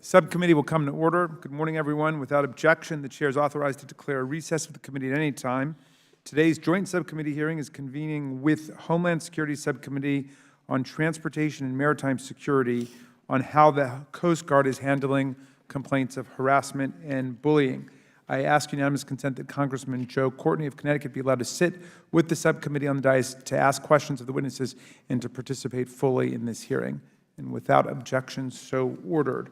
Subcommittee will come to order. Good morning, everyone. Without objection, the chair is authorized to declare a recess of the committee at any time. Today's joint subcommittee hearing is convening with Homeland Security Subcommittee on Transportation and Maritime Security on how the Coast Guard is handling complaints of harassment and bullying. I ask unanimous consent that Congressman Joe Courtney of Connecticut be allowed to sit with the subcommittee on the dais to ask questions of the witnesses and to participate fully in this hearing. And without objection, so ordered.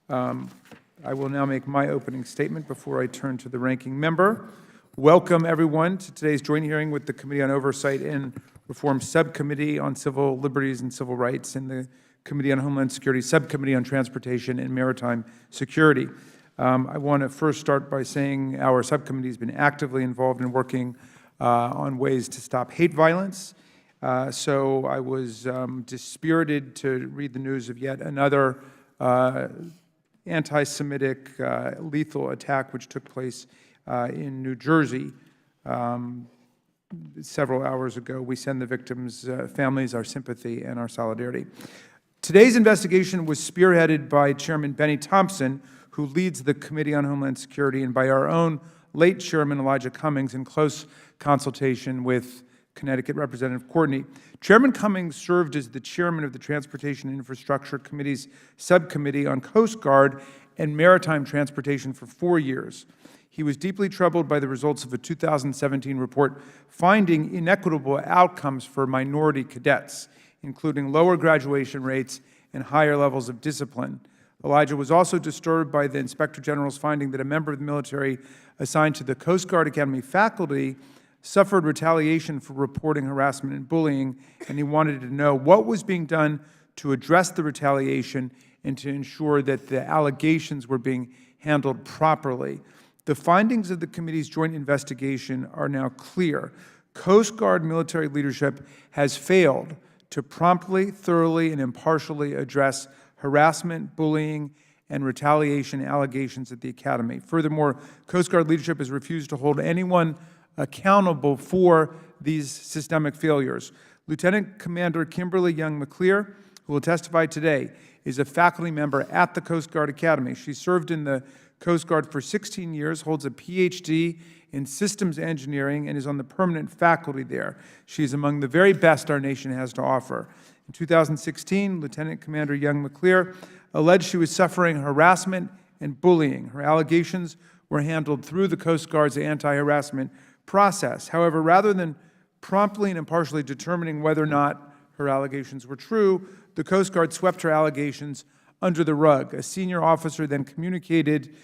I will now make my opening statement before I turn to the ranking member. Welcome, everyone, to today's joint hearing with the Committee on Oversight and Reform Subcommittee on Civil Liberties and Civil Rights and the Committee on Homeland Security Subcommittee on Transportation and Maritime Security. I want to first start by saying our subcommittee has been actively involved in working on ways to stop hate violence. So I was dispirited to read the news of yet another anti-Semitic lethal attack which took place in New Jersey several hours ago. We send the victims' families our sympathy and our solidarity. Today's investigation was spearheaded by Chairman Benny Thompson, who leads the Committee on Homeland Security, and by our own late Chairman Elijah Cummings in close consultation with Connecticut Representative Courtney. Chairman Cummings served as the chairman of the Transportation and Infrastructure Committee's Subcommittee on Coast Guard and Maritime Transportation for 4 years. He was deeply troubled by the results of a 2017 report finding inequitable outcomes for minority cadets, including lower graduation rates and higher levels of discipline. Elijah was also disturbed by the Inspector General's finding that a member of the military assigned to the Coast Guard Academy faculty suffered retaliation for reporting harassment and bullying, and he wanted to know what was being done to address the retaliation and to ensure that the allegations were being handled properly. The findings of the committee's joint investigation are now clear. Coast Guard military leadership has failed to promptly, thoroughly, and impartially address harassment, bullying, and retaliation allegations at the Academy. Furthermore, Coast Guard leadership has refused to hold anyone accountable for these systemic failures. Lieutenant Commander Kimberly Young McClear, who will testify today, is a faculty member at the Coast Guard Academy. She served in the Coast Guard for 16 years, holds a PhD in systems engineering, and is on the permanent faculty there. She is among the very best our nation has to offer. In 2016, Lieutenant Commander Young McClear alleged she was suffering harassment and bullying. Her allegations were handled through the Coast Guard's anti-harassment process. However, rather than promptly and impartially determining whether or not her allegations were true, the Coast Guard swept her allegations under the rug. A senior officer then communicated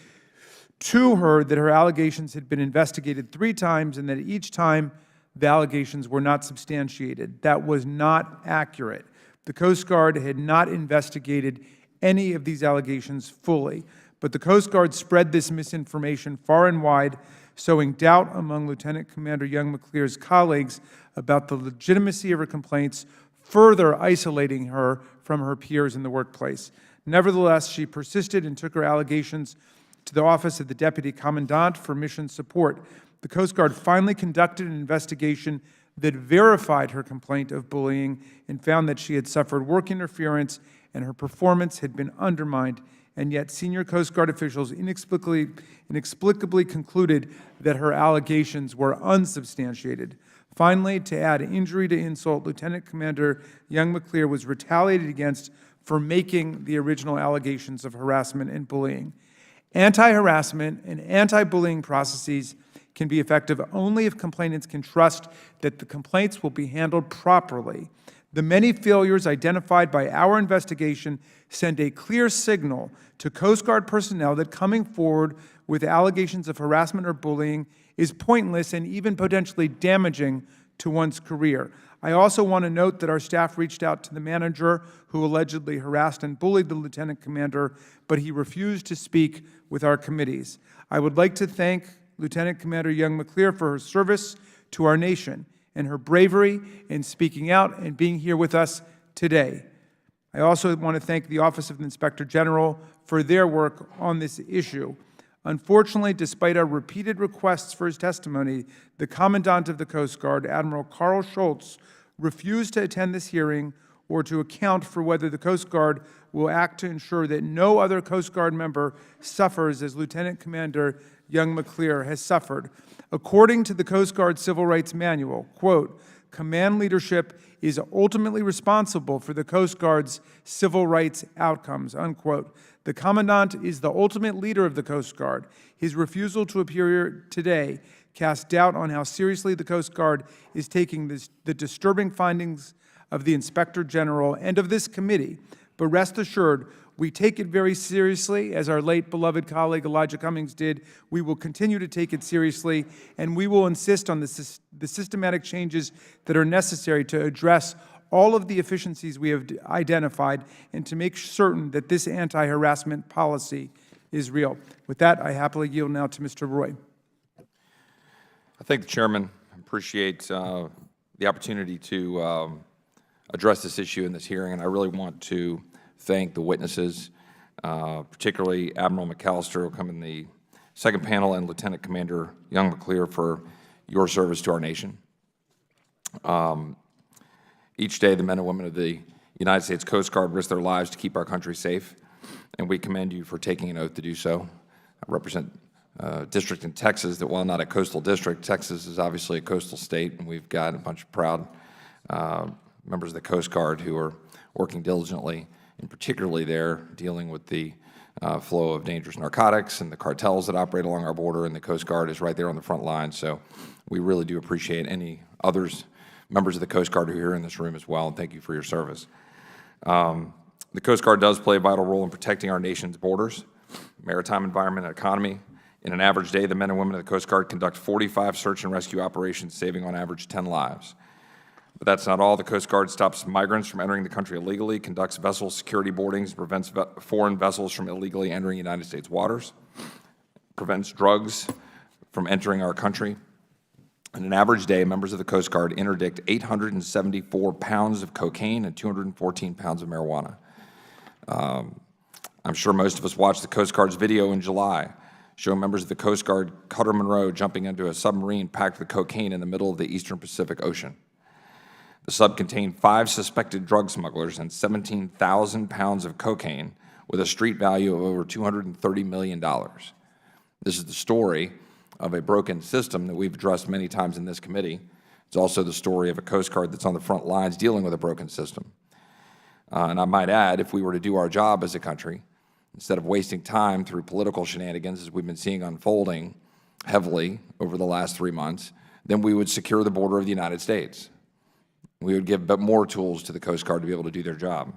to her that her allegations had been investigated 3 times and that each time the allegations were not substantiated. That was not accurate. The Coast Guard had not investigated any of these allegations fully, but the Coast Guard spread this misinformation far and wide, sowing doubt among Lieutenant Commander Young McClear's colleagues about the legitimacy of her complaints, further isolating her from her peers in the workplace. Nevertheless, she persisted and took her allegations to the Office of the Deputy Commandant for mission support. The Coast Guard finally conducted an investigation that verified her complaint of bullying and found that she had suffered work interference and her performance had been undermined, and yet senior Coast Guard officials inexplicably concluded that her allegations were unsubstantiated. Finally, to add injury to insult, Lieutenant Commander Young McClear was retaliated against for making the original allegations of harassment and bullying. Anti-harassment and anti-bullying processes can be effective only if complainants can trust that the complaints will be handled properly. The many failures identified by our investigation send a clear signal to Coast Guard personnel that coming forward with allegations of harassment or bullying is pointless and even potentially damaging to one's career. I also want to note that our staff reached out to the manager who allegedly harassed and bullied the lieutenant commander, but he refused to speak with our committees. I would like to thank Lieutenant Commander Young McClear for her service to our nation and her bravery in speaking out and being here with us today. I also want to thank the Office of the Inspector General for their work on this issue. Unfortunately, despite our repeated requests for his testimony, the Commandant of the Coast Guard, Admiral Carl Schultz, refused to attend this hearing or to account for whether the Coast Guard will act to ensure that no other Coast Guard member suffers as Lieutenant Commander Young McClear has suffered. According to the Coast Guard Civil Rights Manual, quote, command leadership is ultimately responsible for the Coast Guard's civil rights outcomes, unquote. The Commandant is the ultimate leader of the Coast Guard. His refusal to appear here today casts doubt on how seriously the Coast Guard is taking the disturbing findings of the Inspector General and of this committee. But rest assured, we take it very seriously, as our late beloved colleague Elijah Cummings did. We will continue to take it seriously, and we will insist on the systematic changes that are necessary to address all of the efficiencies we have identified and to make certain that this anti-harassment policy is real. With that, I happily yield now to Mr. Roy. I thank the Chairman. I appreciate the opportunity to address this issue in this hearing, and I really want to thank the witnesses, particularly Admiral McAllister, who will come in the second panel, and Lieutenant Commander Young McClear for your service to our nation. Each day, the men and women of the United States Coast Guard risk their lives to keep our country safe, and we commend you for taking an oath to do so. I represent a district in Texas that, while not a coastal district, Texas is obviously a coastal state, and we've got a bunch of proud members of the Coast Guard who are working diligently, and particularly there dealing with the flow of dangerous narcotics and the cartels that operate along our border, and the Coast Guard is right there on the front line. So we really do appreciate any others, members of the Coast Guard who are here in this room as well, and thank you for your service. The Coast Guard does play a vital role in protecting our nation's borders, maritime environment, and economy. In an average day, the men and women of the Coast Guard conduct 45 search and rescue operations, saving on average 10 lives. But that's not all. The Coast Guard stops migrants from entering the country illegally, conducts vessel security boardings, and prevents foreign vessels from illegally entering United States waters, prevents drugs from entering our country. In an average day, members of the Coast Guard interdict 874 pounds of cocaine and 214 pounds of marijuana. I'm sure most of us watched the Coast Guard's video in July showing members of the Coast Guard Cutter Monroe jumping into a submarine packed with cocaine in the middle of the eastern Pacific Ocean. The sub contained 5 suspected drug smugglers and 17,000 pounds of cocaine with a street value of over $230 million. This is the story of a broken system that we've addressed many times in this committee. It's also the story of a Coast Guard that's on the front lines dealing with a broken system. And I might add, if we were to do our job as a country, instead of wasting time through political shenanigans as we've been seeing unfolding heavily over the last 3 months, then we would secure the border of the United States. We would give more tools to the Coast Guard to be able to do their job.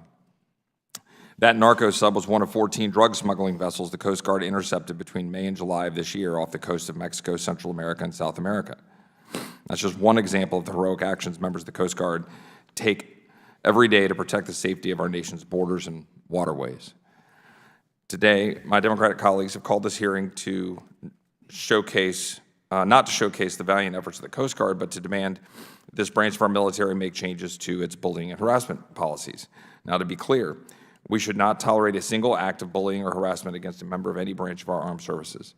That narco sub was one of 14 drug smuggling vessels the Coast Guard intercepted between May and July of this year off the coast of Mexico, Central America, and South America. That's just one example of the heroic actions members of the Coast Guard take every day to protect the safety of our nation's borders and waterways. Today, my Democratic colleagues have called this hearing to showcase, not to showcase the valiant efforts of the Coast Guard, but to demand this branch of our military make changes to its bullying and harassment policies. Now, to be clear, we should not tolerate a single act of bullying or harassment against a member of any branch of our armed services.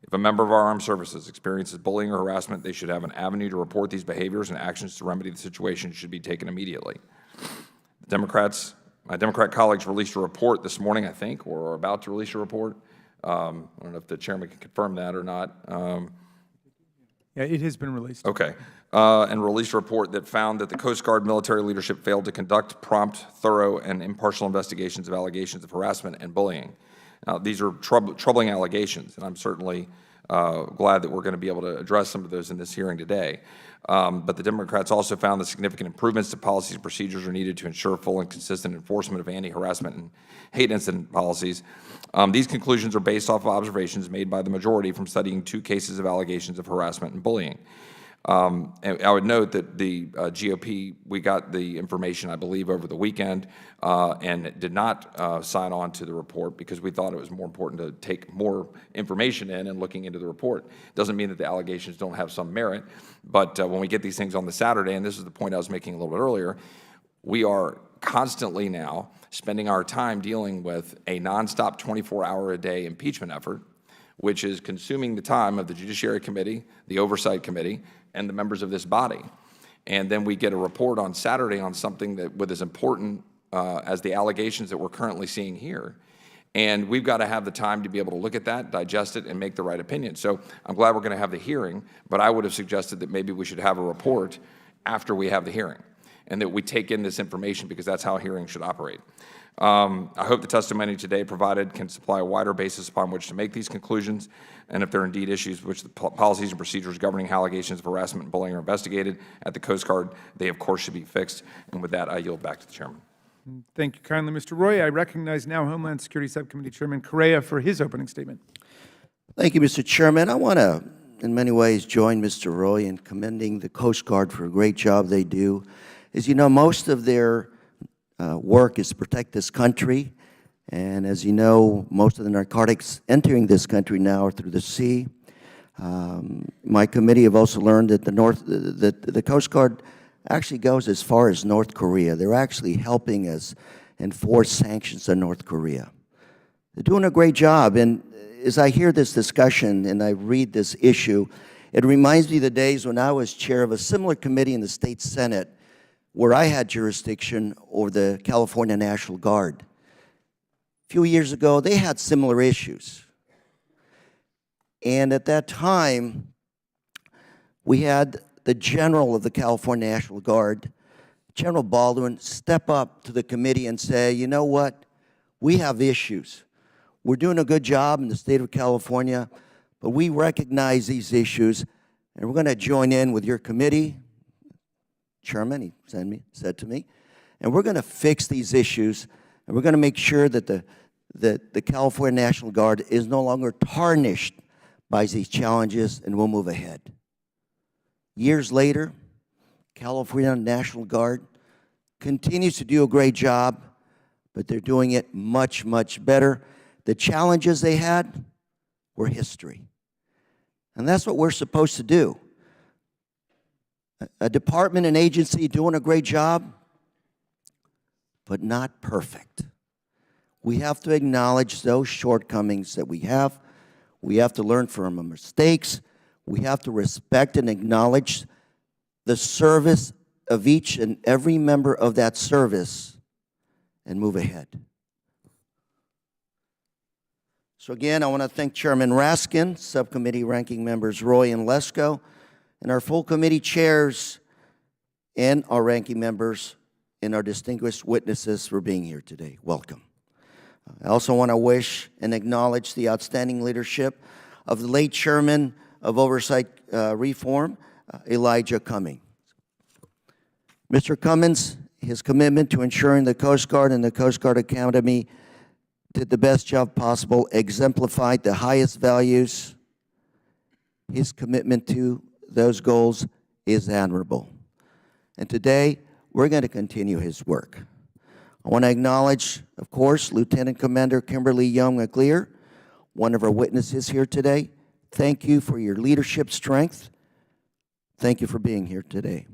If a member of our armed services experiences bullying or harassment, they should have an avenue to report these behaviors, and actions to remedy the situation should be taken immediately. My Democrat colleagues released a report this morning, I think, or are about to release a report. I don't know if the Chairman can confirm that or not. Yeah, it has been released. Okay. And released a report that found that the Coast Guard military leadership failed to conduct prompt, thorough, and impartial investigations of allegations of harassment and bullying. Now, these are troubling allegations, and I'm certainly glad that we're going to be able to address some of those in this hearing today. But the Democrats also found that significant improvements to policies and procedures are needed to ensure full and consistent enforcement of anti-harassment and hate incident policies. These conclusions are based off of observations made by the majority from studying 2 cases of allegations of harassment and bullying. And I would note that the GOP, we got the information, I believe, over the weekend, and did not sign on to the report because we thought it was more important to take more information in and looking into the report. Doesn't mean that the allegations don't have some merit, but when we get these things on the Saturday, and this is the point I was making a little bit earlier, we are constantly now spending our time dealing with a nonstop 24-hour-a-day impeachment effort, which is consuming the time of the Judiciary Committee, the Oversight Committee, and the members of this body. and then we get a report on Saturday on something that was as important as the allegations that we're currently seeing here. And we've got to have the time to be able to look at that, digest it, and make the right opinion. So I'm glad we're going to have the hearing, but I would have suggested that maybe we should have a report after we have the hearing, and that we take in this information, because that's how hearings should operate. I hope the testimony today provided can supply a wider basis upon which to make these conclusions, and if there are indeed issues which the policies and procedures governing allegations of harassment and bullying are investigated at the Coast Guard, they of course should be fixed. And with that, I yield back to the chairman. Thank you kindly, Mr. Roy. I recognize now Homeland Security Subcommittee Chairman Correa for his opening statement. Thank you, Mr. Chairman. I want to, in many ways, join Mr. Roy in commending the Coast Guard for a great job they do. As you know, most of their work is to protect this country, and as you know, most of the narcotics entering this country now are through the sea. My committee have also learned that the Coast Guard actually goes as far as North Korea. They're actually helping us enforce sanctions on North Korea. They're doing a great job, and as I hear this discussion and I read this issue, it reminds me of the days when I was chair of a similar committee in the state Senate where I had jurisdiction over the California National Guard. A few years ago, they had similar issues. And at that time, we had the general of the California National Guard, General Baldwin, step up to the committee and say, you know what, we have issues. We're doing a good job in the state of California, but we recognize these issues, and we're going to join in with your committee, Chairman, he said to me, and we're going to fix these issues, and we're going to make sure that the California National Guard is no longer tarnished by these challenges, and we'll move ahead. Years later, California National Guard continues to do a great job, but they're doing it much, much better. The challenges they had were history. And that's what we're supposed to do. A department and agency doing a great job, but not perfect. We have to acknowledge those shortcomings that we have. We have to learn from our mistakes. We have to respect and acknowledge the service of each and every member of that service and move ahead. So again, I want to thank Chairman Raskin, subcommittee ranking members Roy and Lesko, and our full committee chairs and our ranking members and our distinguished witnesses for being here today. Welcome. I also want to wish and acknowledge the outstanding leadership of the late Chairman of Oversight Reform, Elijah Cummings. Mr. Cummings, his commitment to ensuring the Coast Guard and the Coast Guard Academy did the best job possible, exemplified the highest values. His commitment to those goals is admirable. And today, we're going to continue his work. I want to acknowledge, of course, Lieutenant Commander Kimberly Young McLear, one of our witnesses here today. Thank you for your leadership strength. Thank you for being here today.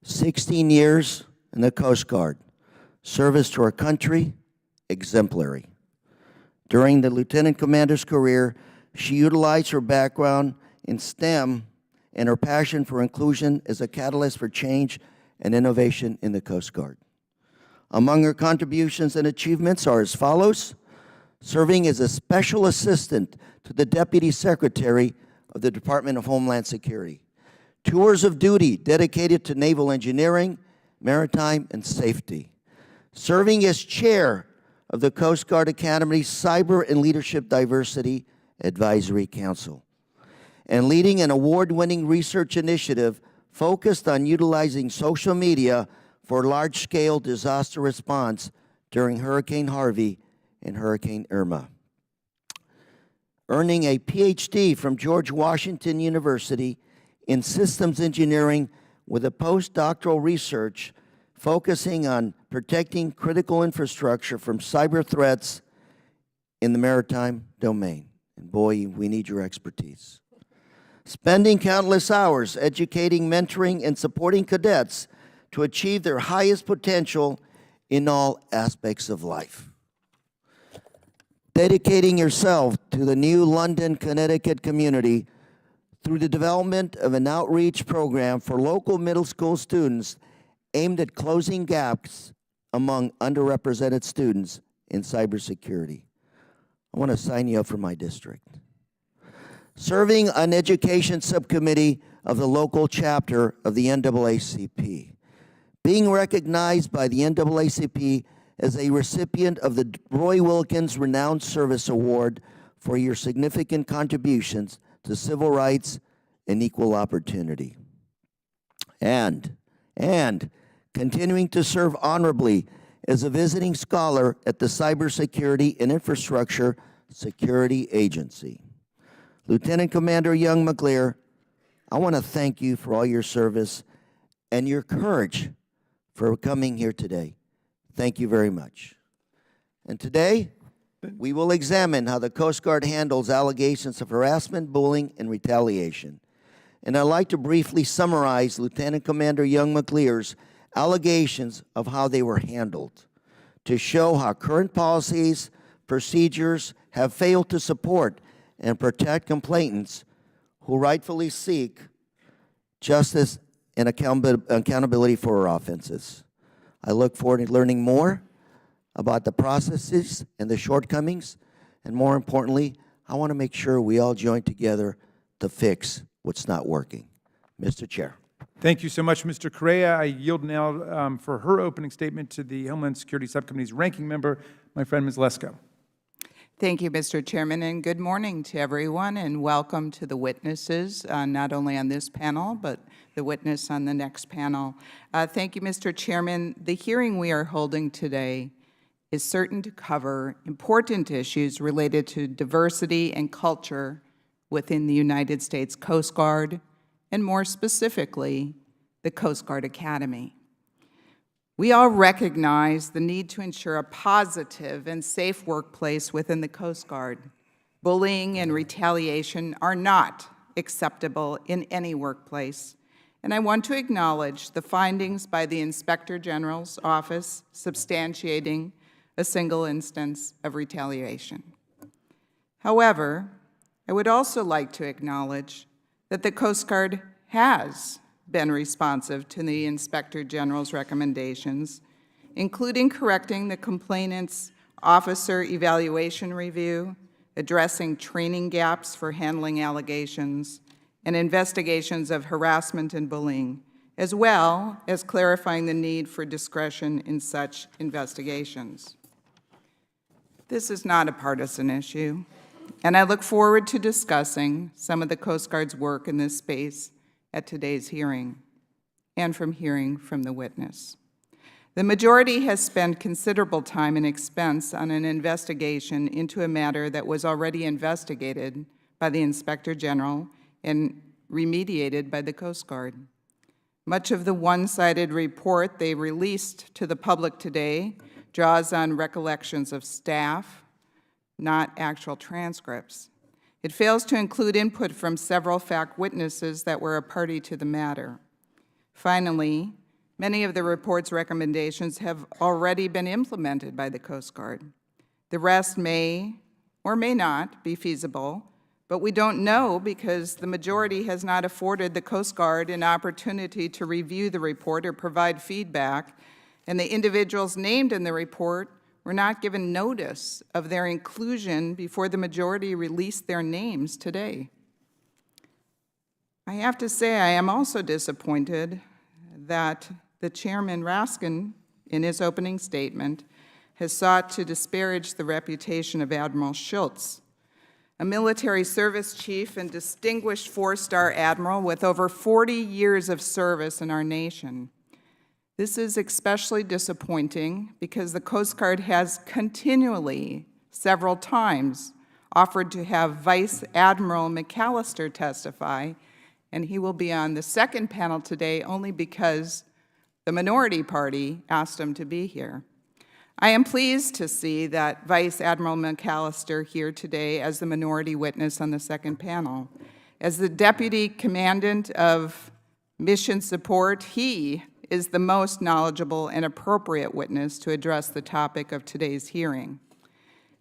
16 years in the Coast Guard, service to our country, exemplary. During the Lieutenant Commander's career, she utilized her background in STEM and her passion for inclusion as a catalyst for change and innovation in the Coast Guard. Among her contributions and achievements are as follows: serving as a special assistant to the Deputy Secretary of the Department of Homeland Security. Tours of duty dedicated to naval engineering, maritime, and safety. Serving as chair of the Coast Guard Academy's Cyber and Leadership Diversity Advisory Council. And leading an award-winning research initiative focused on utilizing social media for large-scale disaster response during Hurricane Harvey and Hurricane Irma. Earning a PhD from George Washington University in systems engineering with a postdoctoral research focusing on protecting critical infrastructure from cyber threats in the maritime domain. And boy, we need your expertise. Spending countless hours educating, mentoring, and supporting cadets to achieve their highest potential in all aspects of life. Dedicating yourself to the new London, Connecticut community through the development of an outreach program for local middle school students aimed at closing gaps among underrepresented students in cybersecurity. I want to sign you up for my district. Serving on education subcommittee of the local chapter of the NAACP. Being recognized by the NAACP as a recipient of the Roy Wilkins Renowned Service Award for your significant contributions to civil rights and equal opportunity. And continuing to serve honorably as a visiting scholar at the Cybersecurity and Infrastructure Security Agency. Lieutenant Commander Young McLear, I want to thank you for all your service and your courage for coming here today. Thank you very much. And today, we will examine how the Coast Guard handles allegations of harassment, bullying, and retaliation. And I'd like to briefly summarize Lieutenant Commander Young McLear's allegations of how they were handled to show how current policies, procedures have failed to support and protect complainants who rightfully seek justice and accountability for our offenses. I look forward to learning more about the processes and the shortcomings, and more importantly, I want to make sure we all join together to fix what's not working. Mr. Chair. Thank you so much, Mr. Correa. I yield now for her opening statement to the Homeland Security Subcommittee's ranking member, my friend Ms. Lesko. Thank you, Mr. Chairman, and good morning to everyone, and welcome to the witnesses, not only on this panel, but the witness on the next panel. Thank you, Mr. Chairman. The hearing we are holding today is certain to cover important issues related to diversity and culture within the United States Coast Guard, and more specifically, the Coast Guard Academy. We all recognize the need to ensure a positive and safe workplace within the Coast Guard. Bullying and retaliation are not acceptable in any workplace, and I want to acknowledge the findings by the Inspector General's office substantiating a single instance of retaliation. However, I would also like to acknowledge that the Coast Guard has been responsive to the Inspector General's recommendations, including correcting the complainant's officer evaluation review, addressing training gaps for handling allegations, and investigations of harassment and bullying, as well as clarifying the need for discretion in such investigations. This is not a partisan issue, and I look forward to discussing some of the Coast Guard's work in this space at today's hearing, and from hearing from the witness. The majority has spent considerable time and expense on an investigation into a matter that was already investigated by the Inspector General and remediated by the Coast Guard. Much of the one-sided report they released to the public today draws on recollections of staff, not actual transcripts. It fails to include input from several fact witnesses that were a party to the matter. Finally, many of the report's recommendations have already been implemented by the Coast Guard. The rest may or may not be feasible, but we don't know because the majority has not afforded the Coast Guard an opportunity to review the report or provide feedback, and the individuals named in the report were not given notice of their inclusion before the majority released their names today. I have to say I am also disappointed that the Chairman Raskin, in his opening statement, has sought to disparage the reputation of Admiral Schultz, a military service chief and distinguished four-star admiral with over 40 years of service in our nation. This is especially disappointing because the Coast Guard has continually, several times, offered to have Vice Admiral McAllister testify, and he will be on the second panel today only because the minority party asked him to be here. I am pleased to see that Vice Admiral McAllister here today as the minority witness on the second panel. As the Deputy Commandant of Mission Support, he is the most knowledgeable and appropriate witness to address the topic of today's hearing.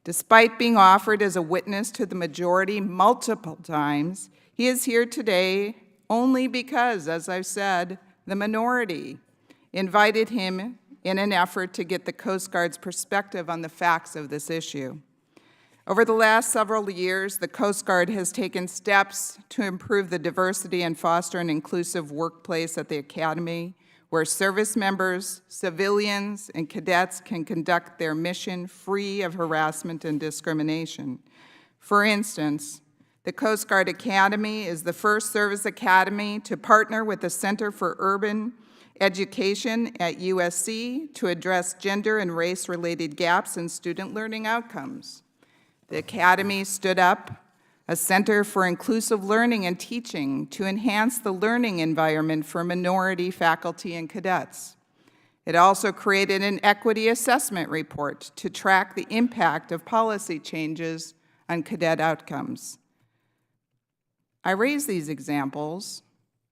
Despite being offered as a witness to the majority multiple times, He is here today only because, as I've said, the minority invited him in an effort to get the Coast Guard's perspective on the facts of this issue. Over the last several years, the Coast Guard has taken steps to improve the diversity and foster an inclusive workplace at the Academy, where service members, civilians, and cadets can conduct their mission free of harassment and discrimination. For instance, the Coast Guard Academy is the first service academy to partner with the Center for Urban Education at USC to address gender and race-related gaps in student learning outcomes. The Academy stood up a Center for Inclusive Learning and Teaching to enhance the learning environment for minority faculty and cadets. It also created an equity assessment report to track the impact of policy changes on cadet outcomes. I raise these examples,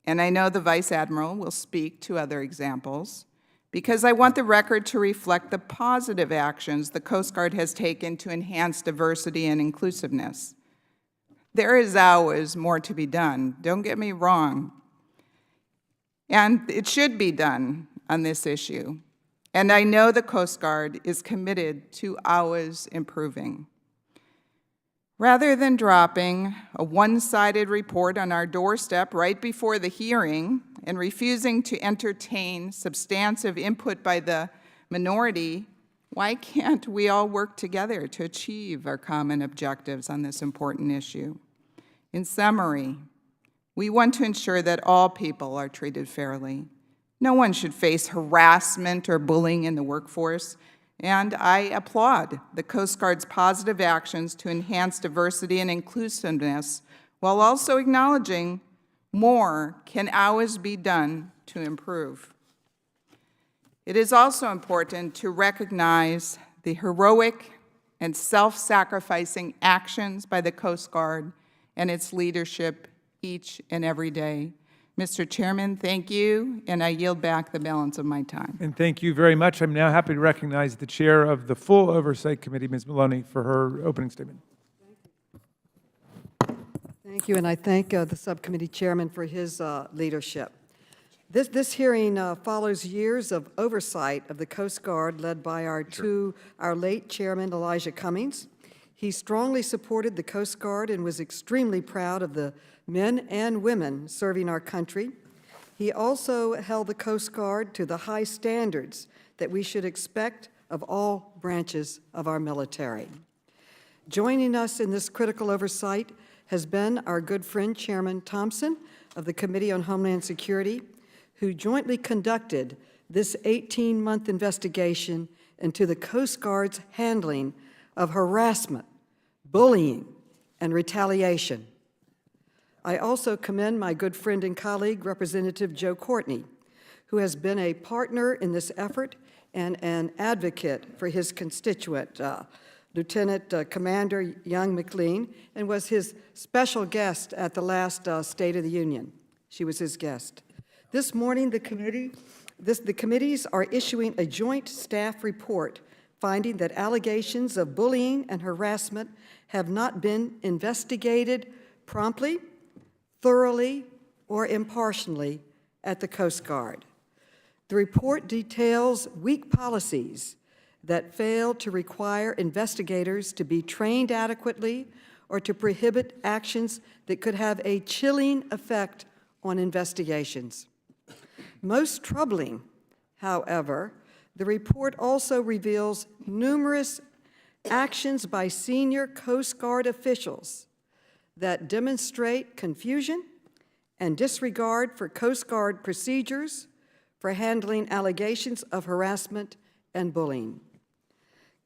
and I know the Vice Admiral will speak to other examples, because I want the record to reflect the positive actions the Coast Guard has taken to enhance diversity and inclusiveness. There is always more to be done, don't get me wrong, and it should be done on this issue. And I know the Coast Guard is committed to always improving. Rather than dropping a one-sided report on our doorstep right before the hearing and refusing to entertain substantive input by the minority, why can't we all work together to achieve our common objectives on this important issue? In summary, we want to ensure that all people are treated fairly. No one should face harassment or bullying in the workforce, and I applaud the Coast Guard's positive actions to enhance diversity and inclusiveness while also acknowledging more can always be done to improve. It is also important to recognize the heroic and self-sacrificing actions by the Coast Guard and its leadership each and every day. Mr. Chairman, thank you, and I yield back the balance of my time. And thank you very much. I'm now happy to recognize the chair of the full Oversight Committee, Ms. Maloney, for her opening statement. Thank you, and I thank the subcommittee chairman for his leadership. This hearing follows years of oversight of the Coast Guard led by our late chairman, Elijah Cummings. He strongly supported the Coast Guard and was extremely proud of the men and women serving our country. He also held the Coast Guard to the high standards that we should expect of all branches of our military. Joining us in this critical oversight has been our good friend, Chairman Thompson of the Committee on Homeland Security, who jointly conducted this 18-month investigation into the Coast Guard's handling of harassment, bullying, and retaliation. I also commend my good friend and colleague, Representative Joe Courtney, who has been a partner in this effort and an advocate for his constituent, Lieutenant Commander Young McLean, and was his special guest at the last State of the Union. She was his guest. This morning, the committees are issuing a joint staff report finding that allegations of bullying and harassment have not been investigated promptly, thoroughly, or impartially at the Coast Guard. The report details weak policies that fail to require investigators to be trained adequately or to prohibit actions that could have a chilling effect on investigations. Most troubling, however, the report also reveals numerous actions by senior Coast Guard officials that demonstrate confusion and disregard for Coast Guard procedures for handling allegations of harassment and bullying.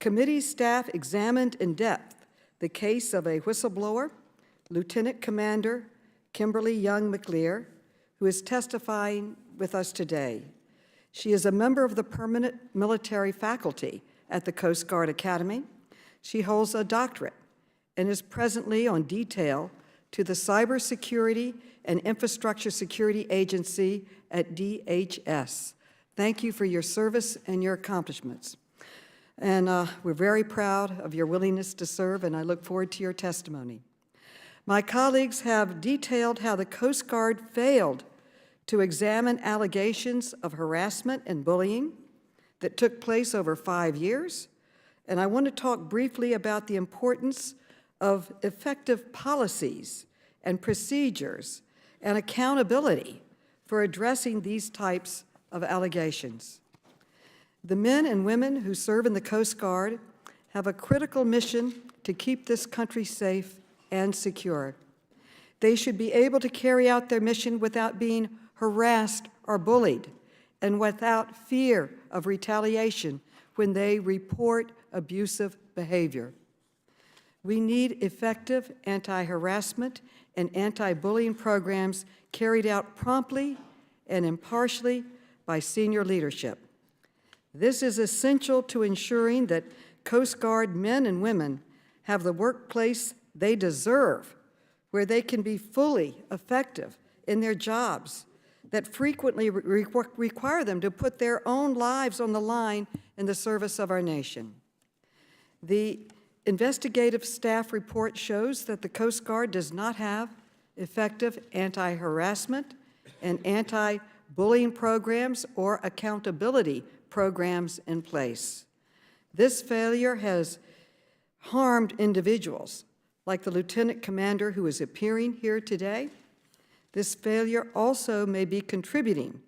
Committee staff examined in depth the case of a whistleblower, Lieutenant Commander Kimberly Young McLear, who is testifying with us today. She is a member of the permanent military faculty at the Coast Guard Academy. She holds a doctorate and is presently on detail to the Cybersecurity and Infrastructure Security Agency at DHS. Thank you for your service and your accomplishments. And we're very proud of your willingness to serve, and I look forward to your testimony. My colleagues have detailed how the Coast Guard failed to examine allegations of harassment and bullying that took place over 5 years, and I want to talk briefly about the importance of effective policies and procedures and accountability for addressing these types of allegations. The men and women who serve in the Coast Guard have a critical mission to keep this country safe and secure. They should be able to carry out their mission without being harassed or bullied and without fear of retaliation when they report abusive behavior. We need effective anti-harassment and anti-bullying programs carried out promptly and impartially by senior leadership. This is essential to ensuring that Coast Guard men and women have the workplace they deserve, where they can be fully effective in their jobs that frequently require them to put their own lives on the line in the service of our nation. The investigative staff report shows that the Coast Guard does not have effective anti-harassment and anti-bullying programs or accountability programs in place. This failure has harmed individuals, like the lieutenant commander who is appearing here today. This failure also may be contributing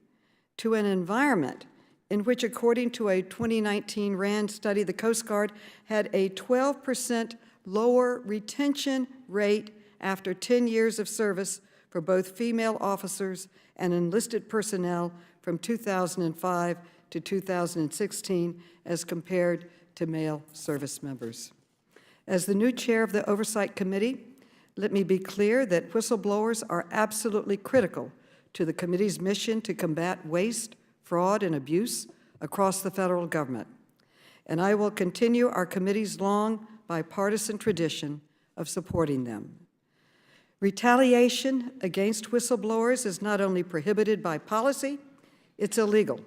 to an environment in which, according to a 2019 RAND study, the Coast Guard had a 12% lower retention rate after 10 years of service for both female officers and enlisted personnel from 2005 to 2016 as compared to male service members. As the new chair of the Oversight Committee, let me be clear that whistleblowers are absolutely critical to the committee's mission to combat waste, fraud, and abuse across the federal government. And I will continue our committee's long bipartisan tradition of supporting them. Retaliation against whistleblowers is not only prohibited by policy, it's illegal.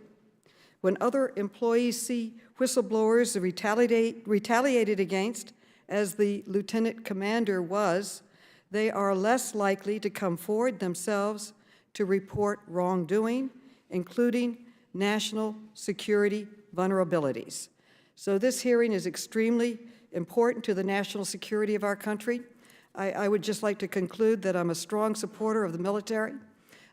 When other employees see whistleblowers retaliated against, as the lieutenant commander was, they are less likely to come forward themselves to report wrongdoing, including national security vulnerabilities. So this hearing is extremely important to the national security of our country. I would just like to conclude that I'm a strong supporter of the military.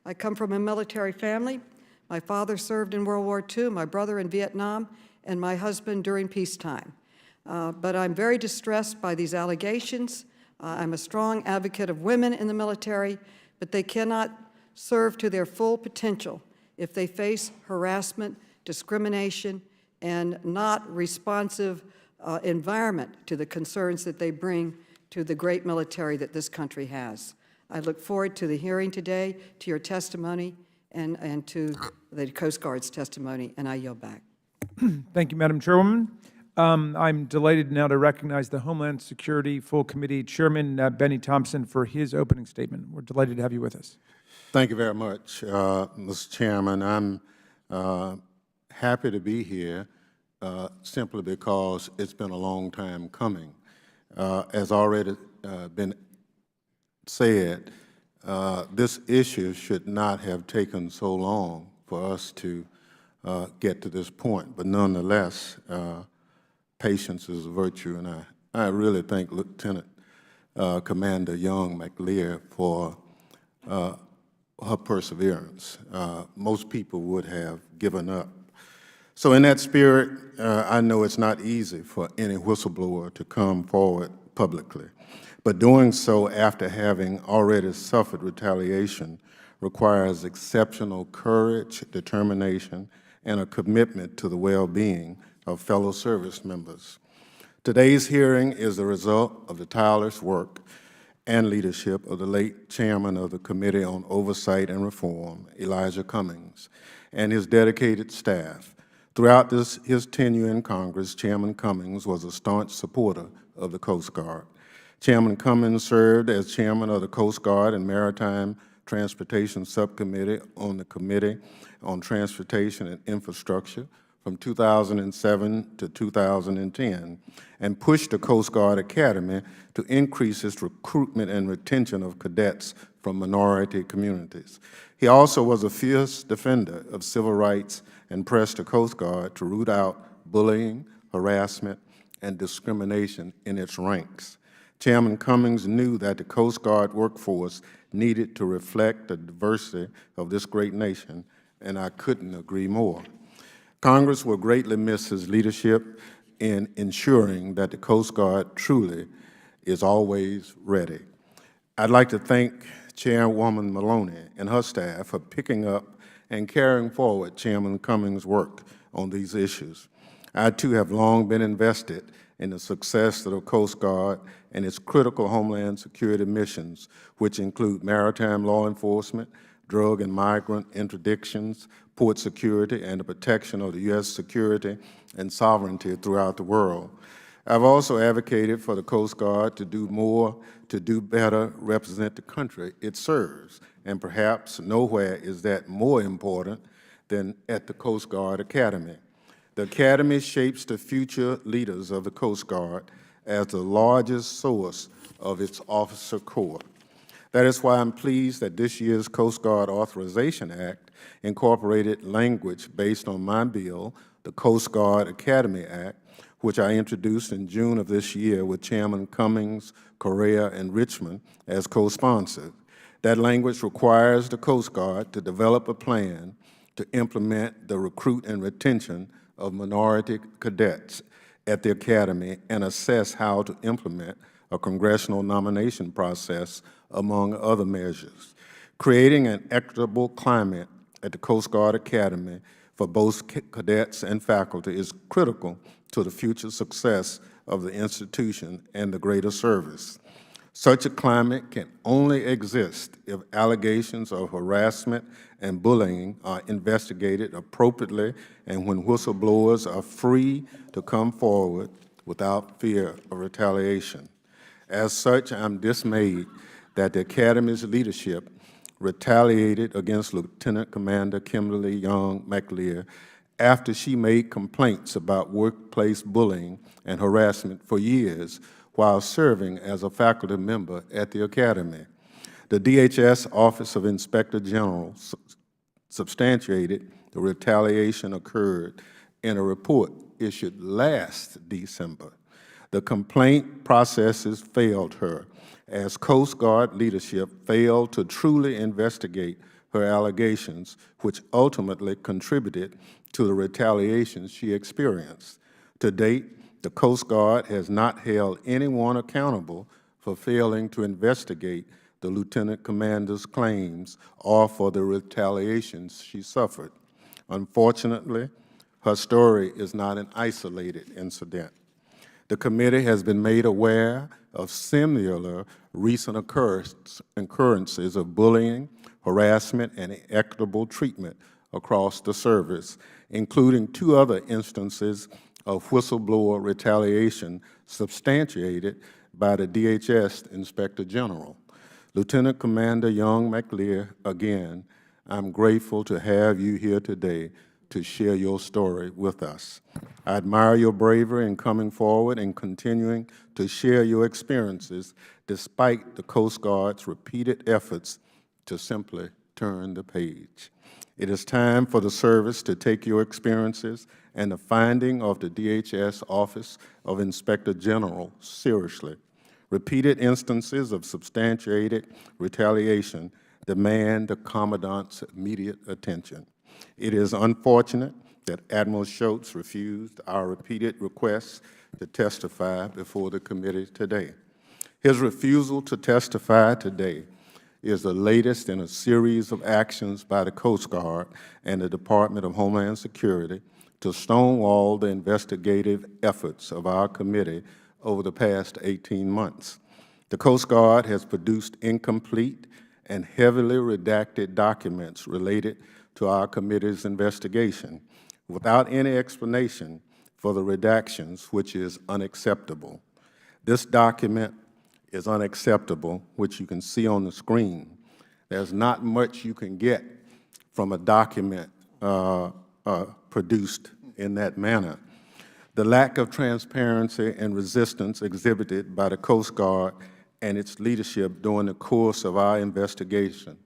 I come from a military family. My father served in World War II, my brother in Vietnam, and my husband during peacetime. But I'm very distressed by these allegations. I'm a strong advocate of women in the military, but they cannot serve to their full potential if they face harassment, discrimination, and not responsive environment to the concerns that they bring to the great military that this country has. I look forward to the hearing today, to your testimony, and to the Coast Guard's testimony, and I yield back. Thank you, Madam Chairwoman. I'm delighted now to recognize the Homeland Security Full Committee Chairman, Benny Thompson, for his opening statement. We're delighted to have you with us. Thank you very much, Mr. Chairman. I'm happy to be here simply because it's been a long time coming. As already been said, this issue should not have taken so long for us to get to this point, but nonetheless, patience is a virtue, and I really thank Lieutenant Commander Young McLear for her perseverance. Most people would have given up. So in that spirit, I know it's not easy for any whistleblower to come forward publicly, but doing so after having already suffered retaliation requires exceptional courage, determination, and a commitment to the well-being of fellow service members. Today's hearing is the result of the tireless work and leadership of the late chairman of the Committee on Oversight and Reform, Elijah Cummings, and his dedicated staff. Throughout his tenure in Congress, Chairman Cummings was a staunch supporter of the Coast Guard. Chairman Cummings served as chairman of the Coast Guard and Maritime Transportation Subcommittee on the Committee on Transportation and Infrastructure from 2007 to 2010 and pushed the Coast Guard Academy to increase its recruitment and retention of cadets from minority communities. He also was a fierce defender of civil rights and pressed the Coast Guard to root out bullying, harassment, and discrimination in its ranks. Chairman Cummings knew that the Coast Guard workforce needed to reflect the diversity of this great nation, and I couldn't agree more. Congress will greatly miss his leadership in ensuring that the Coast Guard truly is always ready. I'd like to thank Chairwoman Maloney and her staff for picking up and carrying forward Chairman Cummings' work on these issues. I, too, have long been invested in the success of the Coast Guard and its critical homeland security missions, which include maritime law enforcement, drug and migrant interdictions, port security, and the protection of the U.S. security and sovereignty throughout the world. I've also advocated for the Coast Guard to do more, to do better, represent the country it serves, and perhaps nowhere is that more important than at the Coast Guard Academy. The Academy shapes the future leaders of the Coast Guard as the largest source of its officer corps. That is why I'm pleased that this year's Coast Guard Authorization Act incorporated language based on my bill, the Coast Guard Academy Act, which I introduced in June of this year with Chairman Cummings, Correa, and Richmond as co-sponsors. That language requires the Coast Guard to develop a plan to implement the recruit and retention of minority cadets at the Academy and assess how to implement a congressional nomination process, among other measures. Creating an equitable climate at the Coast Guard Academy for both cadets and faculty is critical to the future success of the institution and the greater service. Such a climate can only exist if allegations of harassment and bullying are investigated appropriately and when whistleblowers are free to come forward without fear of retaliation. As such, I'm dismayed that the Academy's leadership retaliated against Lieutenant Commander Kimberly Young McLear after she made complaints about workplace bullying and harassment for years while serving as a faculty member at the Academy. The DHS Office of Inspector General substantiated the retaliation occurred in a report issued last December. The complaint processes failed her, as Coast Guard leadership failed to truly investigate her allegations, which ultimately contributed to the retaliation she experienced. To date, the Coast Guard has not held anyone accountable for failing to investigate the Lieutenant Commander's claims or for the retaliations she suffered. Unfortunately, her story is not an isolated incident. The committee has been made aware of similar recent occurrences of bullying, harassment, and inequitable treatment across the service, including 2 other instances of whistleblower retaliation substantiated by the DHS Inspector General. Lieutenant Commander Young McLear, again, I'm grateful to have you here today to share your story with us. I admire your bravery in coming forward and continuing to share your experiences despite the Coast Guard's repeated efforts to simply turn the page. It is time for the service to take your experiences and the finding of the DHS Office of Inspector General seriously. Repeated instances of substantiated retaliation demand the Commandant's immediate attention. It is unfortunate that Admiral Schultz refused our repeated requests to testify before the committee today. His refusal to testify today is the latest in a series of actions by the Coast Guard and the Department of Homeland Security to stonewall the investigative efforts of our committee over the past 18 months. The Coast Guard has produced incomplete and heavily redacted documents related to our committee's investigation without any explanation for the redactions, which is unacceptable. This document is unacceptable, which you can see on the screen. There's not much you can get from a document produced in that manner. The lack of transparency and resistance exhibited by the Coast Guard and its leadership during the course of our investigation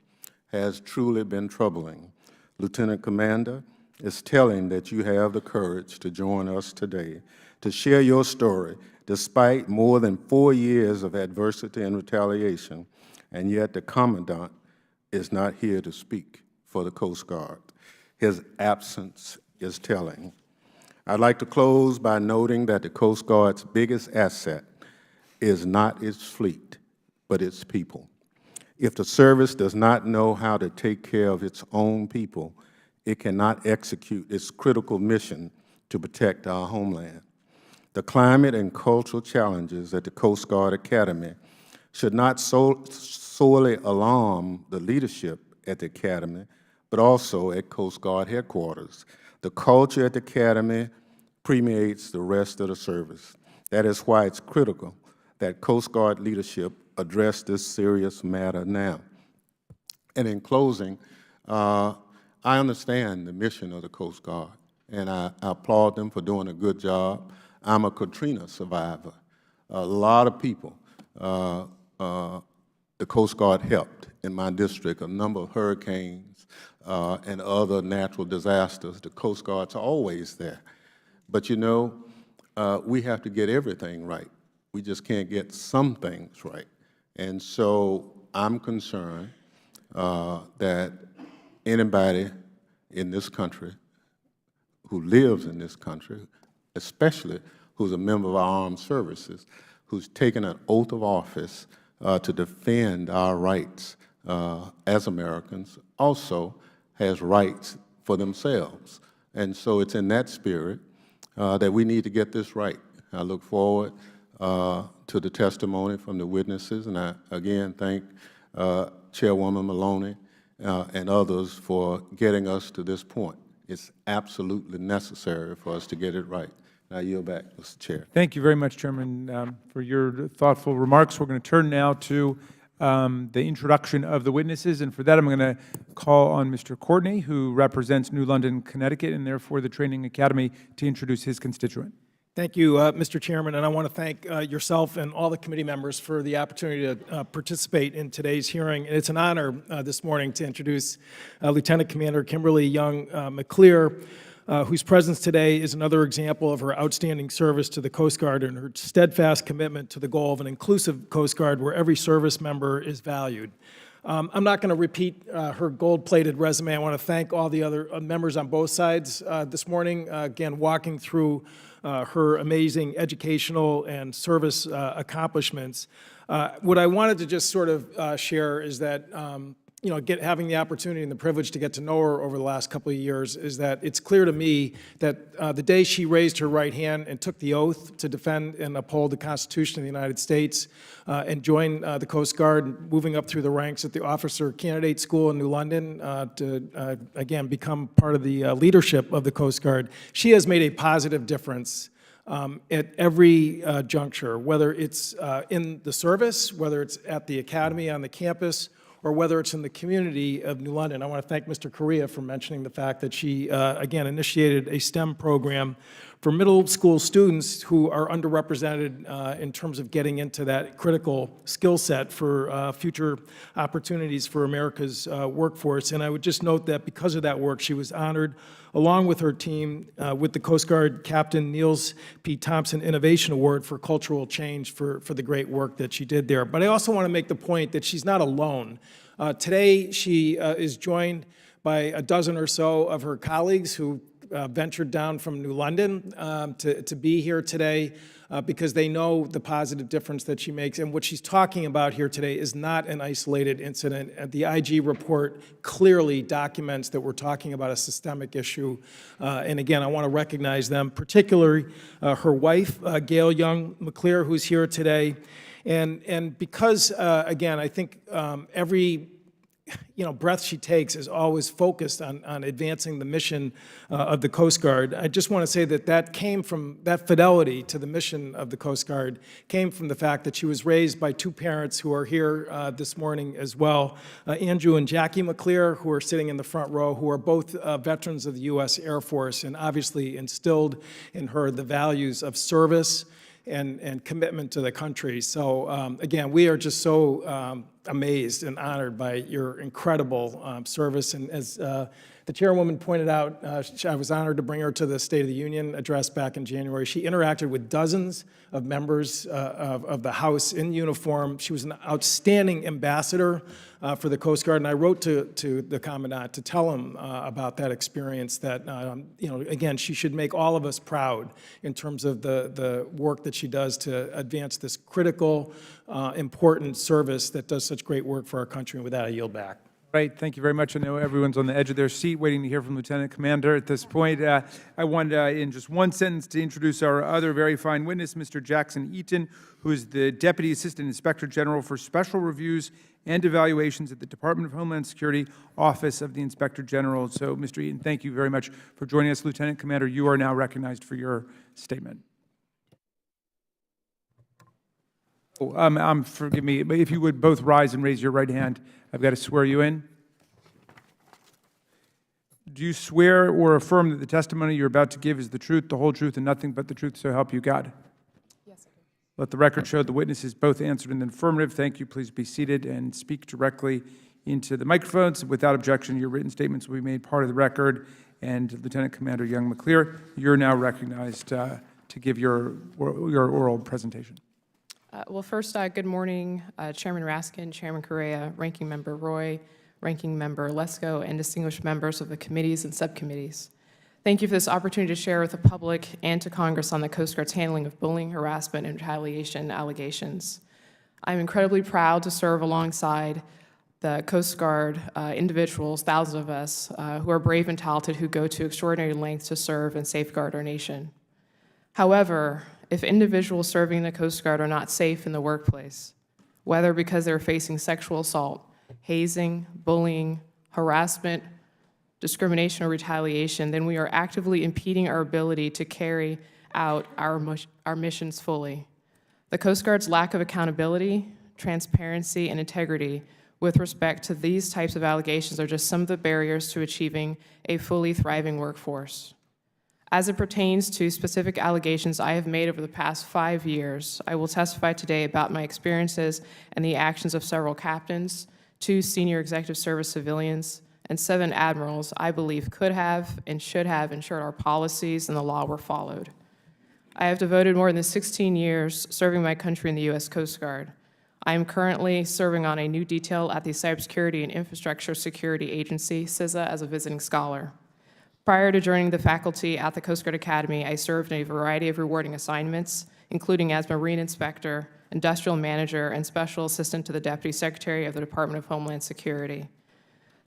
has truly been troubling. Lieutenant Commander, it's telling that you have the courage to join us today to share your story despite more than 4 years of adversity and retaliation, and yet the Commandant is not here to speak for the Coast Guard. His absence is telling. I'd like to close by noting that the Coast Guard's biggest asset is not its fleet, but its people. If the service does not know how to take care of its own people, it cannot execute its critical mission to protect our homeland. The climate and cultural challenges at the Coast Guard Academy should not solely alarm the leadership at the Academy, but also at Coast Guard headquarters. The culture at the Academy permeates the rest of the service. That is why it's critical that Coast Guard leadership address this serious matter now. And in closing, I understand the mission of the Coast Guard, and I applaud them for doing a good job. I'm a Katrina survivor. A lot of people, the Coast Guard helped in my district, a number of hurricanes and other natural disasters. The Coast Guard's always there. But you know, we have to get everything right. We just can't get some things right. And so I'm concerned that anybody in this country who lives in this country, especially who's a member of our armed services, who's taken an oath of office to defend our rights as Americans, also has rights for themselves. And so it's in that spirit that we need to get this right. I look forward to the testimony from the witnesses, and I again thank Chairwoman Maloney and others for getting us to this point. It's absolutely necessary for us to get it right. Now I yield back, Mr. Chair. Thank you very much, Chairman, for your thoughtful remarks. We're going to turn now to the introduction of the witnesses, and for that I'm going to call on Mr. Courtney, who represents New London, Connecticut, and therefore the Training Academy, to introduce his constituent. Thank you, Mr. Chairman, and I want to thank yourself and all the committee members for the opportunity to participate in today's hearing. And it's an honor this morning to introduce Lieutenant Commander Kimberly Young McClear, whose presence today is another example of her outstanding service to the Coast Guard and her steadfast commitment to the goal of an inclusive Coast Guard where every service member is valued. I'm not going to repeat her gold-plated resume. I want to thank all the other members on both sides this morning, again, walking through her amazing educational and service accomplishments. What I wanted to just sort of share is that having the opportunity and the privilege to get to know her over the last couple of years is that it's clear to me that the day she raised her right hand and took the oath to defend and uphold the Constitution of the United States and join the Coast Guard, moving up through the ranks at the Officer Candidate School in New London to, again, become part of the leadership of the Coast Guard, she has made a positive difference at every juncture, whether it's in the service, whether it's at the academy on the campus, or whether it's in the community of New London. I want to thank Mr. Correa for mentioning the fact that she, again, initiated a STEM program for middle school students who are underrepresented in terms of getting into that critical skill set for future opportunities for America's workforce. And I would just note that because of that work, she was honored, along with her team, with the Coast Guard Captain Niels P. Thompson Innovation Award for cultural change for the great work that she did there. But I also want to make the point that she's not alone. Today, she is joined by a dozen or so of her colleagues who ventured down from New London to be here today because they know the positive difference that she makes. And what she's talking about here today is not an isolated incident. The IG report clearly documents that we're talking about a systemic issue. And again, I want to recognize them, particularly her wife, Gail Young McClear, who's here today. And because, again, I think every breath she takes is always focused on advancing the mission of the Coast Guard. I just want to say that that fidelity to the mission of the Coast Guard came from the fact that she was raised by two parents who are here this morning as well, Andrew and Jackie McClear, who are sitting in the front row, who are both veterans of the U.S. Air Force, and obviously instilled in her the values of service and commitment to the country. So again, we are just so amazed and honored by your incredible service. And as the chairwoman pointed out, I was honored to bring her to the State of the Union address back in January. She interacted with dozens of members of the House in uniform. She was an outstanding ambassador for the Coast Guard, and I wrote to the Commandant to tell him about that experience, that, again, she should make all of us proud in terms of the work that she does to advance this critical, important service that does such great work for our country. And with that, I yield back. Right, thank you very much. I know everyone's on the edge of their seat waiting to hear from Lieutenant Commander at this point. I wanted, in just one sentence, to introduce our other very fine witness, Mr. Jackson Eaton, who is the Deputy Assistant Inspector General for Special Reviews and Evaluations at the Department of Homeland Security, Office of the Inspector General. So, Mr. Eaton, thank you very much for joining us. Lieutenant Commander, you are now recognized for your statement. Forgive me, but if you would both rise and raise your right hand, I've got to swear you in. Do you swear or affirm that the testimony you're about to give is the truth, the whole truth, and nothing but the truth, so help you God? Yes, I do. Let the record show the witnesses both answered in the affirmative. Thank you. Please be seated and speak directly into the microphones. Without objection, your written statements will be made part of the record. And Lieutenant Commander Young McClear, you're now recognized to give your oral presentation. Well, first, good morning, Chairman Raskin, Chairman Correa, Ranking Member Roy, Ranking Member Lesko, and distinguished members of the committees and subcommittees. Thank you for this opportunity to share with the public and to Congress on the Coast Guard's handling of bullying, harassment, and retaliation allegations. I'm incredibly proud to serve alongside the Coast Guard individuals, thousands of us, who are brave and talented, who go to extraordinary lengths to serve and safeguard our nation. However, if individuals serving in the Coast Guard are not safe in the workplace, whether because they're facing sexual assault, hazing, bullying, harassment, discrimination, or retaliation, then we are actively impeding our ability to carry out our missions fully. The Coast Guard's lack of accountability, transparency, and integrity with respect to these types of allegations are just some of the barriers to achieving a fully thriving workforce. As it pertains to specific allegations I have made over the past 5 years, I will testify today about my experiences and the actions of several captains, 2 senior executive service civilians, and 7 admirals I believe could have and should have ensured our policies and the law were followed. I have devoted more than 16 years serving my country in the U.S. Coast Guard. I am currently serving on a new detail at the Cybersecurity and Infrastructure Security Agency, CISA, as a visiting scholar. Prior to joining the faculty at the Coast Guard Academy, I served in a variety of rewarding assignments, including as Marine Inspector, Industrial Manager, and Special Assistant to the Deputy Secretary of the Department of Homeland Security.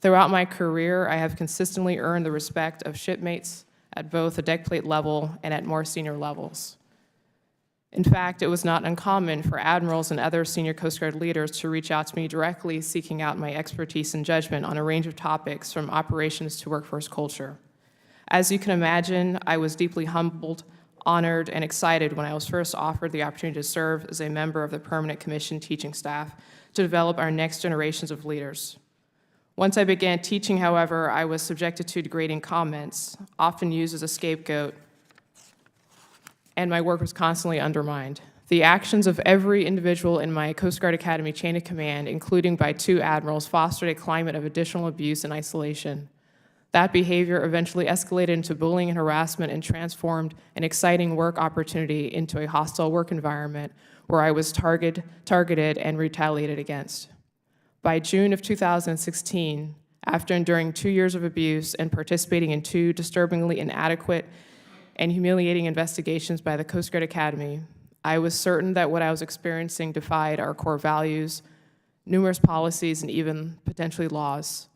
Throughout my career, I have consistently earned the respect of shipmates at both the deck plate level and at more senior levels. In fact, it was not uncommon for admirals and other senior Coast Guard leaders to reach out to me directly seeking out my expertise and judgment on a range of topics from operations to workforce culture. As you can imagine, I was deeply humbled, honored, and excited when I was first offered the opportunity to serve as a member of the permanent commission teaching staff to develop our next generations of leaders. Once I began teaching, however, I was subjected to degrading comments, often used as a scapegoat, and my work was constantly undermined. The actions of every individual in my Coast Guard Academy chain of command, including by 2 admirals, fostered a climate of additional abuse and isolation. That behavior eventually escalated into bullying and harassment and transformed an exciting work opportunity into a hostile work environment where I was targeted and retaliated against. By June of 2016, after enduring 2 years of abuse and participating in 2 disturbingly inadequate and humiliating investigations by the Coast Guard Academy, I was certain that what I was experiencing defied our core values, numerous policies, and even potentially laws.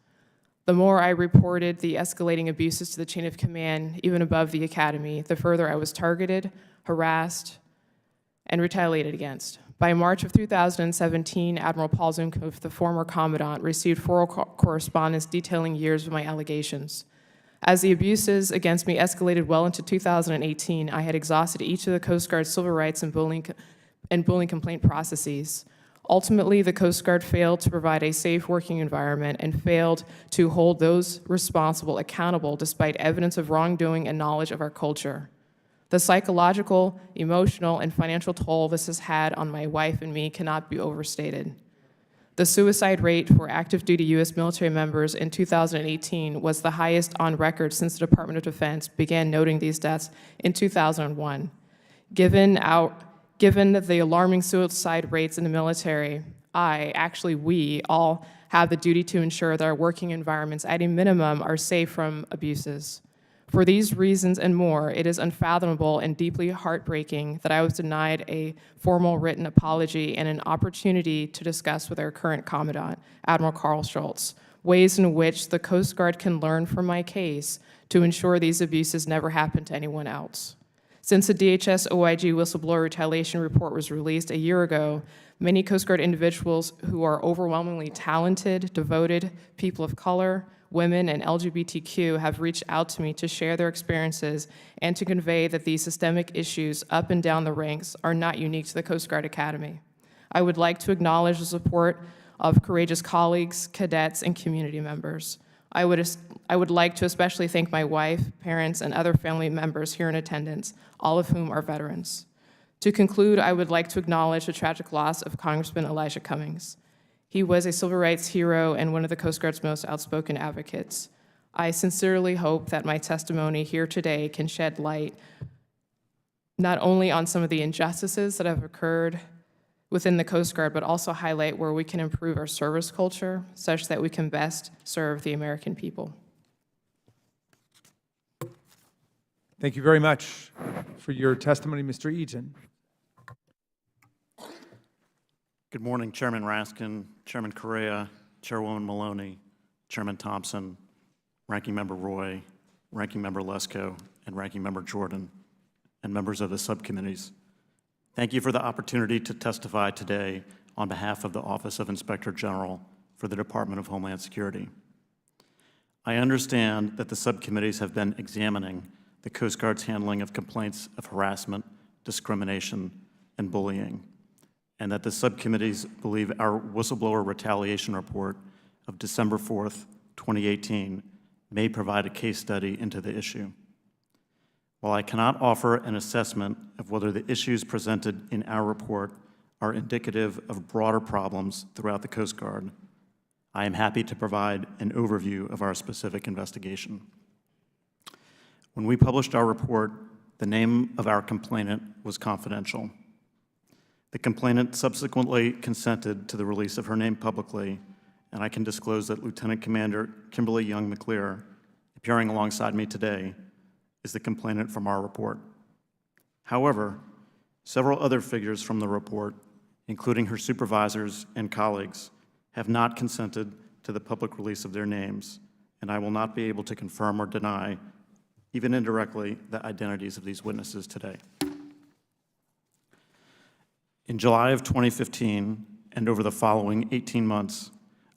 The more I reported the escalating abuses to the chain of command, even above the academy, the further I was targeted, harassed, and retaliated against. By March of 2017, Admiral Paul Zumkov, the former commandant, received correspondence detailing years of my allegations. As the abuses against me escalated well into 2018, I had exhausted each of the Coast Guard's civil rights and bullying complaint processes. Ultimately, the Coast Guard failed to provide a safe working environment and failed to hold those responsible accountable despite evidence of wrongdoing and knowledge of our culture. The psychological, emotional, and financial toll this has had on my wife and me cannot be overstated. The suicide rate for active duty U.S. military members in 2018 was the highest on record since the Department of Defense began noting these deaths in 2001. Given the alarming suicide rates in the military, we all have the duty to ensure that our working environments, at a minimum, are safe from abuses. For these reasons and more, it is unfathomable and deeply heartbreaking that I was denied a formal written apology and an opportunity to discuss with our current Commandant, Admiral Carl Schultz, ways in which the Coast Guard can learn from my case to ensure these abuses never happen to anyone else. Since the DHS OIG whistleblower retaliation report was released a year ago, many Coast Guard individuals who are overwhelmingly talented, devoted, people of color, women, and LGBTQ have reached out to me to share their experiences and to convey that these systemic issues up and down the ranks are not unique to the Coast Guard Academy. I would like to acknowledge the support of courageous colleagues, cadets, and community members. I would like to especially thank my wife, parents, and other family members here in attendance, all of whom are veterans. To conclude, I would like to acknowledge the tragic loss of Congressman Elijah Cummings. He was a civil rights hero and one of the Coast Guard's most outspoken advocates. I sincerely hope that my testimony here today can shed light not only on some of the injustices that have occurred within the Coast Guard, but also highlight where we can improve our service culture such that we can best serve the American people. Thank you very much for your testimony, Mr. Eaton. Good morning, Chairman Raskin, Chairman Correa, Chairwoman Maloney, Chairman Thompson, Ranking Member Roy, Ranking Member Lesko, and Ranking Member Jordan, and members of the subcommittees. Thank you for the opportunity to testify today on behalf of the Office of Inspector General for the Department of Homeland Security. I understand that the subcommittees have been examining the Coast Guard's handling of complaints of harassment, discrimination, and bullying, and that the subcommittees believe our whistleblower retaliation report of December 4th, 2018 may provide a case study into the issue. While I cannot offer an assessment of whether the issues presented in our report are indicative of broader problems throughout the Coast Guard, I am happy to provide an overview of our specific investigation. When we published our report, the name of our complainant was confidential. The complainant subsequently consented to the release of her name publicly, and I can disclose that Lieutenant Commander Kimberly Young McClear, appearing alongside me today, is the complainant from our report. However, several other figures from the report, including her supervisors and colleagues, have not consented to the public release of their names, and I will not be able to confirm or deny, even indirectly, the identities of these witnesses today. In July of 2015, and over the following 18 months,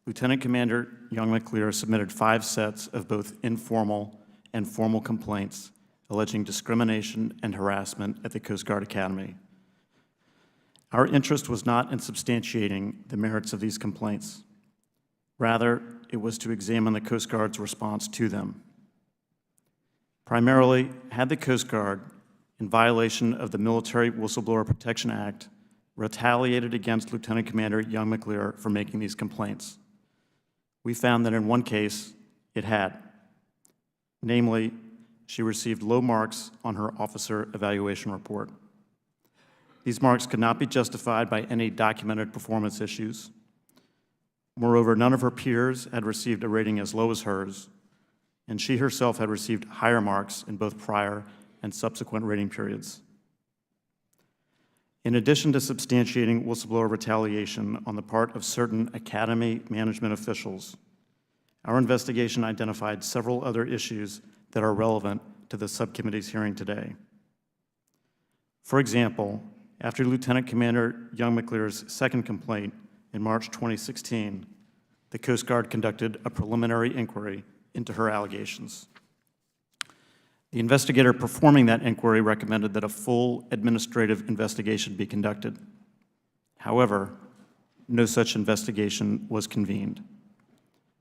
Lieutenant Commander Young McClear submitted 5 sets of both informal and formal complaints alleging discrimination and harassment at the Coast Guard Academy. Our interest was not in substantiating the merits of these complaints. Rather, it was to examine the Coast Guard's response to them. Primarily, had the Coast Guard, in violation of the Military Whistleblower Protection Act, retaliated against Lieutenant Commander Young McClear for making these complaints? We found that in one case, it had. Namely, she received low marks on her officer evaluation report. These marks could not be justified by any documented performance issues. Moreover, none of her peers had received a rating as low as hers, and she herself had received higher marks in both prior and subsequent rating periods. In addition to substantiating whistleblower retaliation on the part of certain Academy management officials, our investigation identified several other issues that are relevant to the subcommittee's hearing today. For example, After Lieutenant Commander Young McClear's second complaint in March 2016, the Coast Guard conducted a preliminary inquiry into her allegations. The investigator performing that inquiry recommended that a full administrative investigation be conducted. However, no such investigation was convened.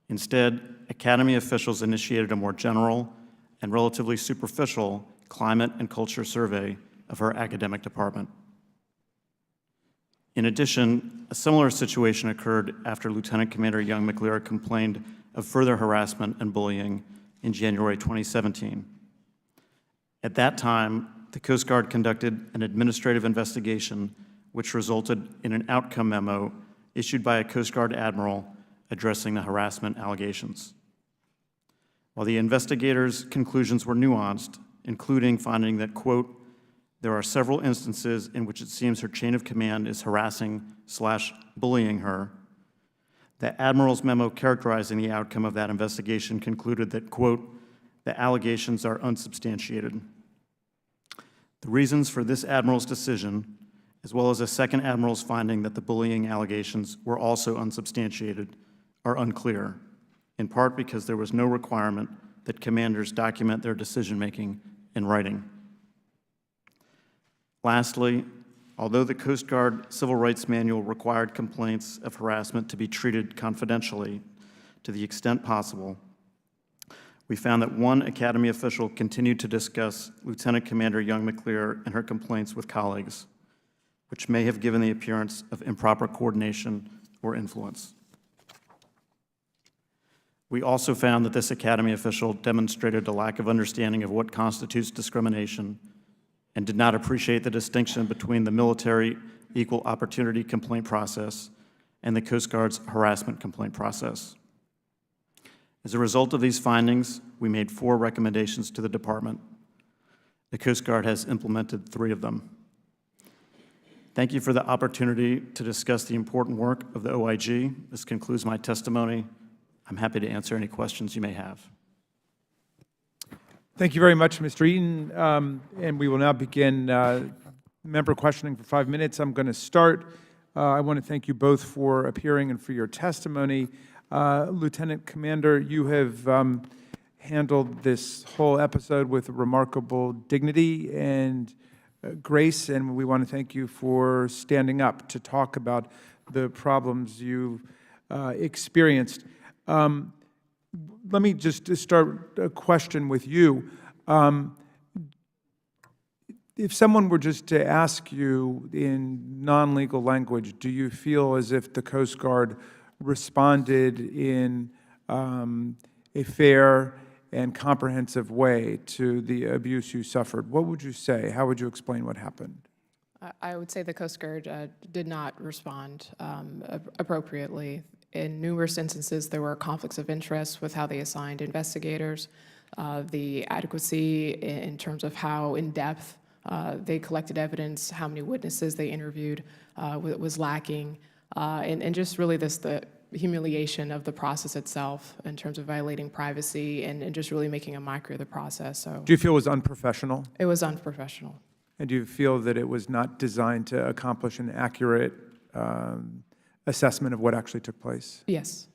Instead, Academy officials initiated a more general and relatively superficial climate and culture survey of her academic department. In addition, a similar situation occurred after Lieutenant Commander Young McClear complained of further harassment and bullying in January 2017. At that time, the Coast Guard conducted an administrative investigation which resulted in an outcome memo issued by a Coast Guard admiral addressing the harassment allegations. While the investigators' conclusions were nuanced, including finding that, quote, there are several instances in which it seems her chain of command is harassing/bullying her, the admiral's memo characterizing the outcome of that investigation concluded that, quote, the allegations are unsubstantiated. The reasons for this admiral's decision, as well as a second admiral's finding that the bullying allegations were also unsubstantiated, are unclear, in part because there was no requirement that commanders document their decision-making in writing. Lastly, although the Coast Guard Civil Rights Manual required complaints of harassment to be treated confidentially to the extent possible, we found that one Academy official continued to discuss Lieutenant Commander Young McClear and her complaints with colleagues, which may have given the appearance of improper coordination or influence. We also found that this Academy official demonstrated a lack of understanding of what constitutes discrimination and did not appreciate the distinction between the military equal opportunity complaint process and the Coast Guard's harassment complaint process. As a result of these findings, we made 4 recommendations to the department. The Coast Guard has implemented 3 of them. Thank you for the opportunity to discuss the important work of the OIG. This concludes my testimony. I'm happy to answer any questions you may have. Thank you very much, Mr. Eaton. And we will now begin member questioning for 5 minutes. I'm going to start. I want to thank you both for appearing and for your testimony. Lieutenant Commander, you have handled this whole episode with remarkable dignity and grace, and we want to thank you for standing up to talk about the problems you've experienced. Let me just start a question with you. If someone were just to ask you in non-legal language, do you feel as if the Coast Guard responded in a fair and comprehensive way to the abuse you suffered? What would you say? How would you explain what happened? I would say the Coast Guard did not respond appropriately. In numerous instances, there were conflicts of interest with how they assigned investigators, the adequacy in terms of how in-depth they collected evidence, how many witnesses they interviewed was lacking, and just really the humiliation of the process itself in terms of violating privacy and just really making a mockery of the process. So, do you feel it was unprofessional? It was unprofessional. And do you feel that it was not designed to accomplish an accurate assessment of what actually took place? Yes.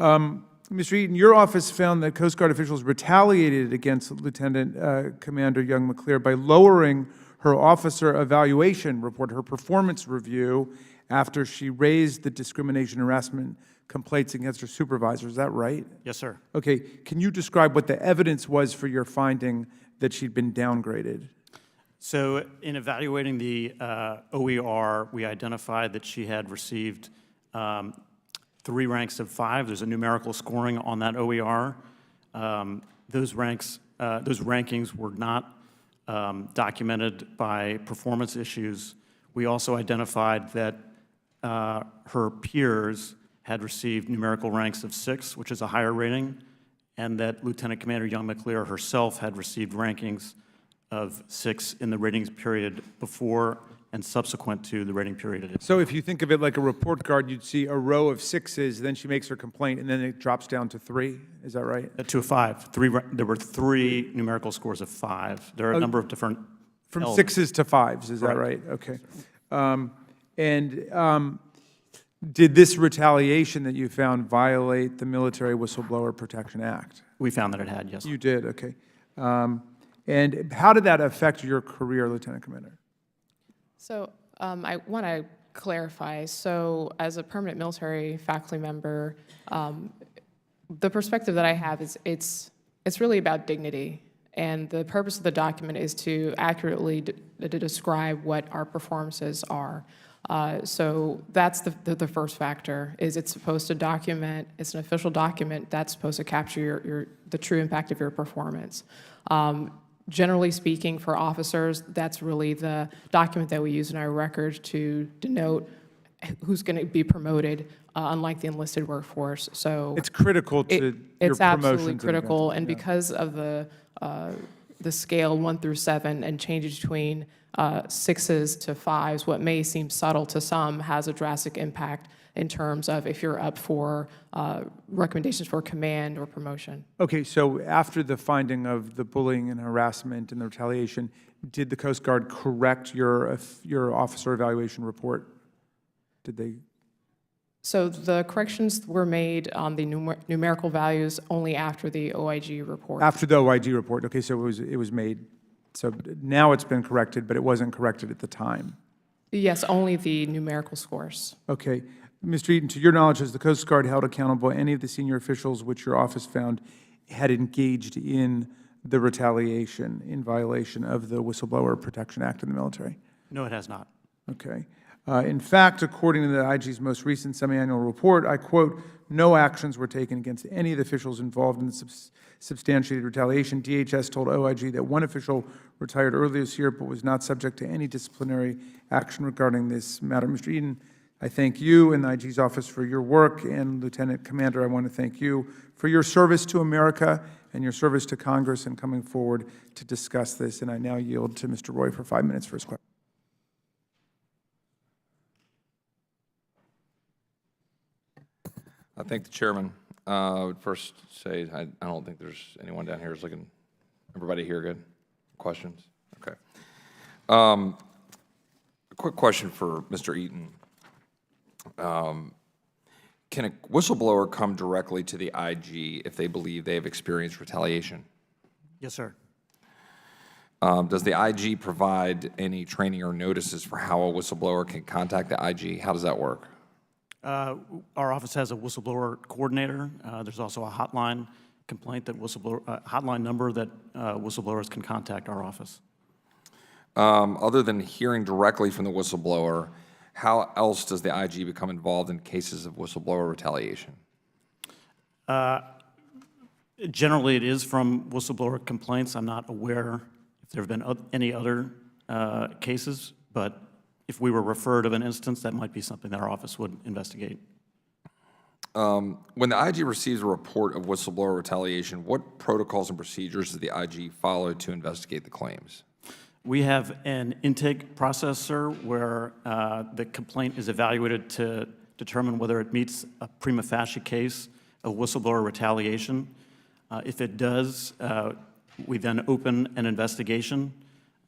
Mr. Eaton, your office found that Coast Guard officials retaliated against Lieutenant Commander Young McClear by lowering her officer evaluation report, her performance review, after she raised the discrimination and harassment complaints against her supervisor. Is that right? Yes, sir. Okay. Can you describe what the evidence was for your finding that she'd been downgraded? So in evaluating the OER, we identified that she had received 3 ranks of 5. There's a numerical scoring on that OER. Those rankings were not documented by performance issues. We also identified that her peers had received numerical ranks of 6, which is a higher rating, and that Lieutenant Commander Young McClear herself had received rankings of 6 in the ratings period before and subsequent to the rating period. So if you think of it like a report card, you'd see a row of 6s, then she makes her complaint, and then it drops down to 3. Is that right? To a 5. There were 3 numerical scores of 5. There are a number of different From Held. 6s to 5s, is that right? Okay. Did this retaliation that you found violate the Military Whistleblower Protection Act? We found that it had, yes. You did, okay. And how did that affect your career, Lieutenant Commander? So I want to clarify. So as a permanent military faculty member, the perspective that I have is it's really about dignity. And the purpose of the document is to accurately describe what our performances are. So that's the first factor, is it's supposed to document, it's an official document that's supposed to capture the true impact of your performance. Generally speaking, for officers, that's really the document that we use in our records to denote who's going to be promoted, unlike the enlisted workforce. So It's critical to your it's absolutely promotions. critical, and because of the scale 1 through 7 and changes between 6s to 5s, what may seem subtle to some has a drastic impact in terms of if you're up for recommendations for command or promotion. Okay, so after the finding of the bullying and harassment and the retaliation, did the Coast Guard correct your officer evaluation report? Did they? So the corrections were made on the numerical values only after the OIG report. After the OIG report, okay, so it was made. So now it's been corrected, but it wasn't corrected at the time. Yes, only the numerical scores. Okay. Mr. Eaton, to your knowledge, has the Coast Guard held accountable any of the senior officials which your office found had engaged in the retaliation in violation of the Whistleblower Protection Act in the military? No, it has not. Okay. In fact, according to the IG's most recent semi-annual report, I quote, "No actions were taken against any of the officials involved in the substantiated retaliation. DHS told OIG that one official retired earlier this year but was not subject to any disciplinary action regarding this matter." Mr. Eaton, I thank you and the IG's office for your work, and Lieutenant Commander, I want to thank you for your service to America and your service to Congress in coming forward to discuss this. And I now yield to Mr. Roy for 5 minutes for his question. I thank the chairman. I would first say I don't think there's anyone down here who's looking. Everybody here good? Questions? Okay. A quick question for Mr. Eaton. Can a whistleblower come directly to the IG if they believe they have experienced retaliation? Yes, sir. Does the IG provide any training or notices for how a whistleblower can contact the IG? How does that work? Our office has a whistleblower coordinator. There's also a hotline hotline number that whistleblowers can contact our office. Other than hearing directly from the whistleblower, how else does the IG become involved in cases of whistleblower retaliation? Generally, it is from whistleblower complaints. I'm not aware if there have been any other cases, but if we were referred of an instance, that might be something that our office would investigate. When the IG receives a report of whistleblower retaliation, what protocols and procedures does the IG follow to investigate the claims? We have an intake process, sir, where the complaint is evaluated to determine whether it meets a prima facie case of whistleblower retaliation. If it does, we then open an investigation.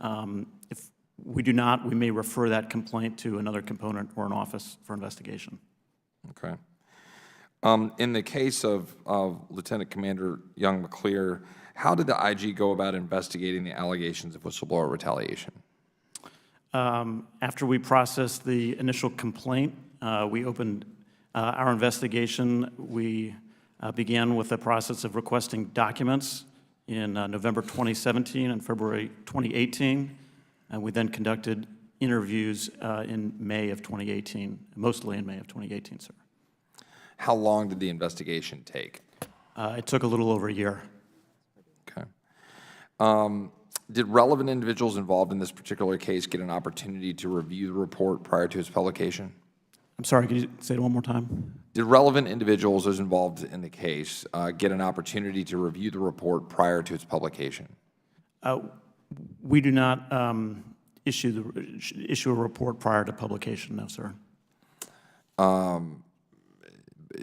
If we do not, we may refer that complaint to another component or an office for investigation. Okay. In the case of Lieutenant Commander Young McClear, how did the IG go about investigating the allegations of whistleblower retaliation? After we processed the initial complaint, we opened our investigation. We began with the process of requesting documents in November 2017 and February 2018. And we then conducted interviews in May of 2018, mostly in May of 2018, sir. How long did the investigation take? It took a little over a year. Okay. Did relevant individuals involved in this particular case get an opportunity to review the report prior to its publication? I'm sorry, could you say it one more time? Did relevant individuals, those involved in the case, get an opportunity to review the report prior to its publication? We do not issue a report prior to publication, no, sir.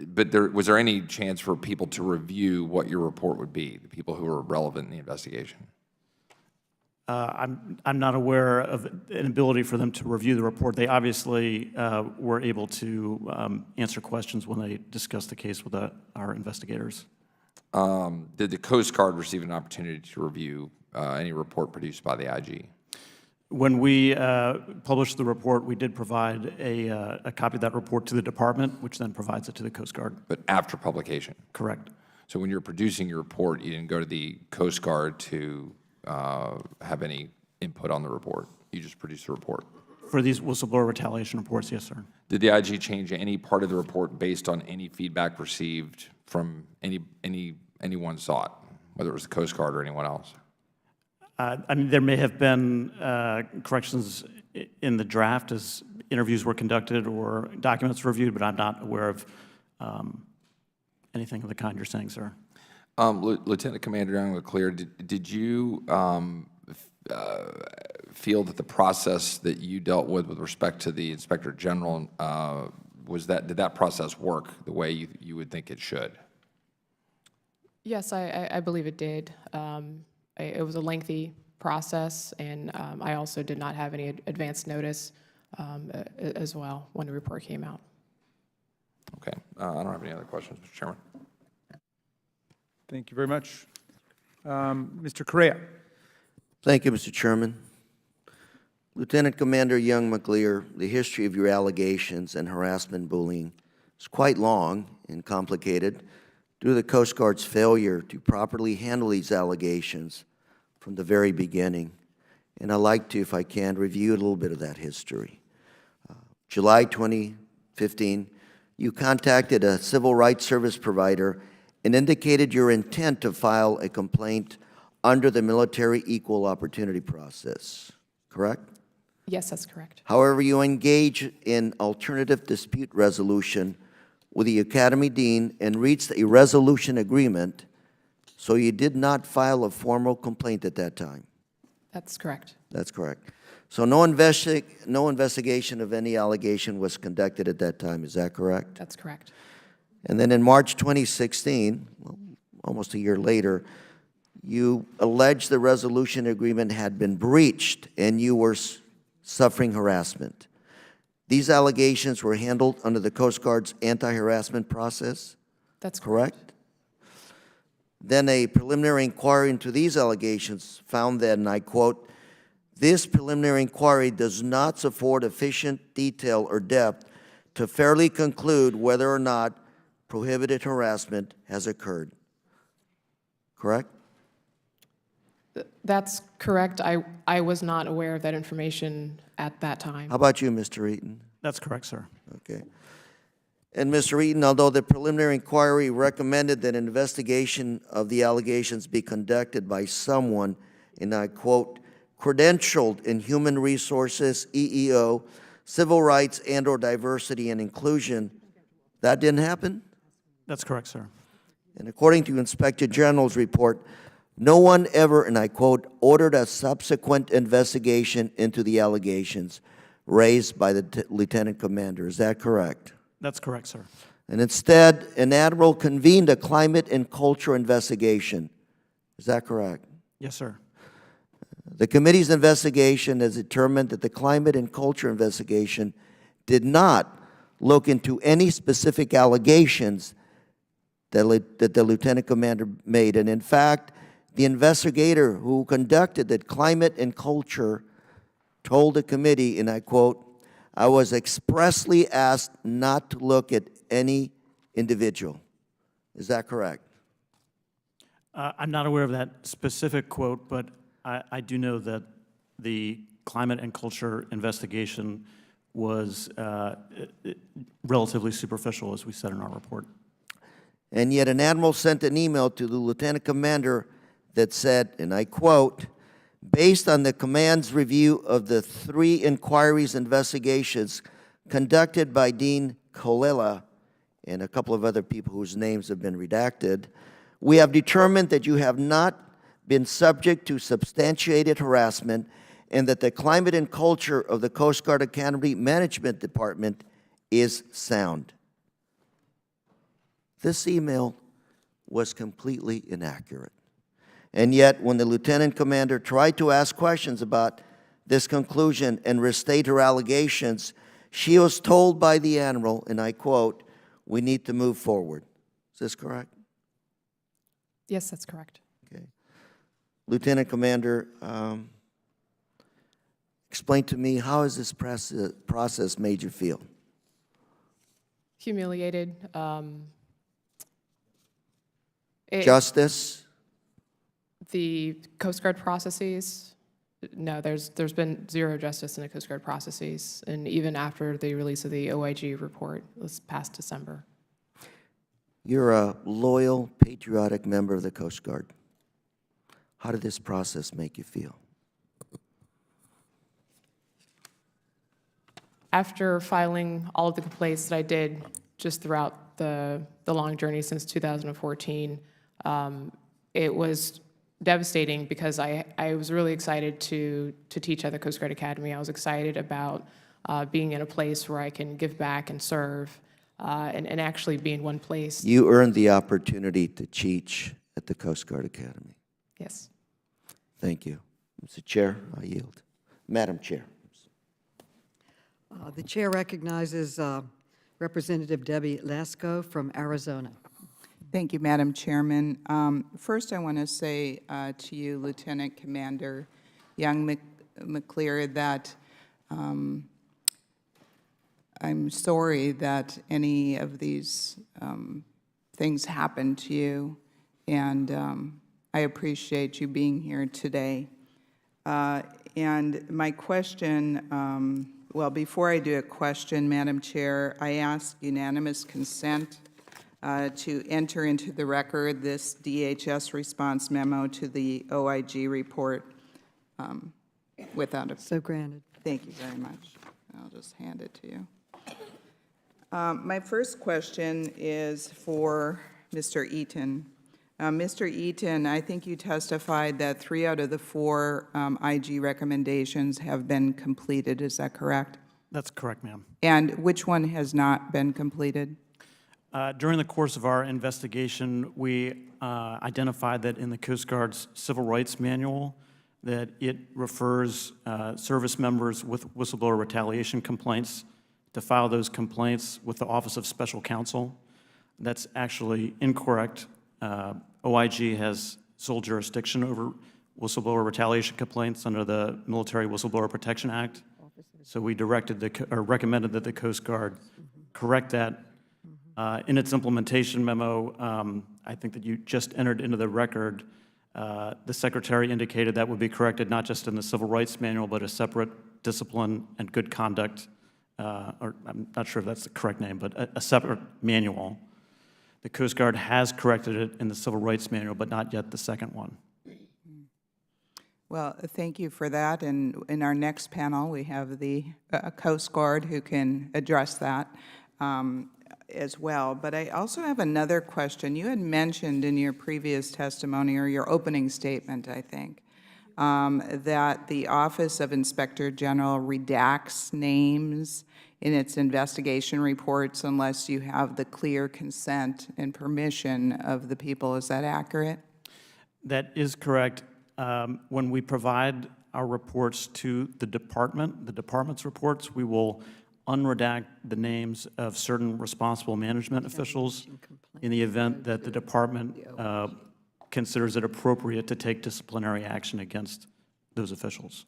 But was there any chance for people to review what your report would be, the people who were relevant in the investigation? I'm not aware of an ability for them to review the report. They obviously were able to answer questions when they discussed the case with our investigators. Did the Coast Guard receive an opportunity to review any report produced by the IG? When we published the report, we did provide a copy of that report to the department, which then provides it to the Coast Guard. But after publication? Correct. So when you're producing your report, you didn't go to the Coast Guard to have any input on the report? You just produced the report? For these whistleblower retaliation reports, yes, sir. Did the IG change any part of the report based on any feedback received from anyone saw it, whether it was the Coast Guard or anyone else? I mean, there may have been corrections in the draft as interviews were conducted or documents reviewed, but I'm not aware of anything of the kind you're saying, sir. Lieutenant Commander Young LeClaire, did you feel that the process that you dealt with respect to the Inspector General, did that process work the way you would think it should? Yes, I believe it did. It was a lengthy process, and I also did not have any advance notice as well when the report came out. Okay. I don't have any other questions, Mr. Chairman. Thank you very much. Mr. Correa. Thank you, Mr. Chairman. Lieutenant Commander Young McLear, the history of your allegations and harassment bullying is quite long and complicated due to the Coast Guard's failure to properly handle these allegations from the very beginning. And I'd like to, if I can, review a little bit of that history. July 2015, you contacted a civil rights service provider and indicated your intent to file a complaint under the military equal opportunity process, correct? Yes, that's correct. However, you engage in alternative dispute resolution with the Academy Dean and reached a resolution agreement, so you did not file a formal complaint at that time. That's correct. That's correct. So no investigation of any allegation was conducted at that time, is that correct? That's correct. And then in March 2016, well, almost a year later, you alleged the resolution agreement had been breached and you were suffering harassment. These allegations were handled under the Coast Guard's anti-harassment process? That's correct. Correct? Then a preliminary inquiry into these allegations found that, and I quote, "This preliminary inquiry does not support sufficient detail or depth to fairly conclude whether or not prohibited harassment has occurred." Correct? That's correct. I was not aware of that information at that time. How about you, Mr. Eaton? That's correct, sir. Okay. And Mr. Eaton, although the preliminary inquiry recommended that an investigation of the allegations be conducted by someone, and I quote, "credentialed in human resources, EEO, civil rights and/or diversity and inclusion," that didn't happen? That's correct, sir. And according to Inspector General's report, no one ever, and I quote, "ordered a subsequent investigation into the allegations raised by the Lieutenant Commander." Is that correct? That's correct, sir. And instead, an admiral convened a climate and culture investigation. Is that correct? Yes, sir. The committee's investigation has determined that the climate and culture investigation did not look into any specific allegations that the Lieutenant Commander made. And in fact, the investigator who conducted the climate and culture told the committee, and I quote, "I was expressly asked not to look at any individual." Is that correct? I'm not aware of that specific quote, but I do know that the climate and culture investigation was relatively superficial, as we said in our report. And yet an admiral sent an email to the Lieutenant Commander that said, and I quote, "Based on the command's review of the 3 inquiries investigations conducted by Dean Colella and a couple of other people whose names have been redacted, we have determined that you have not been subject to substantiated harassment and that the climate and culture of the Coast Guard Academy Management Department is sound." This email was completely inaccurate. And yet, when the lieutenant commander tried to ask questions about this conclusion and restate her allegations, she was told by the admiral, and I quote, "We need to move forward." Is this correct? Yes, that's correct. Okay. Lieutenant Commander, explain to me, how has this process made you feel? Humiliated. Justice? The Coast Guard processes, no, there's been zero justice in the Coast Guard processes, and even after the release of the OIG report this past December. You're a loyal, patriotic member of the Coast Guard. How did this process make you feel? After filing all of the complaints that I did just throughout the long journey since 2014, it was devastating because I was really excited to teach at the Coast Guard Academy. I was excited about being in a place where I can give back and serve and actually be in one place. You earned the opportunity to teach at the Coast Guard Academy. Yes. Thank you. Mr. Chair, I yield. Madam Chair. The chair recognizes Representative Debbie Lasko from Arizona. Thank you, Madam Chairman. First, I want to say to you, Lieutenant Commander Young McClear, that I'm sorry that any of these things happened to you, and I appreciate you being here today. And my question, well, before I do a question, Madam Chair, I ask unanimous consent to enter into the record this DHS response memo to the OIG report without a... So granted. Thank you very much. I'll just hand it to you. My first question is for Mr. Eaton. Mr. Eaton, I think you testified that 3 out of the 4 IG recommendations have been completed. Is that correct? That's correct, ma'am. And which one has not been completed? During the course of our investigation, we identified that in the Coast Guard's Civil Rights Manual, that it refers service members with whistleblower retaliation complaints to file those complaints with the Office of Special Counsel. That's actually incorrect. OIG has sole jurisdiction over whistleblower retaliation complaints under the Military Whistleblower Protection Act. So we recommended that the Coast Guard correct that. In its implementation memo, I think that you just entered into the record, the Secretary indicated that would be corrected not just in the Civil Rights Manual, but a separate discipline and good conduct, or I'm not sure if that's the correct name, but a separate manual. The Coast Guard has corrected it in the Civil Rights Manual, but not yet the second one. Well, thank you for that. And in our next panel, we have the Coast Guard who can address that as well. But I also have another question. You had mentioned in your previous testimony, or your opening statement, I think, that the Office of Inspector General redacts names in its investigation reports unless you have the clear consent and permission of the people. Is that accurate? That is correct. When we provide our reports to the department's reports, we will unredact the names of certain responsible management officials in the event that the department considers it appropriate to take disciplinary action against those officials.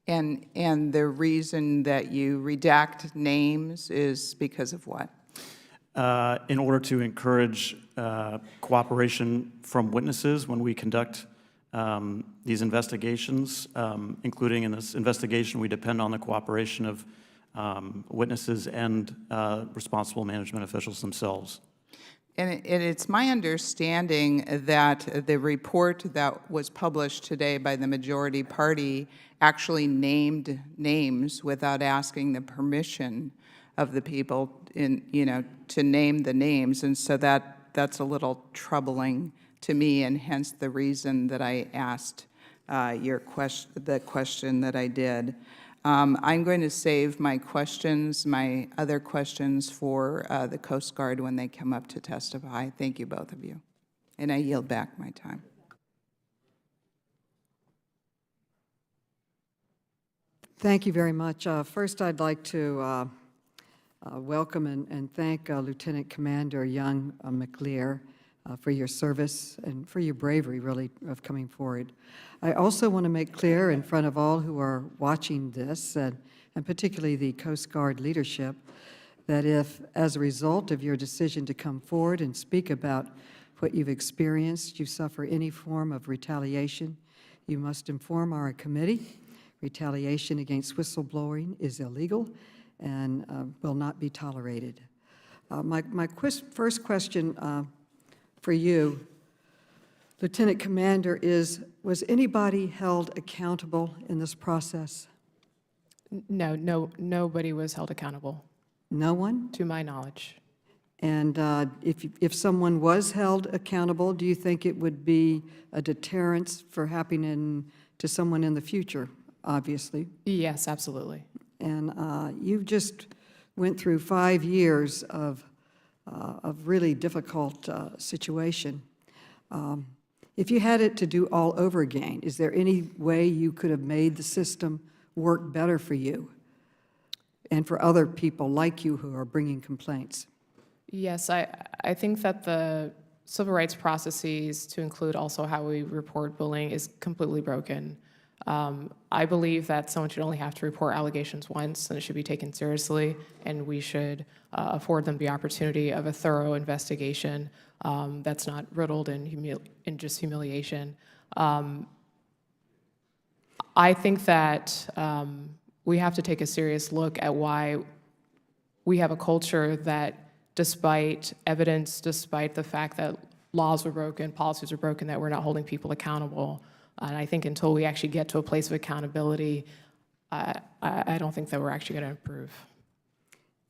And the reason that you redact names is because of what? In order to encourage cooperation from witnesses when we conduct these investigations, including in this investigation, we depend on the cooperation of witnesses and responsible management officials themselves. And it's my understanding that the report that was published today by the majority party actually named names without asking the permission of the people to name the names. And so that's a little troubling to me, and hence the reason that I asked the question that I did. I'm going to save my other questions for the Coast Guard when they come up to testify. Thank you, both of you. And I yield back my time. Thank you very much. First, I'd like to welcome and thank Lieutenant Commander Young McLear for your service and for your bravery, really, of coming forward. I also want to make clear in front of all who are watching this, and particularly the Coast Guard leadership, that if, as a result of your decision to come forward and speak about what you've experienced, you suffer any form of retaliation, you must inform our committee. Retaliation against whistleblowing is illegal and will not be tolerated. My first question for you, Lieutenant Commander, is, was anybody held accountable in this process? No, nobody was held accountable, No one? to my knowledge. And if someone was held accountable, do you think it would be a deterrence for happening to someone in the future, obviously? Yes, absolutely. And you just went through 5 years of really difficult situation. If you had it to do all over again, is there any way you could have made the system work better for you and for other people like you who are bringing complaints? Yes, I think that the civil rights processes, to include also how we report bullying, is completely broken. I believe that someone should only have to report allegations once, and it should be taken seriously, and we should afford them the opportunity of a thorough investigation that's not riddled in just humiliation. I think that we have to take a serious look at why we have a culture that, despite evidence, despite the fact that laws were broken, policies were broken, that we're not holding people accountable. And I think until we actually get to a place of accountability, I don't think that we're actually going to improve.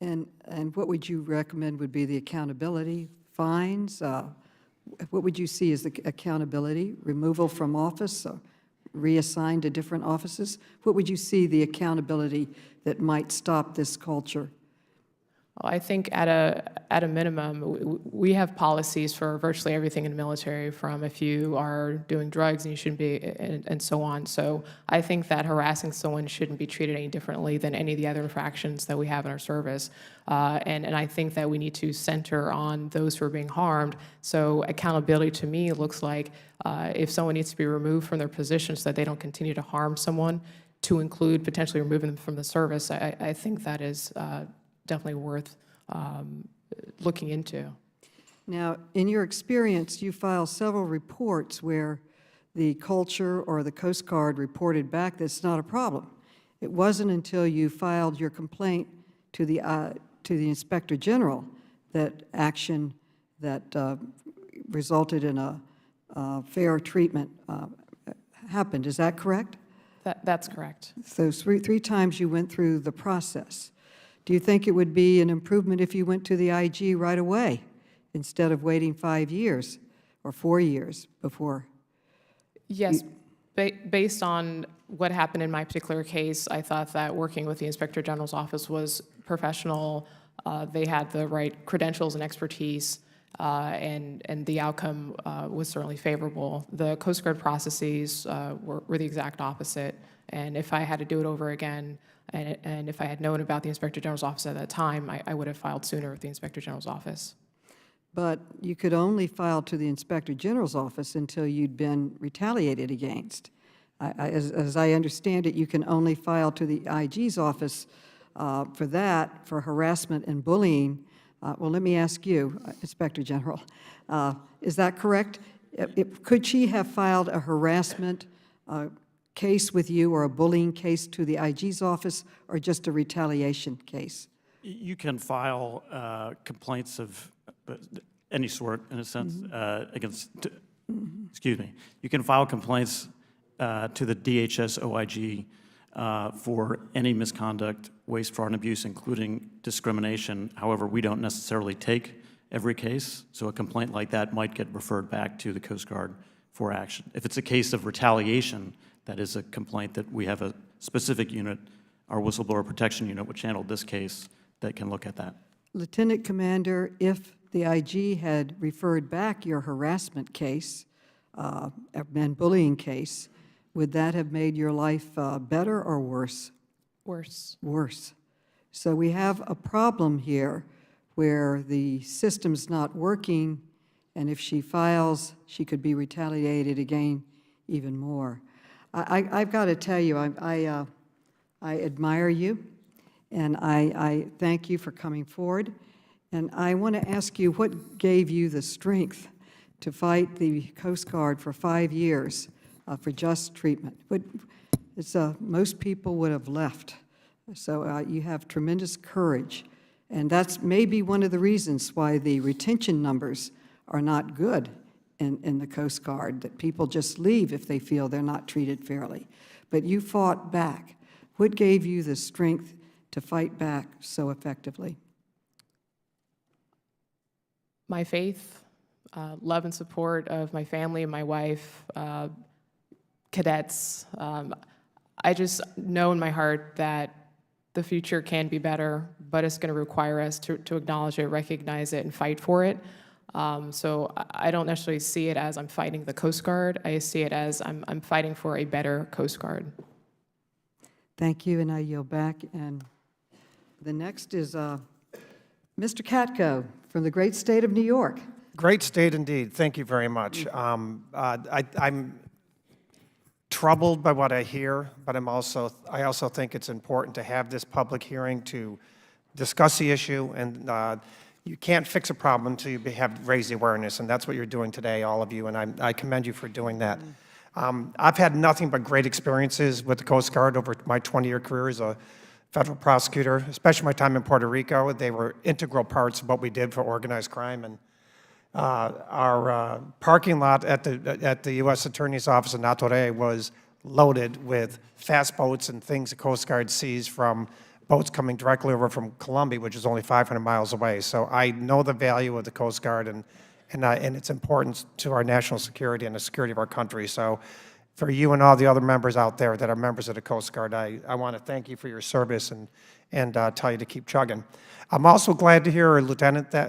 And what would you recommend would be the accountability? Fines? What would you see as the accountability? Removal from office? Reassigned to different offices? What would you see the accountability that might stop this culture? Well, I think at a minimum, we have policies for virtually everything in the military, from if you are doing drugs and you shouldn't be, and so on. So I think that harassing someone shouldn't be treated any differently than any of the other infractions that we have in our service. And I think that we need to center on those who are being harmed. So accountability to me looks like if someone needs to be removed from their position so that they don't continue to harm someone, to include potentially removing them from the service, I think that is definitely worth looking into. Now, in your experience, you filed several reports where the culture or the Coast Guard reported back that's not a problem. It wasn't until you filed your complaint to the Inspector General that action that resulted in a fair treatment happened. Is that correct? That's correct. So three times you went through the process. Do you think it would be an improvement if you went to the IG right away instead of waiting 5 years or 4 years before? Yes, based on what happened in my particular case, I thought that working with the Inspector General's office was professional. They had the right credentials and expertise, and the outcome was certainly favorable. The Coast Guard processes were the exact opposite, and if I had to do it over again, and if I had known about the Inspector General's office at that time, I would have filed sooner with the Inspector General's office. But you could only file to the Inspector General's office until you'd been retaliated against. As I understand it, you can only file to the IG's office for harassment and bullying. Well, let me ask you, Inspector General, is that correct? Could she have filed a harassment case with you or a bullying case to the IG's office, or just a retaliation case? You can file complaints of any sort, in a sense, excuse me. You can file complaints to the DHS OIG for any misconduct, waste, fraud, and abuse, including discrimination. However, we don't necessarily take every case, so a complaint like that might get referred back to the Coast Guard for action. If it's a case of retaliation, that is a complaint that we have a specific unit, our whistleblower protection unit, which handled this case, that can look at that. Lieutenant Commander, if the IG had referred back your harassment case and bullying case, would that have made your life better or worse? Worse. Worse. So we have a problem here where the system's not working, and if she files, she could be retaliated again even more. I've got to tell you, I admire you, and I thank you for coming forward. And I want to ask you, what gave you the strength to fight the Coast Guard for 5 years for just treatment? Most people would have left. So you have tremendous courage. And that's maybe one of the reasons why the retention numbers are not good in the Coast Guard, that people just leave if they feel they're not treated fairly. But you fought back. What gave you the strength to fight back so effectively? My faith, love and support of my family and my wife, cadets. I just know in my heart that the future can be better, but it's going to require us to acknowledge it, recognize it, and fight for it. So I don't necessarily see it as I'm fighting the Coast Guard. I see it as I'm fighting for a better Coast Guard. Thank you, and I yield back. And the next is Mr. Katko from the great state of New York. Great state indeed. Thank you very much. I'm troubled by what I hear, but I also think it's important to have this public hearing to discuss the issue, and you can't fix a problem until you have raised the awareness, and that's what you're doing today, all of you, and I commend you for doing that. I've had nothing but great experiences with the Coast Guard over my 20-year career as a federal prosecutor, especially my time in Puerto Rico. They were integral parts of what we did for organized crime, and our parking lot at the U.S. Attorney's Office in Atorrey was loaded with fast boats and things the Coast Guard sees from boats coming directly over from Colombia, which is only 500 miles away. So I know the value of the Coast Guard and its importance to our national security and the security of our country. So for you and all the other members out there that are members of the Coast Guard, I want to thank you for your service and tell you to keep chugging. I'm also glad to hear,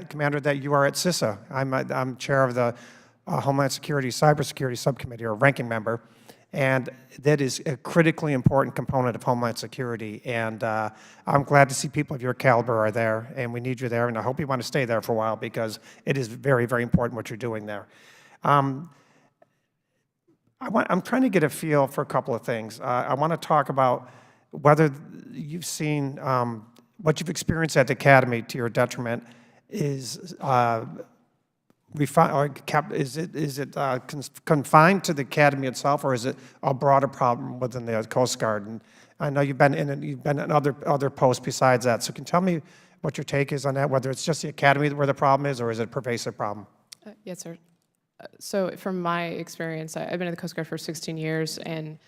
Commander, that you are at CISA. I'm chair of the Homeland Security Cybersecurity Subcommittee, or ranking member, and that is a critically important component of Homeland Security. And I'm glad to see people of your caliber are there, and we need you there, and I hope you want to stay there for a while because it is very, very important what you're doing there. I'm trying to get a feel for a couple of things. I want to talk about whether you've seen what you've experienced at the Academy to your detriment is confined to the Academy itself, or is it a broader problem within the Coast Guard? And I know you've been in other posts besides that. So can you tell me what your take is on that? Whether it's just the Academy where the problem is, or is it a pervasive problem? Yes, sir. So from my experience, I've been in the Coast Guard for 16 years, and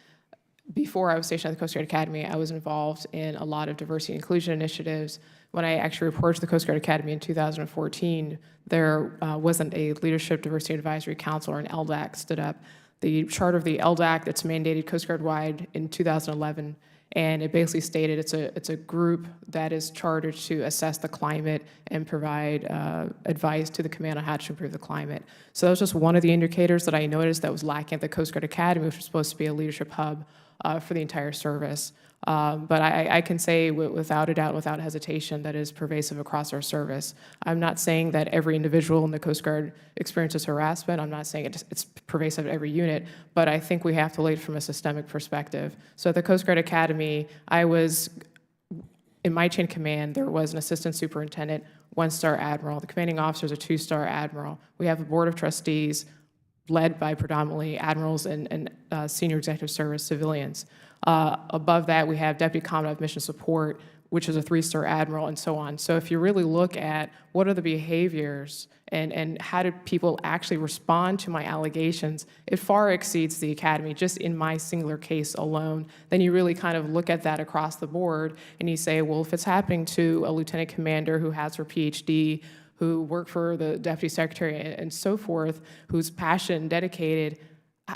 before I was stationed at the Coast Guard Academy, I was involved in a lot of diversity and inclusion initiatives. When I actually reported to the Coast Guard Academy in 2014, there wasn't a Leadership Diversity Advisory Council, or an LDAC, stood up. The charter of the LDAC that's mandated Coast Guard-wide in 2011, and it basically stated it's a group that is chartered to assess the climate and provide advice to the command on how to improve the climate. So that was just one of the indicators that I noticed that was lacking at the Coast Guard Academy, which was supposed to be a leadership hub for the entire service. But I can say without a doubt, without hesitation, that is pervasive across our service. I'm not saying that every individual in the Coast Guard experiences harassment. I'm not saying it's pervasive at every unit, but I think we have to look from a systemic perspective. So at the Coast Guard Academy, in my chain of command, there was an assistant superintendent, 1-star admiral. The commanding officer is a 2-star admiral. We have a board of trustees led by predominantly admirals and senior executive service civilians. Above that, we have Deputy Commandant of Mission Support, which is a 3-star admiral, and so on. So if you really look at what are the behaviors and how do people actually respond to my allegations, it far exceeds the Academy, just in my singular case alone. Then you really kind of look at that across the board, and you say, well, if it's happening to a lieutenant commander who has her PhD, who worked for the deputy secretary and so forth, who's passionate and dedicated,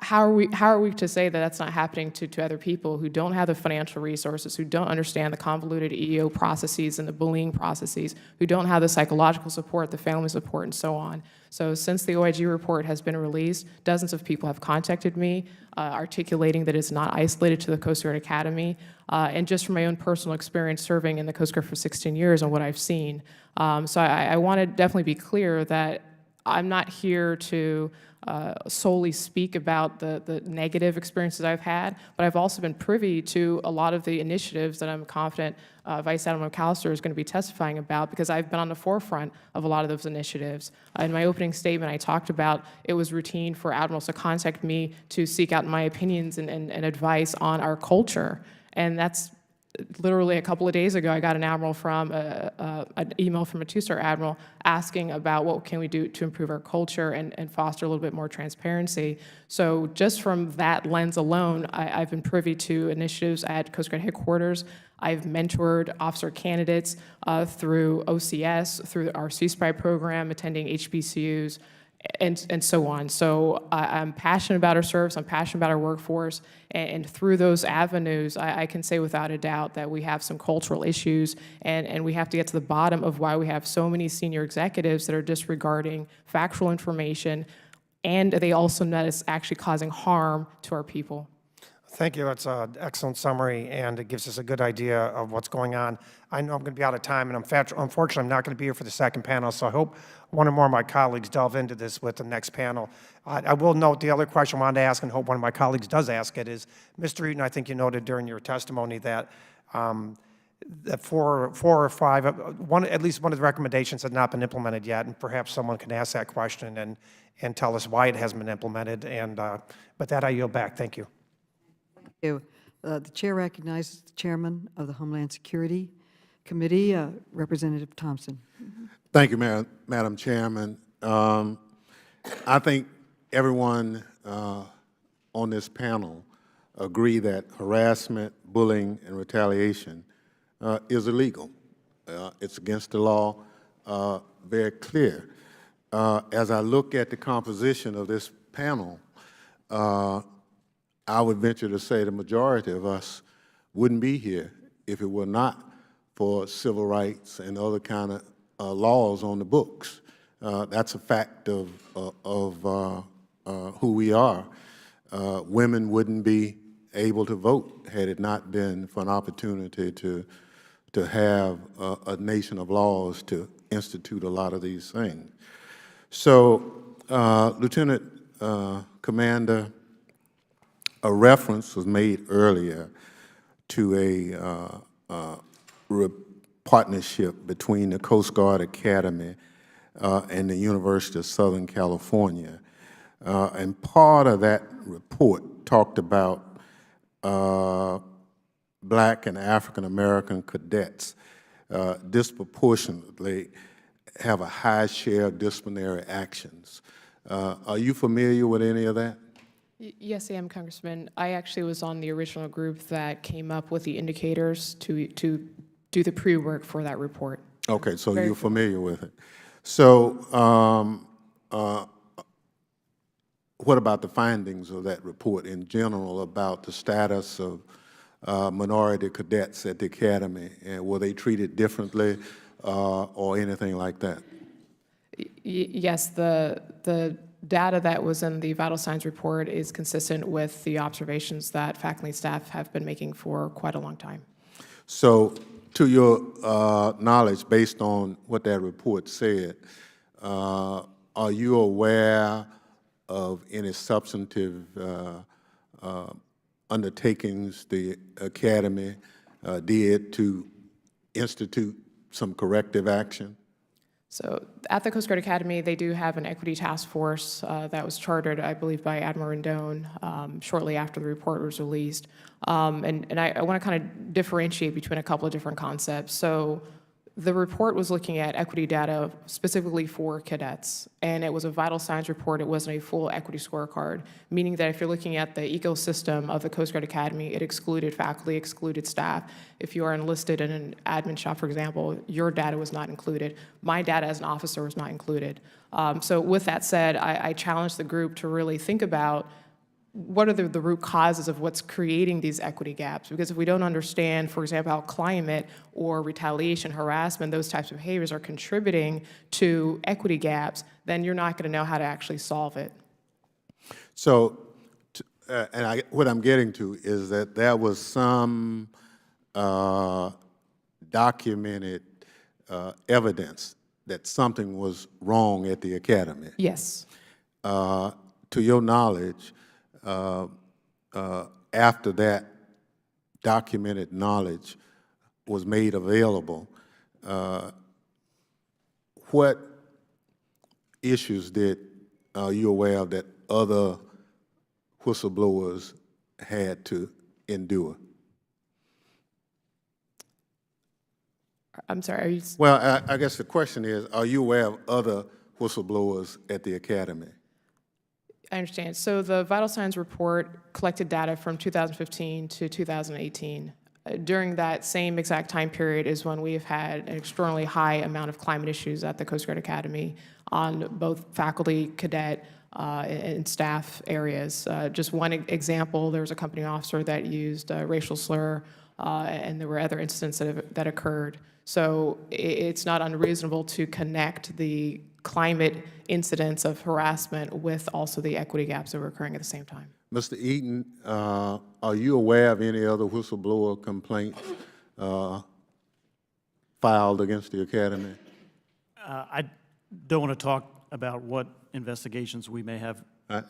how are we to say that that's not happening to other people who don't have the financial resources, who don't understand the convoluted EEO processes and the bullying processes, who don't have the psychological support, the family support, and so on? So since the OIG report has been released, dozens of people have contacted me, articulating that it's not isolated to the Coast Guard Academy, and just from my own personal experience serving in the Coast Guard for 16 years and what I've seen. So I want to definitely be clear that I'm not here to solely speak about the negative experiences I've had, but I've also been privy to a lot of the initiatives that I'm confident Vice Admiral McAllister is going to be testifying about, because I've been on the forefront of a lot of those initiatives. In my opening statement, I talked about it was routine for admirals to contact me to seek out my opinions and advice on our culture, and that's literally a couple of days ago, I got an admiral from an email from a two-star admiral asking about what can we do to improve our culture and foster a little bit more transparency. So just from that lens alone, I've been privy to initiatives at Coast Guard headquarters. I've mentored officer candidates through OCS, through our CSPRI program, attending HBCUs, and so on. So I'm passionate about our service, I'm passionate about our workforce, and through those avenues, I can say without a doubt that we have some cultural issues, and we have to get to the bottom of why we have so many senior executives that are disregarding factual information, and they also know it's actually causing harm to our people. Thank you. That's an excellent summary, and it gives us a good idea of what's going on. I know I'm going to be out of time, and unfortunately, I'm not going to be here for the second panel, so I hope one or more of my colleagues delve into this with the next panel. I will note the other question I wanted to ask, and hope one of my colleagues does ask it, is, Mr. Eaton, I think you noted during your testimony that that four or five, at least one of the recommendations had not been implemented yet, and perhaps someone can ask that question and tell us why it hasn't been implemented. And but that I yield back. Thank you. Thank you. The chair recognizes the chairman of the Homeland Security Committee, Representative Thompson. Thank you, Madam Chairman. I think everyone on this panel agree that harassment, bullying, and retaliation is illegal. It's against the law, very clear. As I look at the composition of this panel, I would venture to say the majority of us wouldn't be here if it were not for civil rights and other kind of laws on the books. That's a fact of who we are. Women wouldn't be able to vote had it not been for an opportunity to have a nation of laws to institute a lot of these things. So, Lieutenant Commander, a reference was made earlier to a partnership between the Coast Guard Academy and the University of Southern California. And part of that report talked about Black and African American cadets disproportionately have a high share of disciplinary actions. Are you familiar with any of that? Yes, I am, Congressman. I actually was on the original group that came up with the indicators to do the pre-work for that report. Okay, so you're familiar with it. So what about the findings of that report in general about the status of minority cadets at the Academy? And were they treated differently or anything like that? Yes, the data that was in the vital signs report is consistent with the observations that faculty and staff have been making for quite a long time. So, to your knowledge, based on what that report said, are you aware of any substantive undertakings the Academy did to institute some corrective action? So at the Coast Guard Academy, they do have an equity task force that was chartered, I believe, by Admiral Rendon shortly after the report was released. And I want to kind of differentiate between a couple of different concepts. So the report was looking at equity data specifically for cadets, and it was a vital signs report. It wasn't a full equity scorecard, meaning that if you're looking at the ecosystem of the Coast Guard Academy, it excluded faculty, excluded staff. If you are enlisted in an admin shop, for example, your data was not included. My data as an officer was not included. So with that said, I challenged the group to really think about what are the root causes of what's creating these equity gaps? Because if we don't understand, for example, how climate or retaliation, harassment, those types of behaviors are contributing to equity gaps, then you're not going to know how to actually solve it. So, what I'm getting to is that there was some documented evidence that something was wrong at the academy. Yes. To your knowledge, after that documented knowledge was made available, what issues are you aware of that other whistleblowers had to endure? I'm sorry, are you? Well, I guess the question is, are you aware of other whistleblowers at the academy? I understand. So the vital signs report collected data from 2015 to 2018. During that same exact time period is when we have had an extraordinarily high amount of climate issues at the Coast Guard Academy on both faculty, cadet, and staff areas. Just one example, there was a company officer that used a racial slur, and there were other incidents that occurred. So it's not unreasonable to connect the climate incidents of harassment with also the equity gaps that were occurring at the same time. Mr. Eaton, are you aware of any other whistleblower complaints filed against the academy? I don't want to talk about what investigations we may have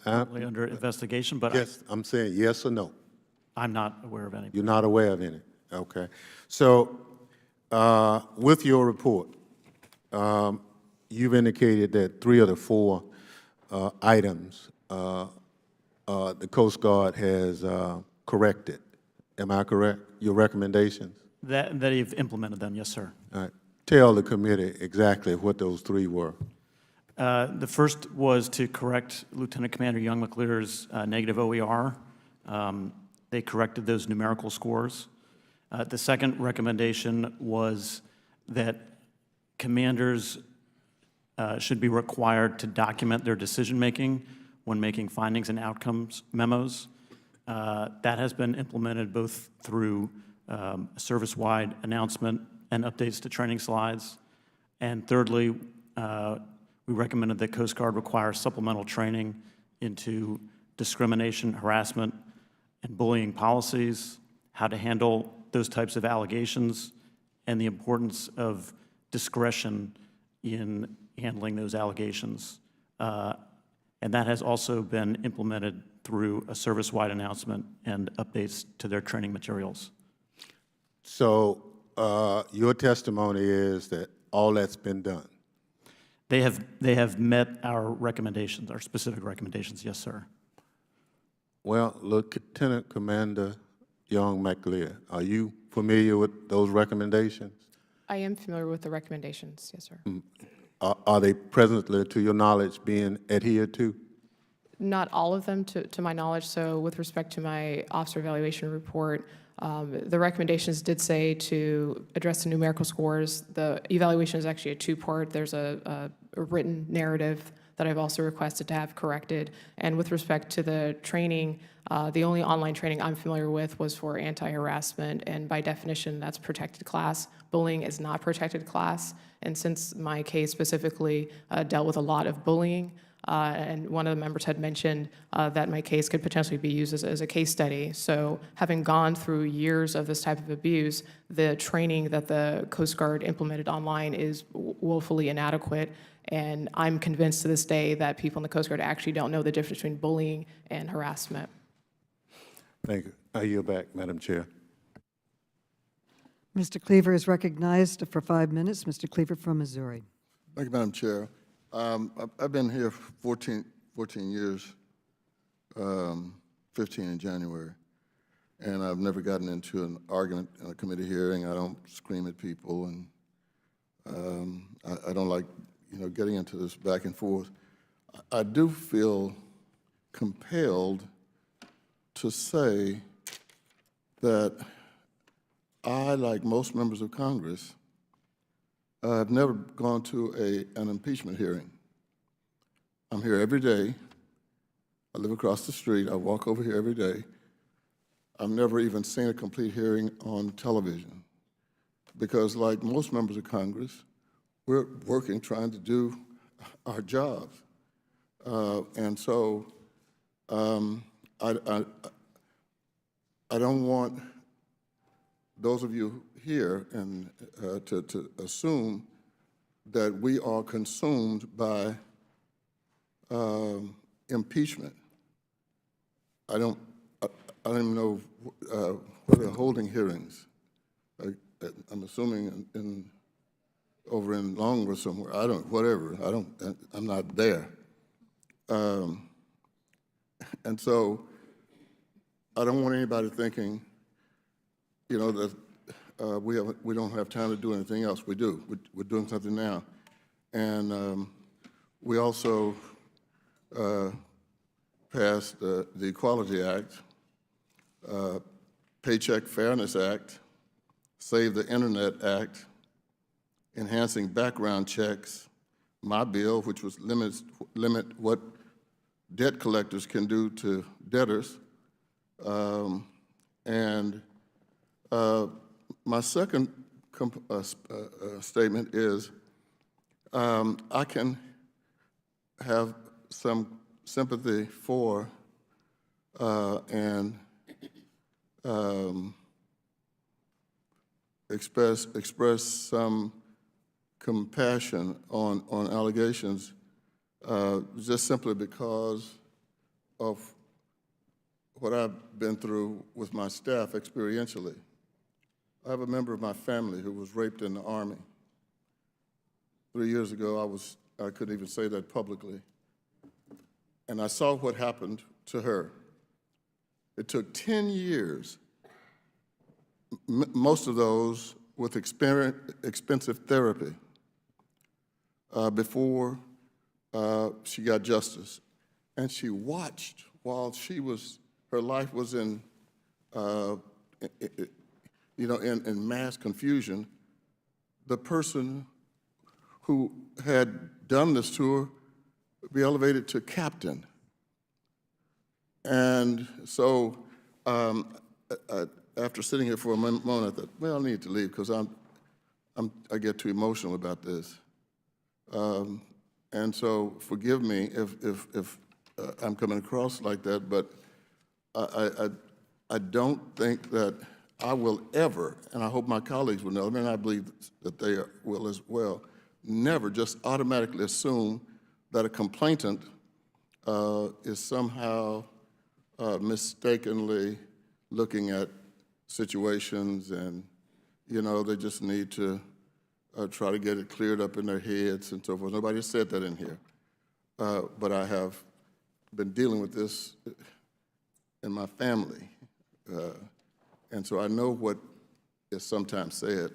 currently under investigation, but Yes, I'm saying yes or no. I'm not aware of any. You're not aware of any? Okay. So, with your report, you've indicated that 3 of the 4 items the Coast Guard has corrected. Am I correct? Your recommendations? That you've implemented them, yes, sir. All right. Tell the committee exactly what those 3 were. The first was to correct Lieutenant Commander Young McClear's negative OER. They corrected those numerical scores. The second recommendation was that commanders should be required to document their decision-making when making findings and outcomes memos. That has been implemented both through a service-wide announcement and updates to training slides. And thirdly, we recommended that Coast Guard require supplemental training into discrimination, harassment, and bullying policies, how to handle those types of allegations, and the importance of discretion in handling those allegations. And that has also been implemented through a service-wide announcement and updates to their training materials. So, your testimony is that all that's been done? They have met our recommendations, our specific recommendations, yes, sir. Well, Lieutenant Commander Young McClear, are you familiar with those recommendations? I am familiar with the recommendations, yes, sir. Are they presently, to your knowledge, being adhered to? Not all of them, to my knowledge. So with respect to my officer evaluation report, the recommendations did say to address the numerical scores. The evaluation is actually a 2-part. There's a written narrative that I've also requested to have corrected. And with respect to the training, the only online training I'm familiar with was for anti-harassment, and by definition, that's protected class. Bullying is not protected class, and since my case specifically dealt with a lot of bullying, and one of the members had mentioned that my case could potentially be used as a case study. So having gone through years of this type of abuse, the training that the Coast Guard implemented online is woefully inadequate. And I'm convinced to this day that people in the Coast Guard actually don't know the difference between bullying and harassment. Thank you. I yield back, Madam Chair. Mr. Cleaver is recognized for 5 minutes. Mr. Cleaver from Missouri. Thank you, Madam Chair. I've been here 14 years, 15 in January, and I've never gotten into an argument in a committee hearing. I don't scream at people, and I don't like, getting into this back and forth. I do feel compelled to say that I, like most members of Congress, I've never gone to an impeachment hearing. I'm here every day. I live across the street. I walk over here every day. I've never even seen a complete hearing on television because, like most members of Congress, we're working, trying to do our jobs. And so I don't want those of you here and to assume that we are consumed by impeachment. I don't even know where they're holding hearings. I'm assuming over in Longwood somewhere. Whatever. I'm not there. And so I don't want anybody thinking, you know, that we don't have time to do anything else. We do. We're doing something now. And we also passed the Equality Act, Paycheck Fairness Act, Save the Internet Act, Enhancing Background Checks, my bill, which was limit what debt collectors can do to debtors, and my second statement is I can have some sympathy for and express some compassion on allegations just simply because of what I've been through with my staff experientially. I have a member of my family who was raped in the Army. 3 years ago, I couldn't even say that publicly. And I saw what happened to her. It took 10 years, most of those with expensive therapy, before she got justice. And she watched while her life was in mass confusion, the person who had done this to her be elevated to captain. And so after sitting here for a moment, I thought, well, I need to leave because I get too emotional about this. And so forgive me if I'm coming across like that, but I don't think that I will ever, and I hope my colleagues will know, and I believe that they will as well, never just automatically assume that a complainant is somehow mistakenly looking at situations and, you know, they just need to try to get it cleared up in their heads and so forth. Nobody said that in here. But I have been dealing with this in my family. And so I know what is sometimes said.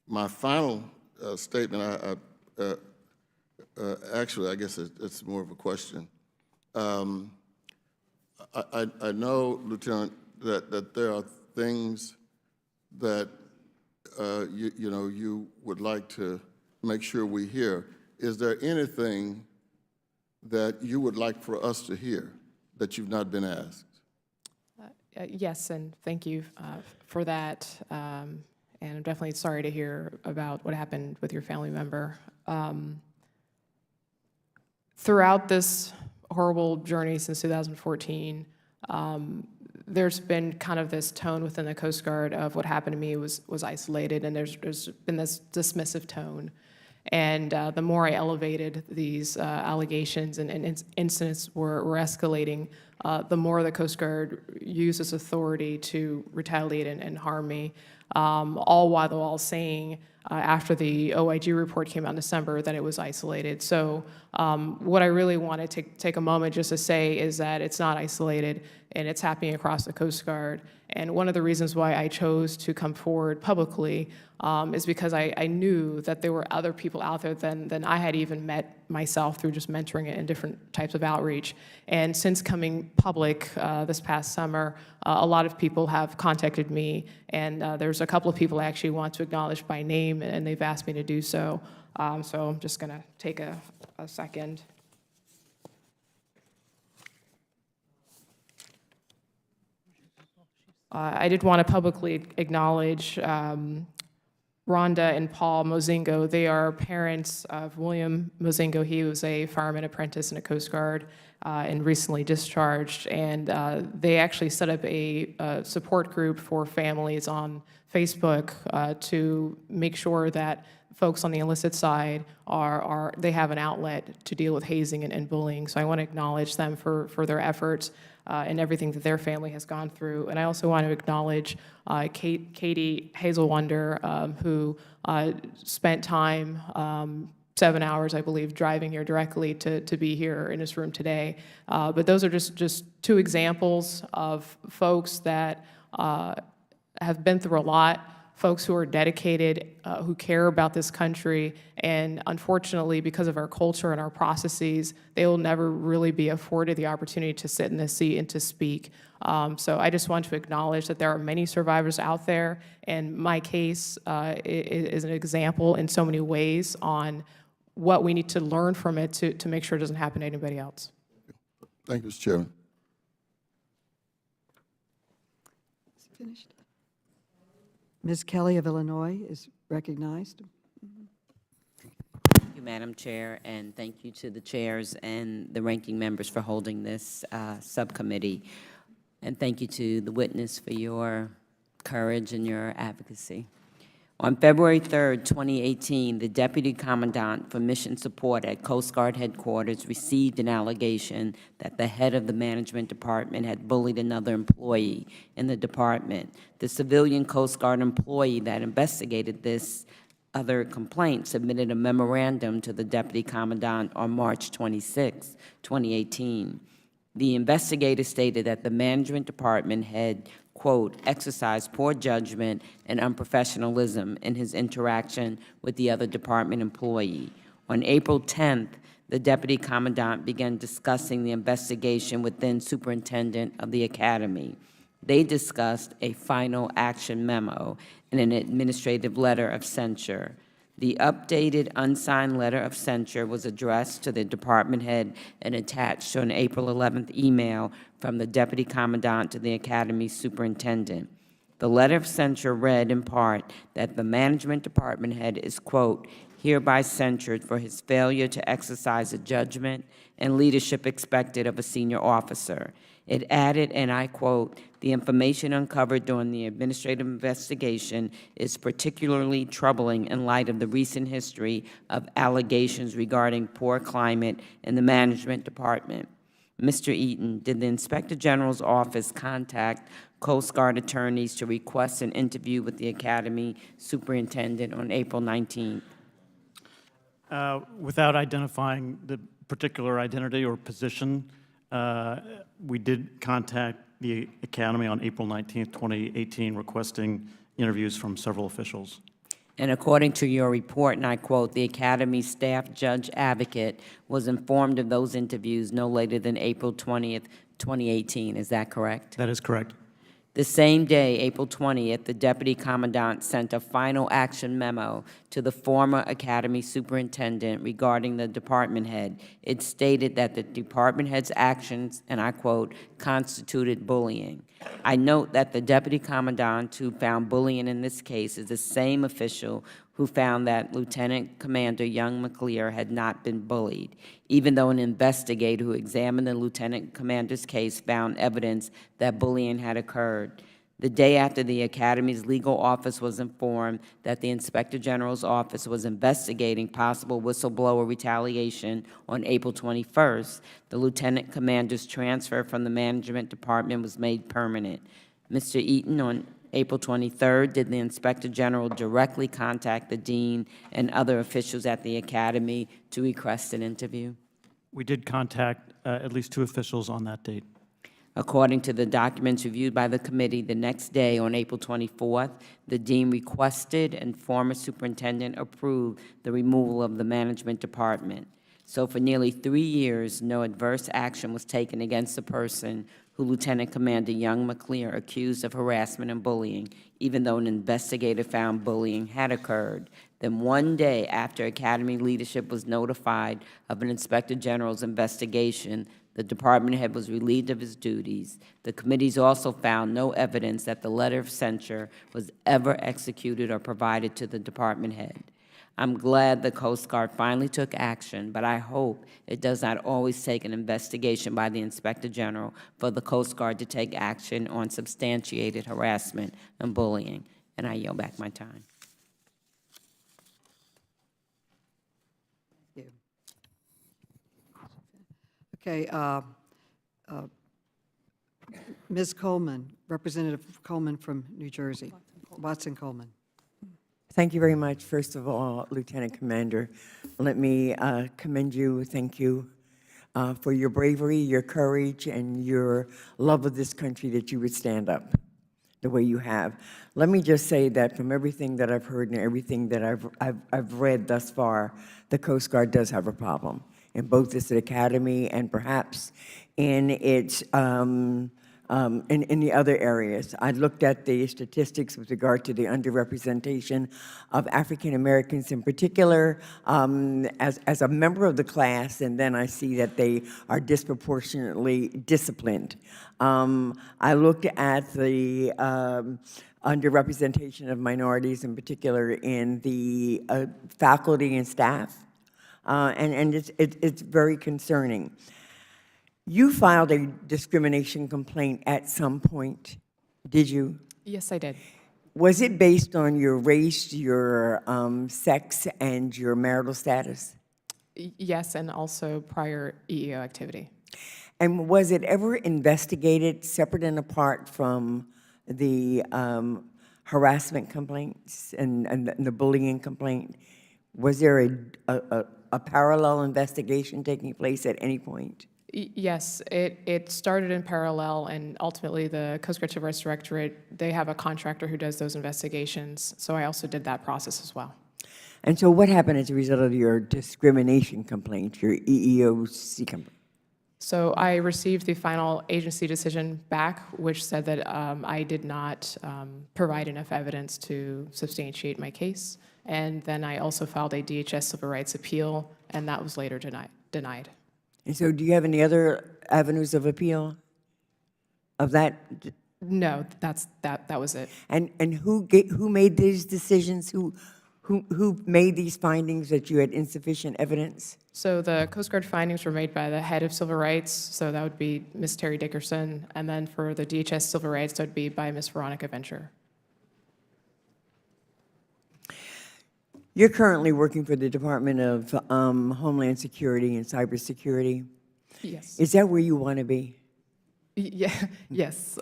My final statement, actually, I guess it's more of a question. I know, Lieutenant, that there are things that you would like to make sure we hear. Is there anything that you would like for us to hear that you've not been asked? Yes, and thank you for that. And I'm definitely sorry to hear about what happened with your family member. Throughout this horrible journey since 2014, there's been kind of this tone within the Coast Guard of what happened to me was isolated, and there's been this dismissive tone. And the more I elevated these allegations and incidents were escalating, the more the Coast Guard used its authority to retaliate and harm me, all while saying after the OIG report came out in December that it was isolated. So what I really want to take a moment just to say is that it's not isolated, and it's happening across the Coast Guard. And one of the reasons why I chose to come forward publicly is because I knew that there were other people out there than I had even met myself through just mentoring and different types of outreach. And since coming public this past summer, a lot of people have contacted me, and there's a couple of people I actually want to acknowledge by name, and they've asked me to do so. So I'm just going to take a second. I did want to publicly acknowledge Rhonda and Paul Mozingo. They are parents of William Mozingo. He was a fireman apprentice in a Coast Guard and recently discharged. And they actually set up a support group for families on Facebook to make sure that folks on the illicit side they have an outlet to deal with hazing and bullying. So I want to acknowledge them for their efforts and everything that their family has gone through. And I also want to acknowledge Katie Hazelwonder, who spent time, 7 hours, I believe, driving here directly to be here in this room today. But those are just two examples of folks that have been through a lot, folks who are dedicated, who care about this country, and unfortunately, because of our culture and our processes, they will never really be afforded the opportunity to sit in this seat and to speak. So I just want to acknowledge that there are many survivors out there, and my case is an example in so many ways on what we need to learn from it to make sure it doesn't happen to anybody else. Thank you, Mr. Chairman. Finished. Ms. Kelly of Illinois is recognized. Thank you, Madam Chair, and thank you to the chairs and the ranking members for holding this subcommittee. And thank you to the witness for your courage and your advocacy. On February 3rd, 2018, the Deputy Commandant for Mission Support at Coast Guard Headquarters received an allegation that the head of the management department had bullied another employee in the department. The civilian Coast Guard employee that investigated this other complaint submitted a memorandum to the Deputy Commandant on March 26, 2018. The investigator stated that the management department had, quote, exercised poor judgment and unprofessionalism in his interaction with the other department employee. On April 10th, the Deputy Commandant began discussing the investigation with then Superintendent of the Academy. They discussed a final action memo and an administrative letter of censure. The updated unsigned letter of censure was addressed to the department head and attached to an April 11th email from the Deputy Commandant to the Academy Superintendent. The letter of censure read in part that the management department head is, quote, hereby censured for his failure to exercise the judgment and leadership expected of a senior officer. It added, and I quote, the information uncovered during the administrative investigation is particularly troubling in light of the recent history of allegations regarding poor climate in the management department. Mr. Eaton, did the Inspector General's office contact Coast Guard attorneys to request an interview with the Academy Superintendent on April 19th? Without identifying the particular identity or position, we did contact the Academy on April 19th, 2018, requesting interviews from several officials. And according to your report, and I quote, the Academy staff judge advocate was informed of those interviews no later than April 20th, 2018. Is that correct? That is correct. The same day, April 20th, the Deputy Commandant sent a final action memo to the former Academy Superintendent regarding the department head. It stated that the department head's actions, and I quote, constituted bullying. I note that the Deputy Commandant who found bullying in this case is the same official who found that Lieutenant Commander Young McClear had not been bullied, even though an investigator who examined the Lieutenant Commander's case found evidence that bullying had occurred. The day after the Academy's legal office was informed that the Inspector General's office was investigating possible whistleblower retaliation on April 21st, the Lieutenant Commander's transfer from the Management Department was made permanent. Mr. Eaton, on April 23rd, did the Inspector General directly contact the Dean and other officials at the Academy to request an interview? We did contact at least 2 officials on that date. According to the documents reviewed by the committee, the next day, on April 24th, the Dean requested and former Superintendent approved the removal of the Management Department. So for nearly 3 years, no adverse action was taken against the person who Lieutenant Commander Young McClear accused of harassment and bullying, even though an investigator found bullying had occurred. Then one day after Academy leadership was notified of an Inspector General's investigation, The department head was relieved of his duties. The committees also found no evidence that the letter of censure was ever executed or provided to the department head. I'm glad the Coast Guard finally took action, but I hope it does not always take an investigation by the Inspector General for the Coast Guard to take action on substantiated harassment and bullying. And I yield back my time. Okay, Ms. Coleman, Representative Coleman from New Jersey, Watson Coleman. Thank you very much. First of all, Lieutenant Commander, let me commend you, thank you for your bravery, your courage, and your love of this country that you would stand up the way you have. Let me just say that from everything that I've heard and everything that I've read thus far, the Coast Guard does have a problem in both its academy and perhaps in its in the other areas. I looked at the statistics with regard to the underrepresentation of African Americans in particular as a member of the class, and then I see that they are disproportionately disciplined. I looked at the underrepresentation of minorities in particular in the faculty and staff, and it's very concerning. You filed a discrimination complaint at some point, did you? Yes, I did. Was it based on your race, your sex, and your marital status? Yes, and also prior EEO activity. And was it ever investigated separate and apart from the harassment complaints and the bullying complaint? Was there a parallel investigation taking place at any point? Yes, it started in parallel, and ultimately the Coast Guard Civil Rights Directorate, they have a contractor who does those investigations, so I also did that process as well. And so what happened as a result of your discrimination complaint, your EEOC complaint? So I received the final agency decision back, which said that I did not provide enough evidence to substantiate my case, and then I also filed a DHS civil rights appeal, and that was later denied. And so do you have any other avenues of appeal of that? No, that was it. And who made these decisions? Who made these findings that you had insufficient evidence? So the Coast Guard findings were made by the head of civil rights, so that would be Ms. Terry Dickerson, and then for the DHS civil rights, that would be by Ms. Veronica Venture. You're currently working for the Department of Homeland Security and Cybersecurity. Yes. Is that where you want to be? Yeah. Yes.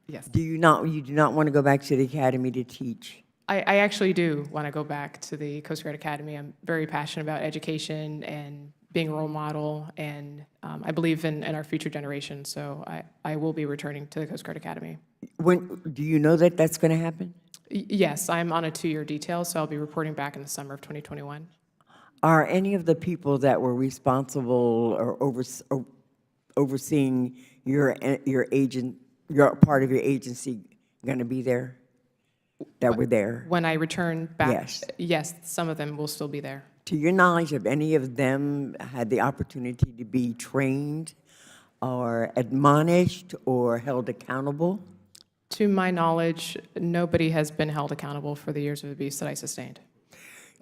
Yes. You do not want to go back to the academy to teach? I actually do want to go back to the Coast Guard Academy. I'm very passionate about education and being a role model, and I believe in our future generations, so I will be returning to the Coast Guard Academy. When do you know that that's going to happen? Yes, I'm on a 2-year detail, so I'll be reporting back in the summer of 2021. Are any of the people that were responsible or overseeing your part of your agency going to be there? That were there? When I return back, Yes. Yes, some of them will still be there. To your knowledge, have any of them had the opportunity to be trained or admonished or held accountable? To my knowledge, nobody has been held accountable for the years of abuse that I sustained.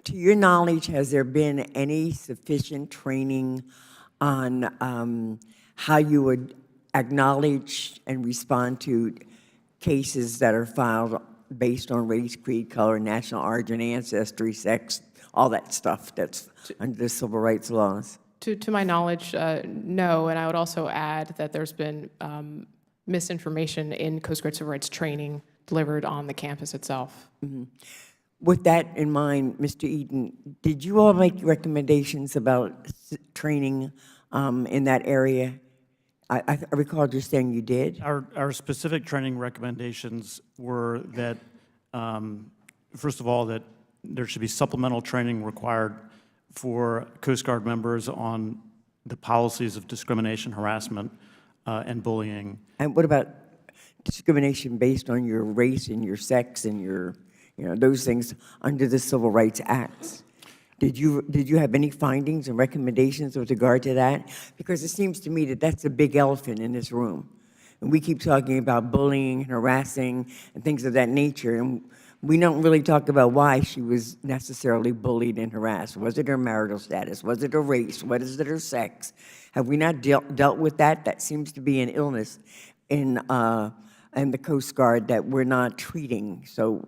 To your knowledge, has there been any sufficient training on how you would acknowledge and respond to cases that are filed based on race, creed, color, national origin, ancestry, sex, all that stuff that's under the civil rights laws? To my knowledge, no, and I would also add that there's been misinformation in Coast Guard civil rights training delivered on the campus itself. Mm-hmm. With that in mind, Mr. Eaton, did you all make recommendations about training in that area? I recall just saying you did. Our specific training recommendations were that, first of all, that there should be supplemental training required for Coast Guard members on the policies of discrimination, harassment, and bullying. And what about discrimination based on your race and your sex and your, those things under the Civil Rights Acts? Did you have any findings and recommendations with regard to that? Because it seems to me that that's a big elephant in this room. And we keep talking about bullying and harassing and things of that nature, and we don't really talk about why she was necessarily bullied and harassed. Was it her marital status? Was it her race? Was it her sex? Have we not dealt with that? That seems to be an illness in the Coast Guard that we're not treating. So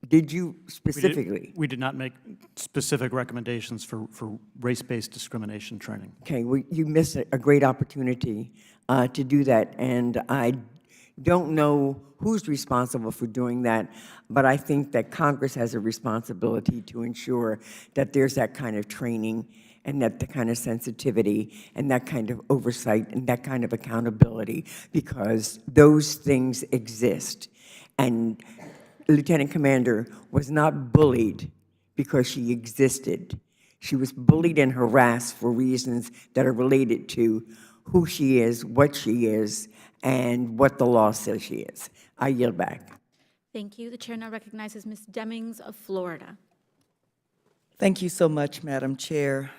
did you specifically? We did not make specific recommendations for race-based discrimination training. Okay, well, you missed a great opportunity to do that, and I don't know who's responsible for doing that, but I think that Congress has a responsibility to ensure that there's that kind of training and that kind of sensitivity and that kind of oversight and that kind of accountability, because those things exist. And Lieutenant Commander was not bullied because she existed. She was bullied and harassed for reasons that are related to who she is, what she is, and what the law says she is. I yield back. Thank you. The chair now recognizes Ms. Demings of Florida. Thank you so much, Madam Chair,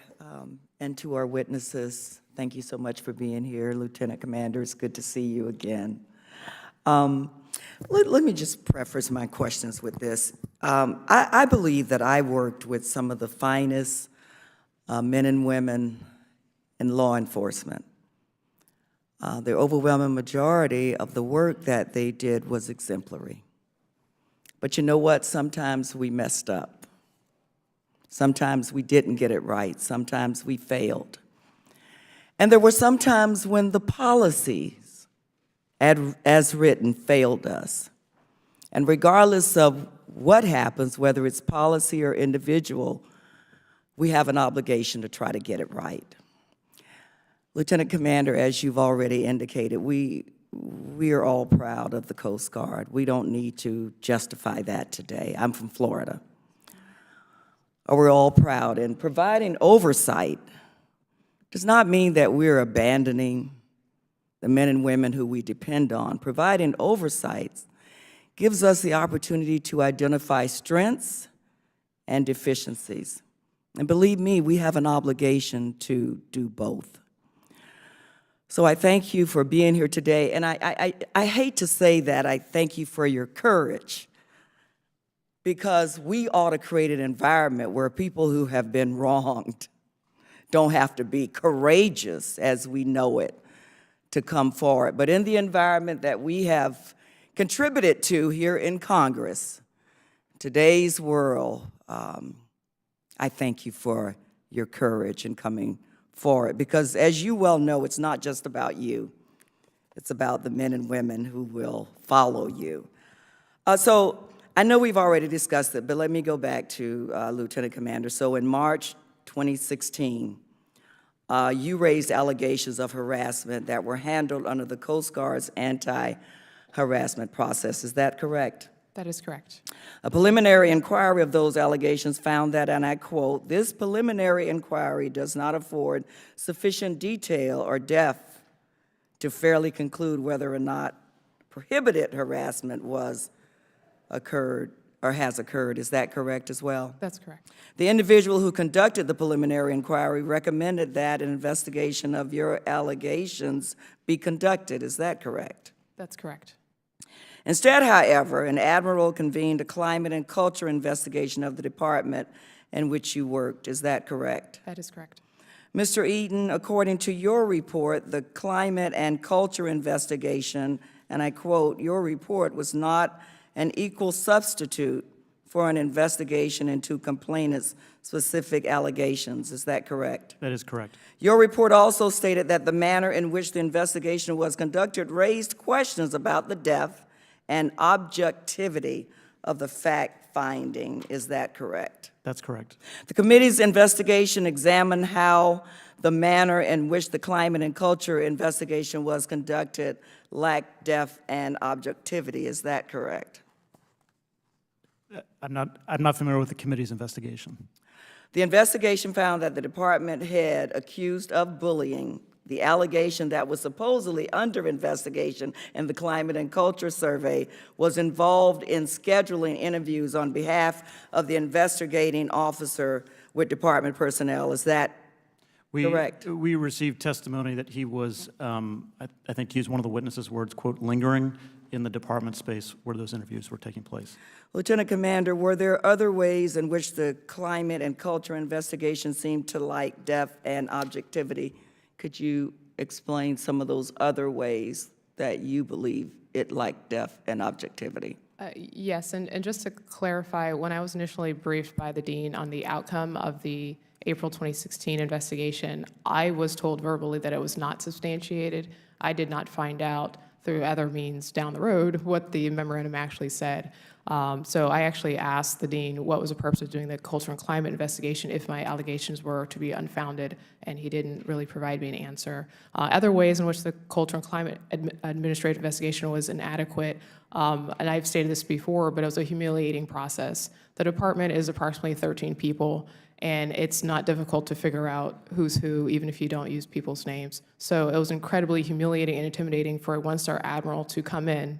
and to our witnesses. Thank you so much for being here, Lieutenant Commander. It's good to see you again. Let me just preface my questions with this. I believe that I worked with some of the finest men and women in law enforcement. The overwhelming majority of the work that they did was exemplary. But you know what? Sometimes we messed up. Sometimes we didn't get it right. Sometimes we failed. And there were some times when the policies, as written, failed us. And regardless of what happens, whether it's policy or individual, we have an obligation to try to get it right. Lieutenant Commander, as you've already indicated, we are all proud of the Coast Guard. We don't need to justify that today. I'm from Florida. We're all proud, and providing oversight does not mean that we're abandoning the men and women who we depend on. Providing oversight gives us the opportunity to identify strengths and deficiencies. And believe me, we have an obligation to do both. So I thank you for being here today, and I hate to say that I thank you for your courage, because we ought to create an environment where people who have been wronged don't have to be courageous, as we know it, to come forward. But in the environment that we have contributed to here in Congress, today's world, I thank you for your courage in coming forward, because as you well know, it's not just about you. It's about the men and women who will follow you. So I know we've already discussed it, but let me go back to Lieutenant Commander. So in March 2016, you raised allegations of harassment that were handled under the Coast Guard's anti-harassment process. Is that correct? That is correct. A preliminary inquiry of those allegations found that, and I quote, "This preliminary inquiry does not afford sufficient detail or depth to fairly conclude whether or not prohibited harassment occurred or has occurred." Is that correct as well? That's correct. The individual who conducted the preliminary inquiry recommended that an investigation of your allegations be conducted. Is that correct? That's correct. Instead, however, an admiral convened a climate and culture investigation of the department in which you worked. Is that correct? That is correct. Mr. Eaton, according to your report, the climate and culture investigation, and I quote, "Your report was not an equal substitute for an investigation into complainants' specific allegations." Is that correct? That is correct. Your report also stated that the manner in which the investigation was conducted raised questions about the depth and objectivity of the fact-finding. Is that correct? That's correct. The committee's investigation examined how the manner in which the climate and culture investigation was conducted lacked depth and objectivity. Is that correct? I'm not familiar with the committee's investigation. The investigation found that the department head accused of bullying the allegation that was supposedly under investigation in the Climate and Culture Survey was involved in scheduling interviews on behalf of the investigating officer with department personnel. Is that correct? We received testimony that he was, I think he used one of the witnesses' words, quote, lingering in the department space where those interviews were taking place. Lieutenant Commander, were there other ways in which the climate and culture investigation seemed to lack depth and objectivity? Could you explain some of those other ways that you believe it lacked depth and objectivity? Yes, and just to clarify, when I was initially briefed by the dean on the outcome of the April 2016 investigation, I was told verbally that it was not substantiated. I did not find out through other means down the road what the memorandum actually said. So I actually asked the dean what was the purpose of doing the culture and climate investigation if my allegations were to be unfounded, and he didn't really provide me an answer. Other ways in which the culture and climate administrative investigation was inadequate, and I've stated this before, but it was a humiliating process. The department is approximately 13 people, and it's not difficult to figure out who's who, even if you don't use people's names. So it was incredibly humiliating and intimidating for a one-star admiral to come in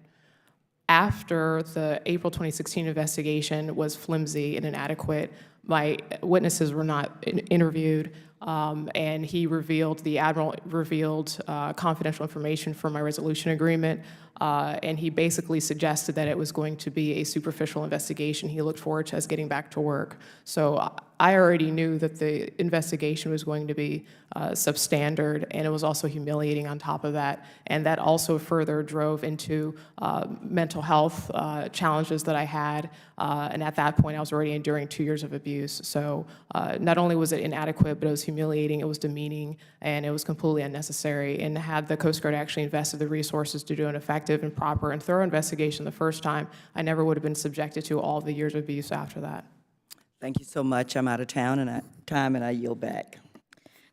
after the April 2016 investigation was flimsy and inadequate. My witnesses were not interviewed, and the admiral revealed confidential information from my resolution agreement, and he basically suggested that it was going to be a superficial investigation. He looked forward to us getting back to work. So I already knew that the investigation was going to be substandard, and it was also humiliating on top of that. And that also further drove into mental health challenges that I had. And at that point, I was already enduring 2 years of abuse. So not only was it inadequate, but it was humiliating, it was demeaning, and it was completely unnecessary. And had the Coast Guard actually invested the resources to do an effective and proper and thorough investigation the first time, I never would have been subjected to all the years of abuse after that. Thank you so much. I'm out of time, and I yield back.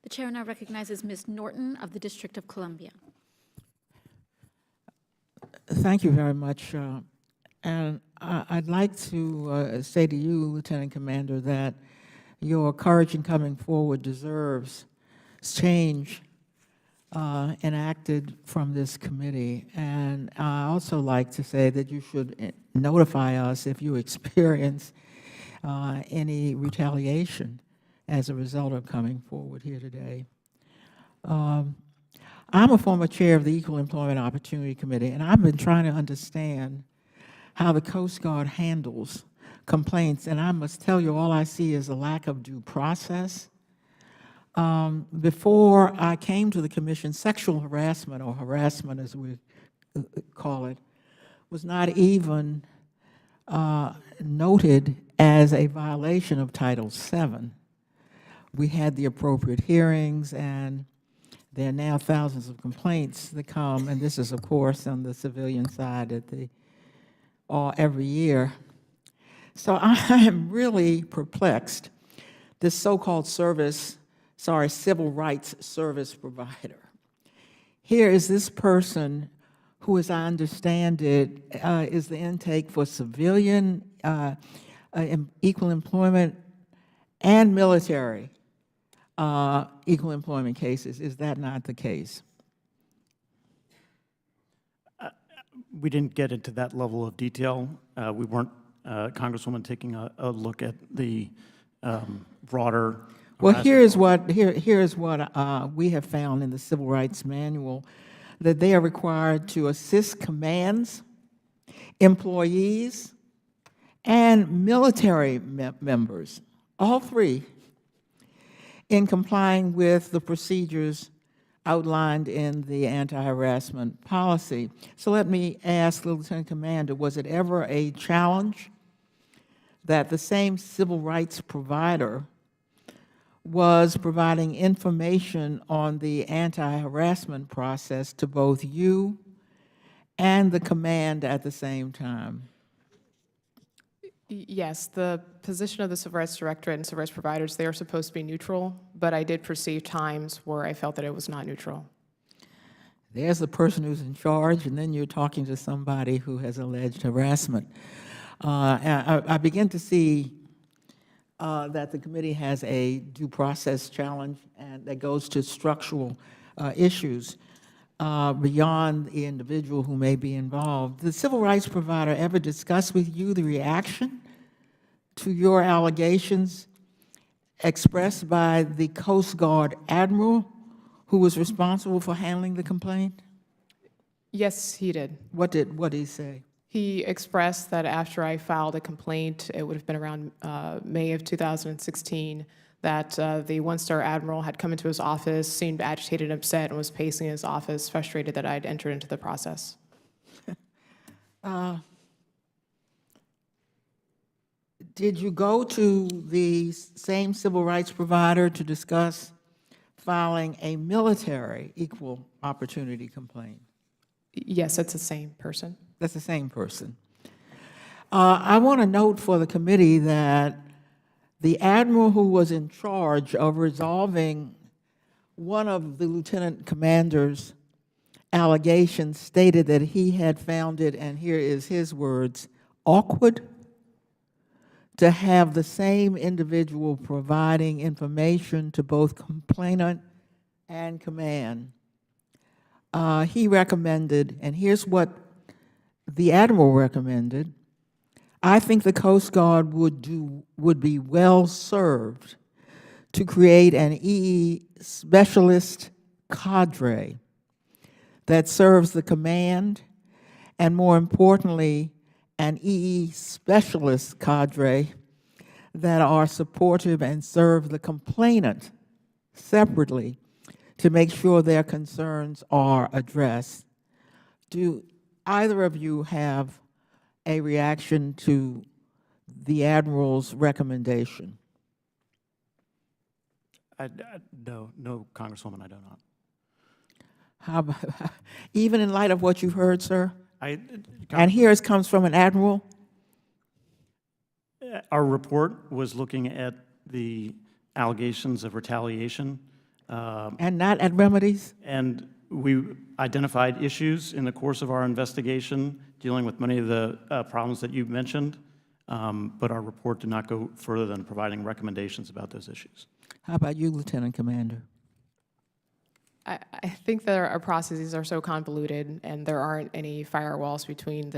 The chair now recognizes Ms. Norton of the District of Columbia. Thank you very much. And I'd like to say to you, Lieutenant Commander, that your courage in coming forward deserves change enacted from this committee. And I also like to say that you should notify us if you experience any retaliation as a result of coming forward here today. I'm a former chair of the Equal Employment Opportunity Committee, and I've been trying to understand how the Coast Guard handles complaints, and I must tell you, all I see is a lack of due process. Before I came to the commission, sexual harassment, or harassment as we call it, was not even noted as a violation of Title VII. We had the appropriate hearings, and there are now thousands of complaints that come, and this is, of course, on the civilian side every year. So I am really perplexed. This so-called civil rights service provider. Here is this person who, as I understand it, is the intake for civilian equal employment and military equal employment cases. Is that not the case? We didn't get into that level of detail. We weren't, Congresswoman, taking a look at the broader. Well, here's what we have found in the Civil Rights Manual, that they are required to assist commands, employees, and military members, all three, in complying with the procedures outlined in the anti-harassment policy. So let me ask, Lieutenant Commander, was it ever a challenge that the same civil rights provider was providing information on the anti-harassment process to both you and the command at the same time? Yes, the position of the Civil Rights Directorate and Civil Rights Providers, they are supposed to be neutral, but I did perceive times where I felt that it was not neutral. There's the person who's in charge, and then you're talking to somebody who has alleged harassment. I begin to see that the committee has a due process challenge, and that goes to structural issues beyond the individual who may be involved. Did the civil rights provider ever discuss with you the reaction to your allegations expressed by the Coast Guard admiral who was responsible for handling the complaint? Yes, he did. What did he say? He expressed that after I filed a complaint, it would have been around May of 2016, that the one-star admiral had come into his office, seemed agitated and upset, and was pacing in his office, frustrated that I'd entered into the process. Did you go to the same civil rights provider to discuss filing a military equal opportunity complaint? Yes, it's the same person. That's the same person. I want to note for the committee that the admiral who was in charge of resolving one of the lieutenant commander's allegations stated that he had found it, and here is his words, awkward to have the same individual providing information to both complainant and command. He recommended, and here's what the admiral recommended: I think the Coast Guard would be well served to create an EE specialist cadre that serves the command, and more importantly, an EE specialist cadre that are supportive and serve the complainant separately to make sure their concerns are addressed. Do either of you have a reaction to the admiral's recommendation? No, Congresswoman, I do not. How about, even in light of what you've heard, sir? And here it comes from an admiral? Our report was looking at the allegations of retaliation. And not at remedies? And we identified issues in the course of our investigation dealing with many of the problems that you've mentioned, but our report did not go further than providing recommendations about those issues. How about you, Lieutenant Commander? I think that our processes are so convoluted, and there aren't any firewalls between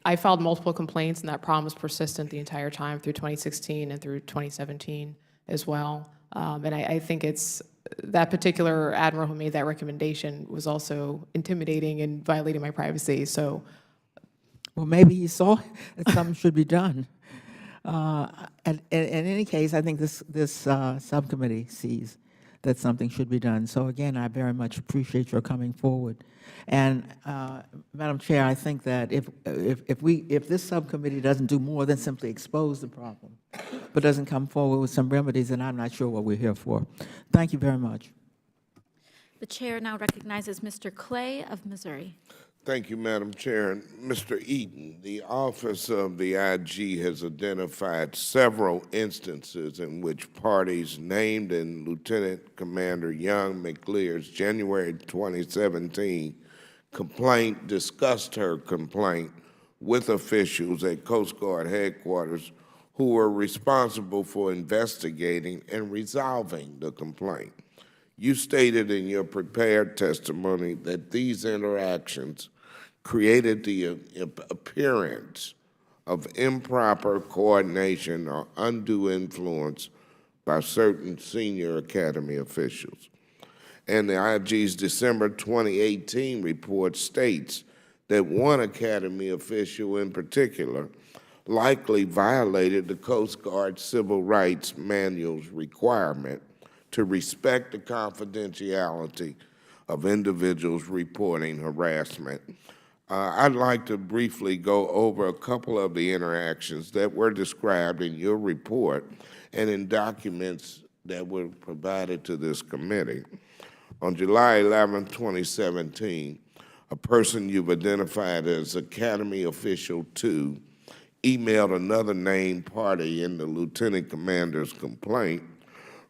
I filed multiple complaints, and that problem was persistent the entire time through 2016 and through 2017 as well. And I think it's that particular admiral who made that recommendation was also intimidating and violating my privacy. So, well, maybe he saw that something should be done. In any case, I think this subcommittee sees that something should be done. So again, I very much appreciate your coming forward. And Madam Chair, I think that if this subcommittee doesn't do more than simply expose the problem, but doesn't come forward with some remedies, then I'm not sure what we're here for. Thank you very much. The chair now recognizes Mr. Clay of Missouri. Thank you, Madam Chair. And Mr. Eaton, the Office of the IG has identified several instances in which parties named in Lieutenant Commander Young McLear's January 2017 complaint discussed her complaint with officials at Coast Guard headquarters who were responsible for investigating and resolving the complaint. You stated in your prepared testimony that these interactions created the appearance of improper coordination or undue influence by certain senior Academy officials. And the IG's December 2018 report states that one Academy official in particular likely violated the Coast Guard Civil Rights Manual's requirement to respect the confidentiality of individuals reporting harassment. I'd like to briefly go over a couple of the interactions that were described in your report and in documents that were provided to this committee. On July 11, 2017, a person you've identified as Academy Official 2 emailed another named party in the Lieutenant Commander's complaint,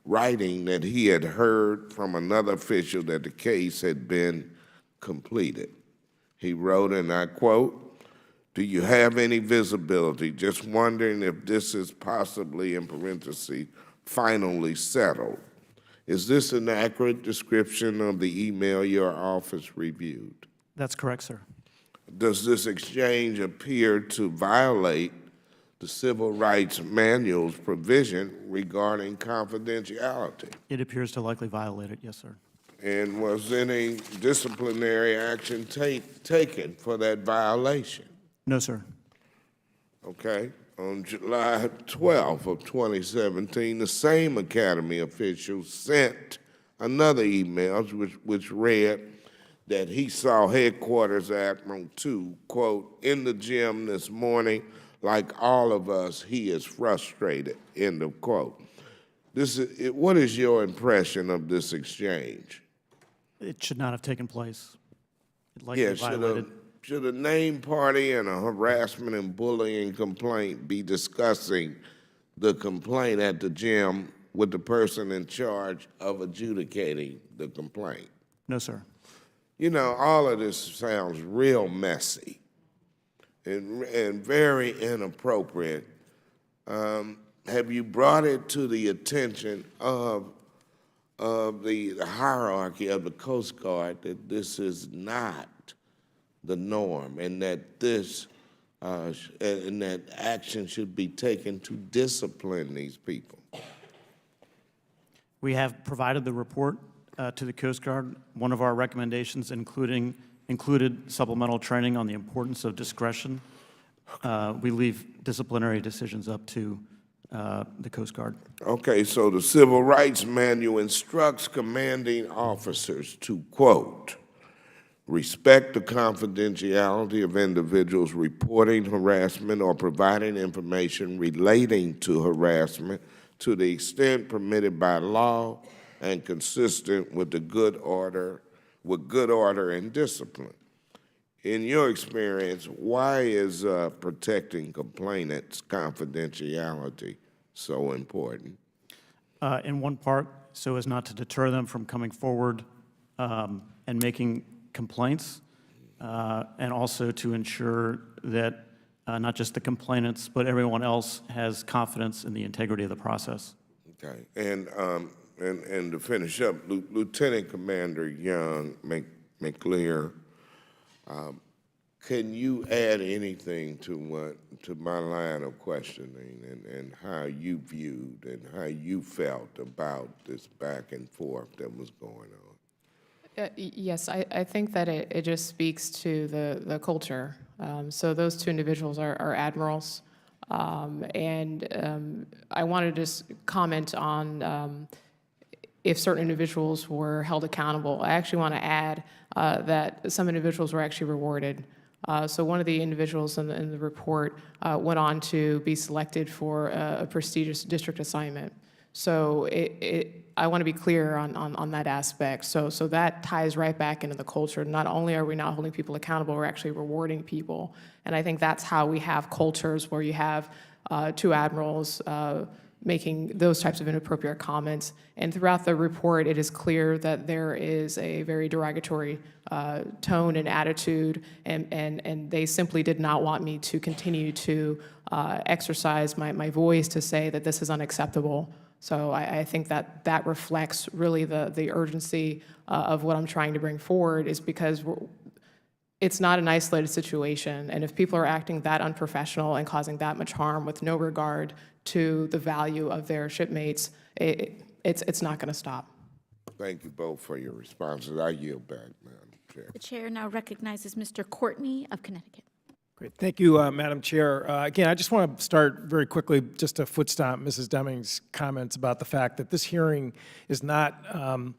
writing that he had heard from another official that the case had been completed. He wrote, and I quote, "Do you have any visibility? Just wondering if this is possibly, in parentheses, finally settled. Is this an accurate description of the email your office reviewed? That's correct, sir. Does this exchange appear to violate the Civil Rights Manual's provision regarding confidentiality? It appears to likely violate it, yes, sir. And was any disciplinary action taken for that violation? No, sir. Okay. On July 12th of 2017, the same Academy official sent another email which read that he saw Headquarters Admiral 2, quote, in the gym this morning. Like all of us, he is frustrated, end of quote. What is your impression of this exchange? It should not have taken place. It likely violated. Should a named party in a harassment and bullying complaint be discussing the complaint at the gym with the person in charge of adjudicating the complaint? No, sir. You know, all of this sounds real messy and very inappropriate. Have you brought it to the attention of the hierarchy of the Coast Guard that this is not the norm, and that and that action should be taken to discipline these people? We have provided the report to the Coast Guard. One of our recommendations included supplemental training on the importance of discretion. We leave disciplinary decisions up to the Coast Guard. Okay, so the Civil Rights Manual instructs commanding officers to, quote, respect the confidentiality of individuals reporting harassment or providing information relating to harassment to the extent permitted by law and consistent with the good order and discipline. In your experience, why is protecting complainants' confidentiality so important? In one part, so as not to deter them from coming forward and making complaints, and also to ensure that not just the complainants, but everyone else has confidence in the integrity of the process. Okay, and to finish up, Lieutenant Commander Young McClear, can you add anything to my line of questioning and how you viewed and how you felt about this back and forth that was going on? Yes, I think that it just speaks to the culture. So those two individuals are admirals. And I wanted to just comment on if certain individuals were held accountable. I actually want to add that some individuals were actually rewarded. So one of the individuals in the report went on to be selected for a prestigious district assignment. So I want to be clear on that aspect. So that ties right back into the culture. Not only are we not holding people accountable, we're actually rewarding people. And I think that's how we have cultures where you have two admirals making those types of inappropriate comments. And throughout the report, it is clear that there is a very derogatory tone and attitude, and they simply did not want me to continue to exercise my voice to say that this is unacceptable. So I think that reflects really the urgency of what I'm trying to bring forward, is because it's not an isolated situation. And if people are acting that unprofessional and causing that much harm with no regard to the value of their shipmates, it's not going to stop. Thank you both for your responses. I yield back, Madam Chair. The chair now recognizes Mr. Courtney of Connecticut. Great. Thank you, Madam Chair. Again, I just want to start very quickly just to foot stomp Mrs. Deming's comments about the fact that this hearing is not an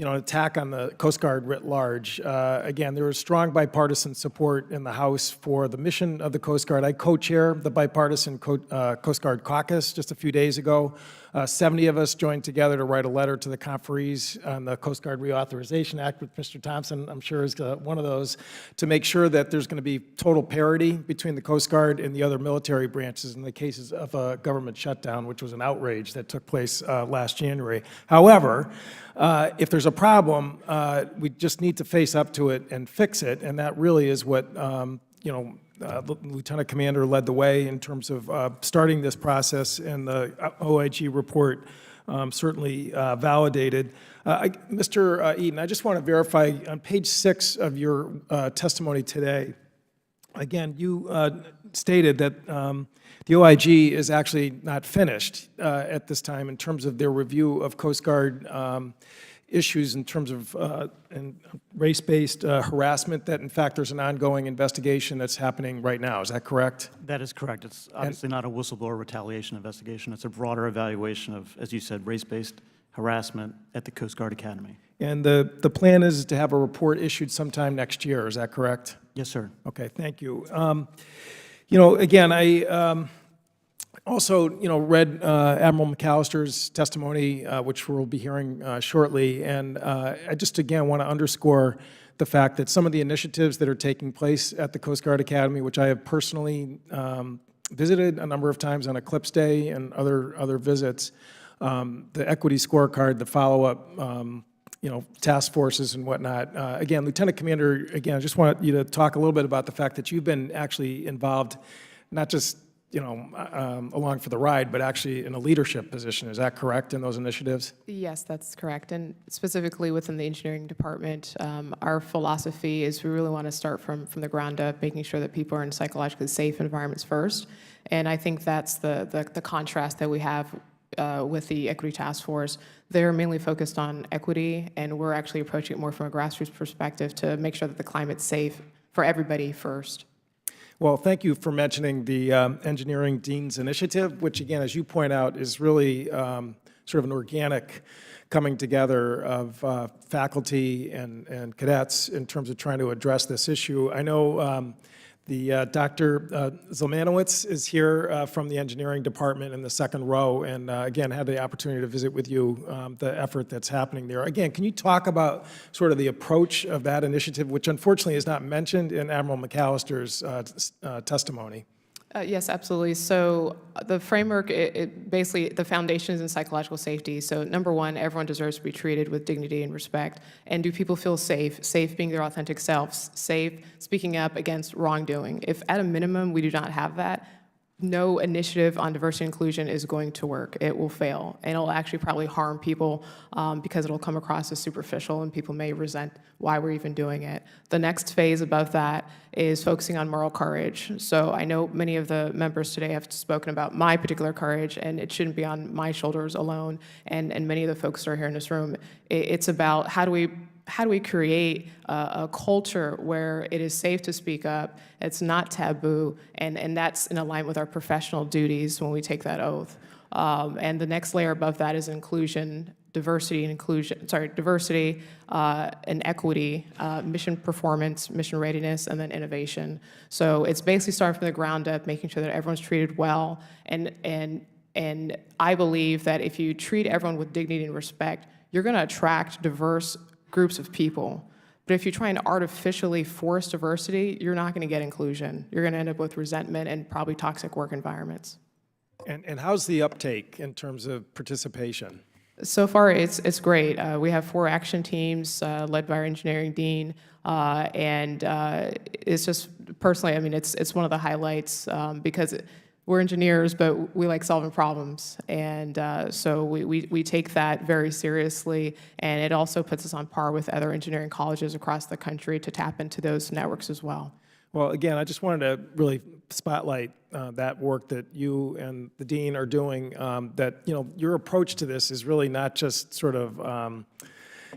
attack on the Coast Guard writ large. Again, there is strong bipartisan support in the House for the mission of the Coast Guard. I co-chair the bipartisan Coast Guard caucus just a few days ago. 70 of us joined together to write a letter to the conferees on the Coast Guard Reauthorization Act, with Mr. Thompson, I'm sure, is one of those, to make sure that there's going to be total parity between the Coast Guard and the other military branches in the cases of a government shutdown, which was an outrage that took place last January. However, if there's a problem, we just need to face up to it and fix it, and that really is what the Lieutenant Commander led the way in terms of starting this process, and the OIG report certainly validated. Mr. Eaton, I just want to verify, on page 6 of your testimony today, again, you stated that the OIG is actually not finished at this time in terms of their review of Coast Guard issues in terms of race-based harassment, that in fact there's an ongoing investigation that's happening right now. Is that correct? That is correct. It's obviously not a whistleblower retaliation investigation. It's a broader evaluation of, as you said, race-based harassment at the Coast Guard Academy. And the plan is to have a report issued sometime next year. Is that correct? Yes, sir. Okay, thank you. You know, again, I also, you know, read Admiral McAllister's testimony, which we'll be hearing shortly, and I just, again, want to underscore the fact that some of the initiatives that are taking place at the Coast Guard Academy, which I have personally visited a number of times on Eclipse Day and other visits, the equity scorecard, the follow-up, you know, task forces and whatnot. Again, Lieutenant Commander, again, I just want you to talk a little bit about the fact that you've been actually involved, not just, you know, along for the ride, but actually in a leadership position. Is that correct in those initiatives? Yes, that's correct. And specifically within the engineering department, our philosophy is we really want to start from the ground up, making sure that people are in psychologically safe environments first. And I think that's the contrast that we have with the Equity Task Force. They're mainly focused on equity, and we're actually approaching it more from a grassroots perspective to make sure that the climate's safe for everybody first. Well, thank you for mentioning the Engineering Dean's Initiative, which, again, as you point out, is really sort of an organic coming together of faculty and cadets in terms of trying to address this issue. I know the Dr. Zilmanowicz is here from the engineering department in the second row, and again, had the opportunity to visit with you the effort that's happening there. Again, can you talk about sort of the approach of that initiative, which unfortunately is not mentioned in Admiral McAllister's testimony? Yes, absolutely. So the framework, it basically, the foundation is in psychological safety. So number one, everyone deserves to be treated with dignity and respect. And do people feel safe? Safe being their authentic selves, safe speaking up against wrongdoing. If at a minimum we do not have that, no initiative on diversity and inclusion is going to work. It will fail, and it'll actually probably harm people because it'll come across as superficial, and people may resent why we're even doing it. The next phase above that is focusing on moral courage. So I know many of the members today have spoken about my particular courage, and it shouldn't be on my shoulders alone, and many of the folks that are here in this room. It's about how do we create a culture where it is safe to speak up, it's not taboo, and that's in alignment with our professional duties when we take that oath. And the next layer above that is inclusion, diversity and equity, mission performance, mission readiness, and then innovation. So it's basically starting from the ground up, making sure that everyone's treated well, and I believe that if you treat everyone with dignity and respect, you're going to attract diverse groups of people. But if you try and artificially force diversity, you're not going to get inclusion. You're going to end up with resentment and probably toxic work environments. And how's the uptake in terms of participation? So far, it's great. We have 4 action teams led by our engineering dean, and it's just personally, I mean, it's one of the highlights because we're engineers, but we like solving problems, and so we take that very seriously, and it also puts us on par with other engineering colleges across the country to tap into those networks as well. Well, again, I just wanted to really spotlight that work that you and the dean are doing. That, you know, your approach to this is really not just sort of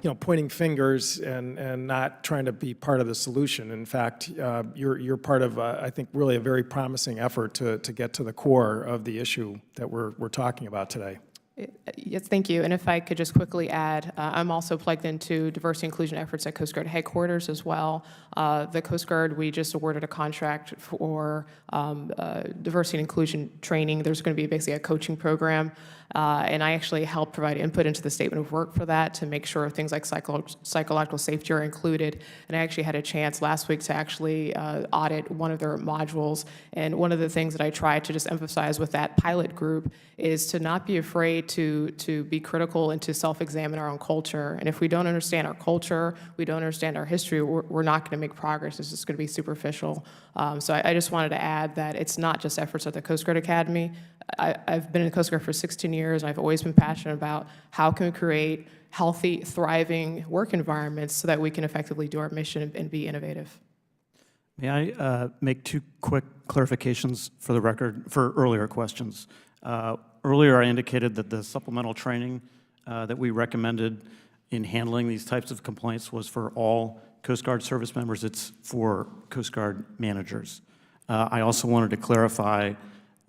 you know, pointing fingers and not trying to be part of the solution. In fact, you're part of, I think, really a very promising effort to get to the core of the issue that we're talking about today. Yes, thank you. And if I could just quickly add, I'm also plugged into diversity inclusion efforts at Coast Guard headquarters as well. The Coast Guard, we just awarded a contract for diversity and inclusion training. There's going to be basically a coaching program, and I actually helped provide input into the statement of work for that to make sure things like psychological safety are included. And I actually had a chance last week to actually audit one of their modules. And one of the things that I tried to just emphasize with that pilot group is to not be afraid to be critical and to self-examine our own culture. And if we don't understand our culture, we don't understand our history, we're not going to make progress. It's just going to be superficial. So I just wanted to add that it's not just efforts at the Coast Guard Academy. I've been in the Coast Guard for 16 years, and I've always been passionate about how can we create healthy, thriving work environments so that we can effectively do our mission and be innovative. May I make two quick clarifications for the record for earlier questions? Earlier, I indicated that the supplemental training that we recommended in handling these types of complaints was for all Coast Guard service members. It's for Coast Guard managers. I also wanted to clarify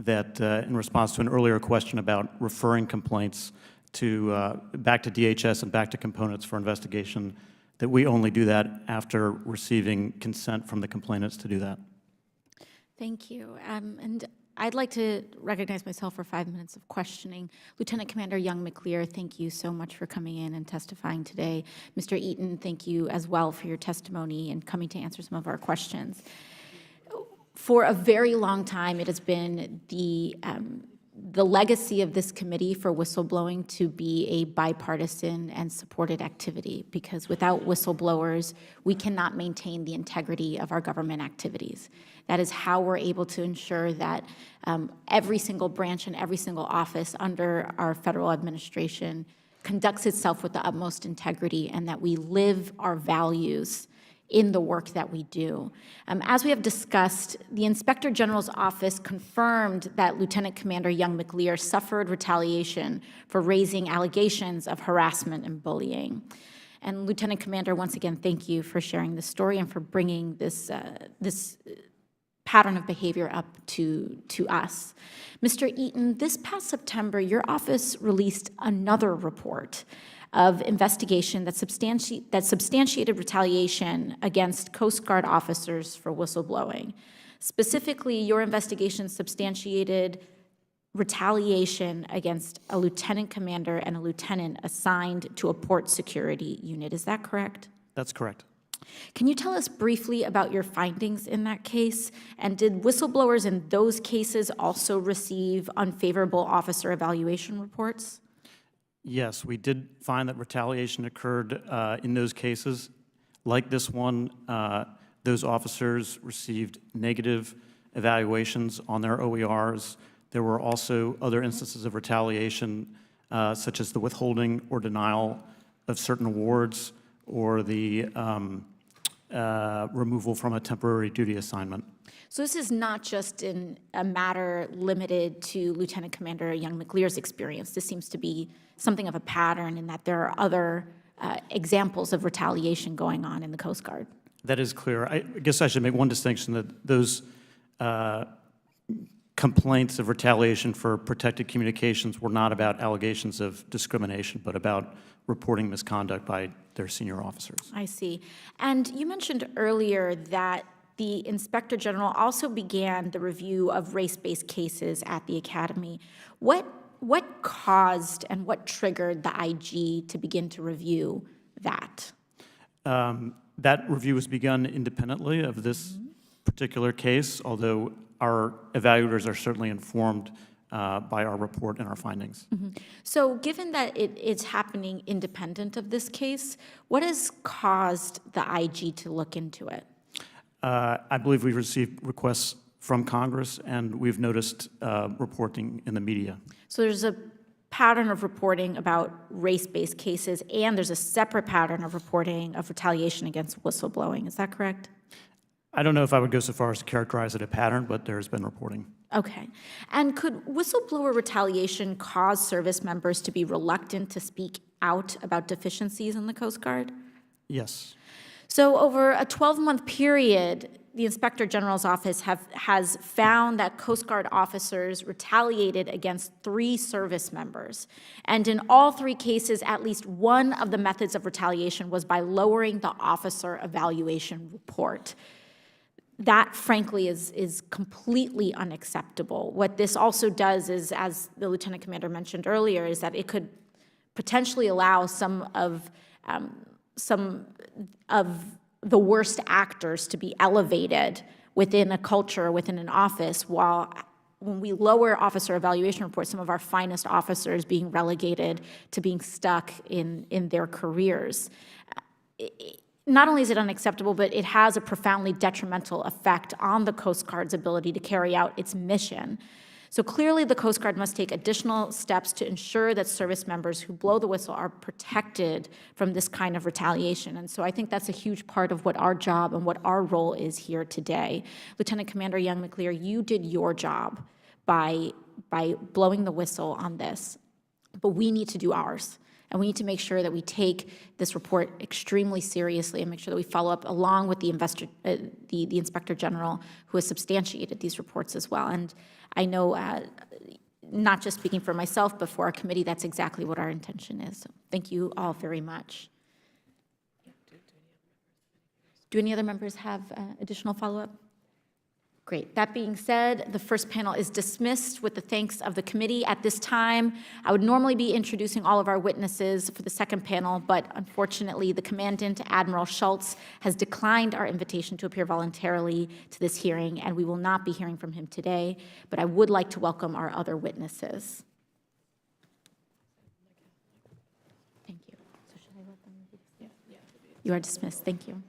that in response to an earlier question about referring complaints to back to DHS and back to components for investigation, that we only do that after receiving consent from the complainants to do that. Thank you. And I'd like to recognize myself for 5 minutes of questioning. Lieutenant Commander Young McLear, thank you so much for coming in and testifying today. Mr. Eaton, thank you as well for your testimony and coming to answer some of our questions. For a very long time, it has been the legacy of this committee for whistleblowing to be a bipartisan and supported activity, because without whistleblowers, we cannot maintain the integrity of our government activities. That is how we're able to ensure that every single branch and every single office under our federal administration conducts itself with the utmost integrity, and that we live our values in the work that we do. As we have discussed, the Inspector General's office confirmed that Lieutenant Commander Young McLear suffered retaliation for raising allegations of harassment and bullying. And Lieutenant Commander, once again, thank you for sharing this story and for bringing this pattern of behavior up to us. Mr. Eaton, this past September, your office released another report of investigation that substantiated retaliation against Coast Guard officers for whistleblowing. Specifically, your investigation substantiated retaliation against a lieutenant commander and a lieutenant assigned to a port security unit. Is that correct? That's correct. Can you tell us briefly about your findings in that case? And did whistleblowers in those cases also receive unfavorable officer evaluation reports? Yes, we did find that retaliation occurred in those cases. Like this one, those officers received negative evaluations on their OERs. There were also other instances of retaliation, such as the withholding or denial of certain awards or the removal from a temporary duty assignment. So this is not just in a matter limited to Lieutenant Commander Young McLear's experience. This seems to be something of a pattern in that there are other examples of retaliation going on in the Coast Guard. That is clear. I guess I should make one distinction, that those complaints of retaliation for protected communications were not about allegations of discrimination, but about reporting misconduct by their senior officers. I see. And you mentioned earlier that the Inspector General also began the review of race-based cases at the Academy. What caused and what triggered the IG to begin to review that? That review was begun independently of this particular case, although our evaluators are certainly informed by our report and our findings. So given that it's happening independent of this case, what has caused the IG to look into it? I believe we've received requests from Congress, and we've noticed reporting in the media. So there's a pattern of reporting about race-based cases, and there's a separate pattern of reporting of retaliation against whistleblowing. Is that correct? I don't know if I would go so far as to characterize it a pattern, but there's been reporting. Okay. And could whistleblower retaliation cause service members to be reluctant to speak out about deficiencies in the Coast Guard? Yes. So over a 12-month period, the Inspector General's office has found that Coast Guard officers retaliated against 3 service members. And in all 3 cases, at least one of the methods of retaliation was by lowering the officer evaluation report. That, frankly, is completely unacceptable. What this also does is, as the Lieutenant Commander mentioned earlier, is that it could potentially allow some of the worst actors to be elevated within a culture, within an office, while when we lower officer evaluation reports, some of our finest officers being relegated to being stuck in their careers. Not only is it unacceptable, but it has a profoundly detrimental effect on the Coast Guard's ability to carry out its mission. So clearly, the Coast Guard must take additional steps to ensure that service members who blow the whistle are protected from this kind of retaliation. And so I think that's a huge part of what our job and what our role is here today. Lieutenant Commander Young McLear, you did your job by blowing the whistle on this, but we need to do ours. And we need to make sure that we take this report extremely seriously and make sure that we follow up along with the Inspector General who has substantiated these reports as well. And I know, not just speaking for myself, but for our committee, that's exactly what our intention is. So thank you all very much. Do any other members have additional follow-up? Great. That being said, the first panel is dismissed with the thanks of the committee. At this time, I would normally be introducing all of our witnesses for the second panel, but unfortunately, the Commandant, Admiral Schultz, has declined our invitation to appear voluntarily to this hearing, and we will not be hearing from him today, but I would like to welcome our other witnesses. Thank you. So should I let them be dismissed? Yeah. You are dismissed. Thank you.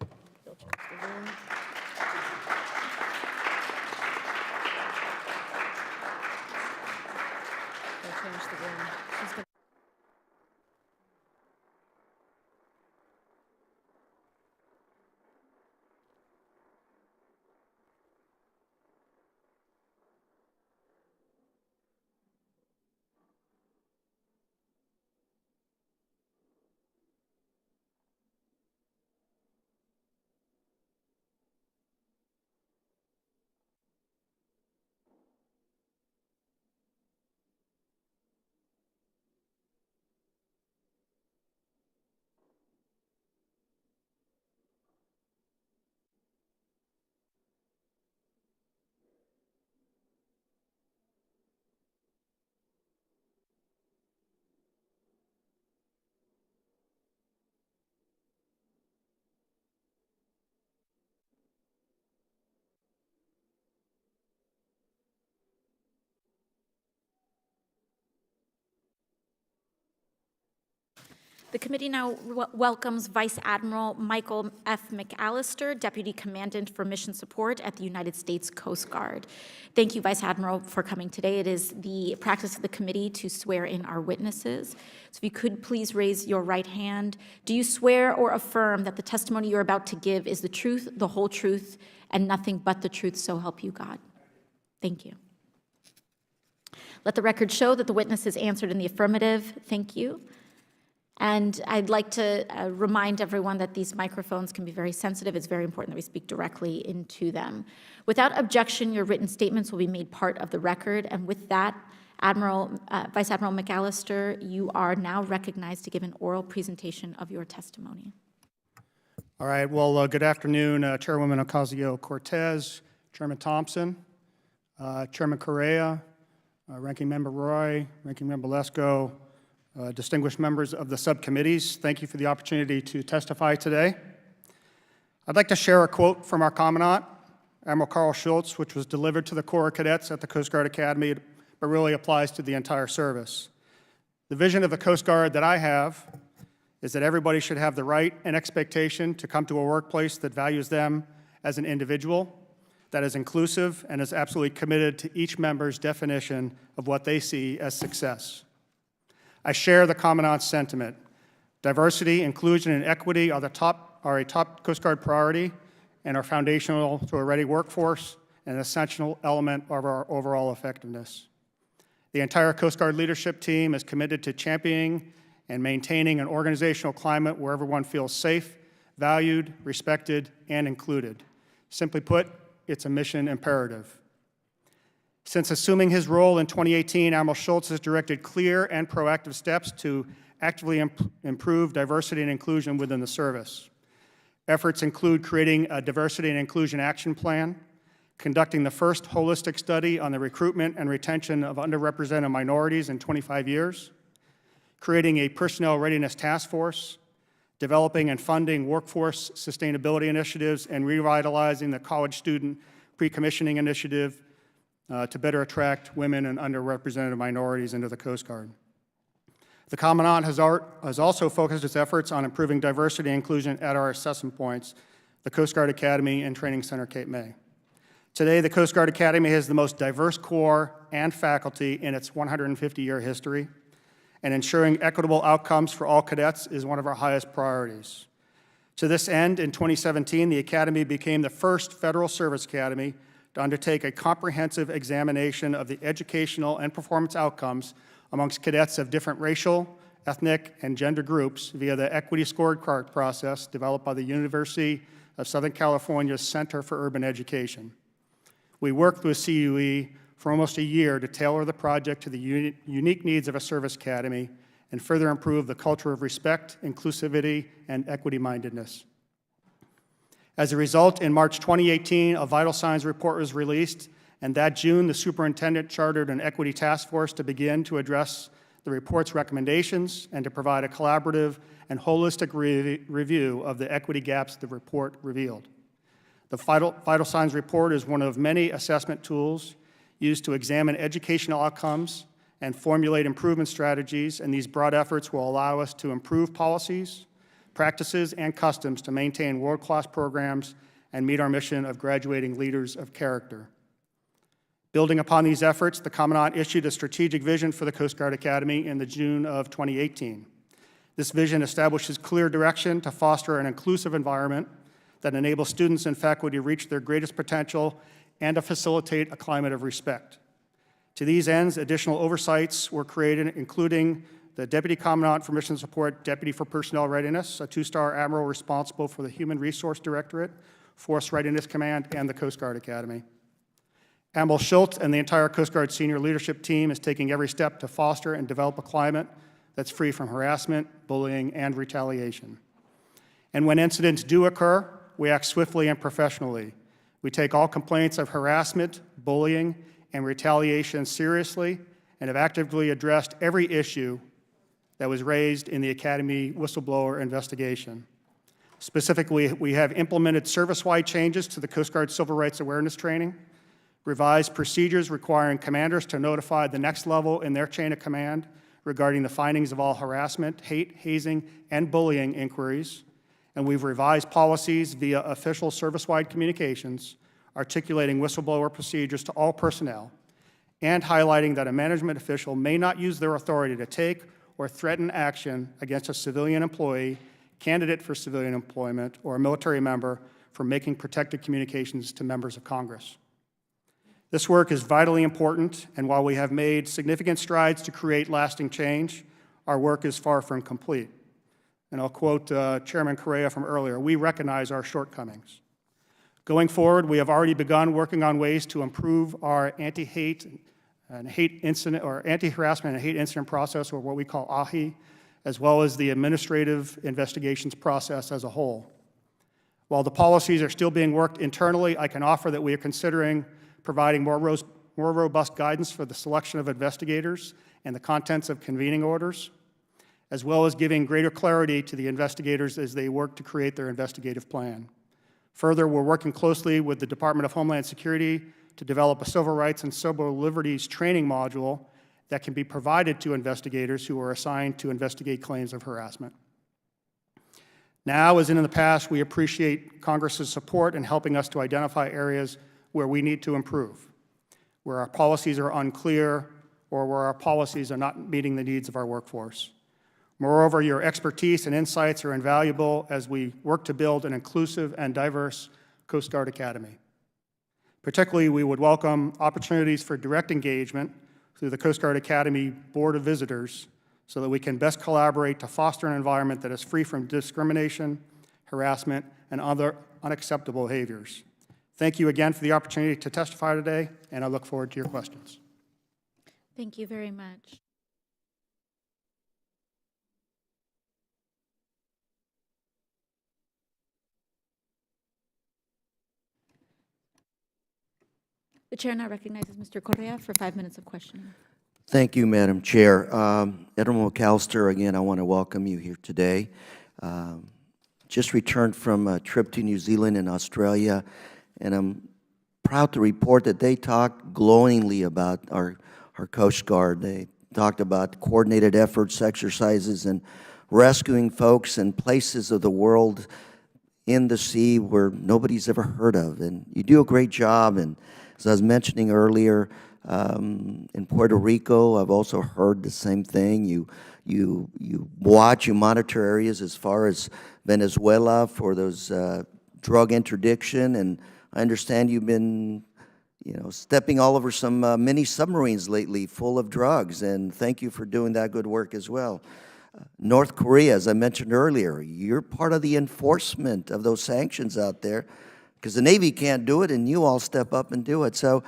The committee now welcomes Vice Admiral Michael F. McAllister, Deputy Commandant for Mission Support at the United States Coast Guard. Thank you, Vice Admiral, for coming today. It is the practice of the committee to swear in our witnesses. So if you could please raise your right hand. Do you swear or affirm that the testimony you're about to give is the truth, the whole truth, and nothing but the truth, so help you God? Thank you. Let the record show that the witness has answered in the affirmative. Thank you. And I'd like to remind everyone that these microphones can be very sensitive. It's very important that we speak directly into them. Without objection, your written statements will be made part of the record. And with that, Vice Admiral McAllister, you are now recognized to give an oral presentation of your testimony. All right. Well, good afternoon, Chairwoman Ocasio-Cortez, Chairman Thompson, Chairman Correa, Ranking Member Roy, Ranking Member Lesko, distinguished members of the subcommittees, thank you for the opportunity to testify today. I'd like to share a quote from our Commandant, Admiral Carl Schultz, which was delivered to the Corps of Cadets at the Coast Guard Academy, but really applies to the entire service. The vision of the Coast Guard that I have is that everybody should have the right and expectation to come to a workplace that values them as an individual, that is inclusive, and is absolutely committed to each member's definition of what they see as success. I share the Commandant's sentiment. Diversity, inclusion, and equity are a top Coast Guard priority and are foundational to a ready workforce and an essential element of our overall effectiveness. The entire Coast Guard leadership team is committed to championing and maintaining an organizational climate where everyone feels safe, valued, respected, and included. Simply put, it's a mission imperative. Since assuming his role in 2018, Admiral Schultz has directed clear and proactive steps to actively improve diversity and inclusion within the service. Efforts include creating a diversity and inclusion action plan, conducting the first holistic study on the recruitment and retention of underrepresented minorities in 25 years, creating a personnel readiness task force, developing and funding workforce sustainability initiatives, and revitalizing the college student pre-commissioning initiative to better attract women and underrepresented minorities into the Coast Guard. The Commandant has also focused its efforts on improving diversity and inclusion at our assessment points, the Coast Guard Academy and Training Center Cape May. Today, the Coast Guard Academy has the most diverse corps and faculty in its 150-year history, and ensuring equitable outcomes for all cadets is one of our highest priorities. To this end, in 2017, the Academy became the first federal service academy to undertake a comprehensive examination of the educational and performance outcomes amongst cadets of different racial, ethnic, and gender groups via the equity scorecard process developed by the University of Southern California's Center for Urban Education. We worked with CUE for almost a year to tailor the project to the unique needs of a service academy and further improve the culture of respect, inclusivity, and equity-mindedness. As a result, in March 2018, a vital signs report was released, and that June, the superintendent chartered an equity task force to begin to address the report's recommendations and to provide a collaborative and holistic review of the equity gaps the report revealed. The Vital Signs report is one of many assessment tools used to examine educational outcomes and formulate improvement strategies, and these broad efforts will allow us to improve policies, practices, and customs to maintain world-class programs and meet our mission of graduating leaders of character. Building upon these efforts, the Commandant issued a strategic vision for the Coast Guard Academy in the June of 2018. This vision establishes clear direction to foster an inclusive environment that enables students and faculty to reach their greatest potential and to facilitate a climate of respect. To these ends, additional oversights were created, including the Deputy Commandant for Mission Support, Deputy for Personnel Readiness, a 2-star admiral responsible for the Human Resource Directorate, Force Readiness Command, and the Coast Guard Academy. Admiral Schultz and the entire Coast Guard senior leadership team is taking every step to foster and develop a climate that's free from harassment, bullying, and retaliation. And when incidents do occur, we act swiftly and professionally. We take all complaints of harassment, bullying, and retaliation seriously and have actively addressed every issue that was raised in the Academy whistleblower investigation. Specifically, we have implemented service-wide changes to the Coast Guard Civil Rights Awareness Training, revised procedures requiring commanders to notify the next level in their chain of command regarding the findings of all harassment, hate, hazing, and bullying inquiries, and we've revised policies via official service-wide communications, articulating whistleblower procedures to all personnel, and highlighting that a management official may not use their authority to take or threaten action against a civilian employee, candidate for civilian employment, or a military member for making protected communications to members of Congress. This work is vitally important, and while we have made significant strides to create lasting change, our work is far from complete. And I'll quote Chairman Correa from earlier, "We recognize our shortcomings." Going forward, we have already begun working on ways to improve our anti-harassment and hate incident process, or what we call AHI, as well as the administrative investigations process as a whole. While the policies are still being worked internally, I can offer that we are considering providing more robust guidance for the selection of investigators and the contents of convening orders, as well as giving greater clarity to the investigators as they work to create their investigative plan. Further, we're working closely with the Department of Homeland Security to develop a civil rights and civil liberties training module that can be provided to investigators who are assigned to investigate claims of harassment. Now, as in the past, we appreciate Congress's support in helping us to identify areas where we need to improve, where our policies are unclear, or where our policies are not meeting the needs of our workforce. Moreover, your expertise and insights are invaluable as we work to build an inclusive and diverse Coast Guard Academy. Particularly, we would welcome opportunities for direct engagement through the Coast Guard Academy Board of Visitors so that we can best collaborate to foster an environment that is free from discrimination, harassment, and other unacceptable behaviors. Thank you again for the opportunity to testify today, and I look forward to your questions. Thank you very much. The chair now recognizes Mr. Correa for 5 minutes of questioning. Thank you, Madam Chair. Admiral McAllister, again, I want to welcome you here today. Just returned from a trip to New Zealand and Australia, and I'm proud to report that they talked glowingly about our Coast Guard. They talked about coordinated efforts, exercises, and rescuing folks in places of the world in the sea where nobody's ever heard of. And you do a great job. And as I was mentioning earlier, in Puerto Rico, I've also heard the same thing. You watch, you monitor areas as far as Venezuela for those drug interdiction, and I understand you've been, stepping all over some mini submarines lately full of drugs, and thank you for doing that good work as well. North Korea, as I mentioned earlier, you're part of the enforcement of those sanctions out there, because the Navy can't do it, and you all step up and do it. So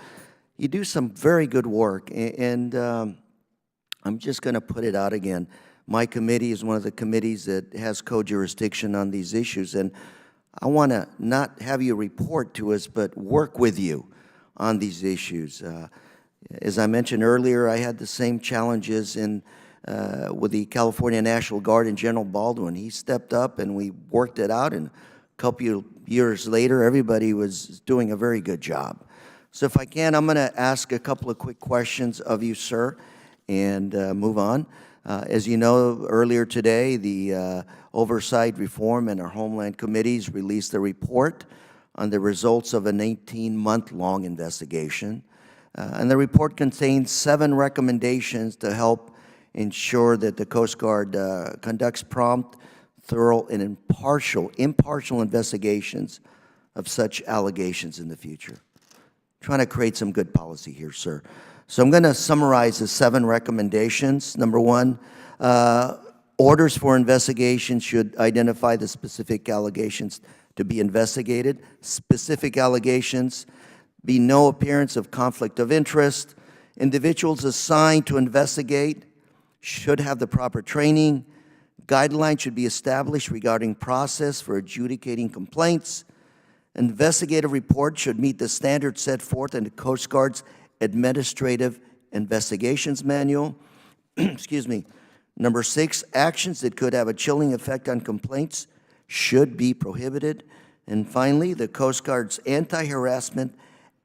you do some very good work, and I'm just going to put it out again. My committee is one of the committees that has co-jurisdiction on these issues, and I want to not have you report to us, but work with you on these issues. As I mentioned earlier, I had the same challenges with the California National Guard and General Baldwin. He stepped up, and we worked it out, and a couple of years later, everybody was doing a very good job. So if I can, I'm going to ask a couple of quick questions of you, sir, and move on. As you know, earlier today, the Oversight, Reform, and our Homeland Committees released a report on the results of an 18-month-long investigation. And the report contains 7 recommendations to help ensure that the Coast Guard conducts prompt, thorough, and impartial investigations of such allegations in the future. Trying to create some good policy here, sir. So I'm going to summarize the 7 recommendations. Number 1, orders for investigation should identify the specific allegations to be investigated. Specific allegations, be no appearance of conflict of interest. Individuals assigned to investigate should have the proper training. Guidelines should be established regarding process for adjudicating complaints. Investigative report should meet the standards set forth in the Coast Guard's Administrative Investigations Manual. Excuse me. Number 6, actions that could have a chilling effect on complaints should be prohibited. And finally, the Coast Guard's anti-harassment,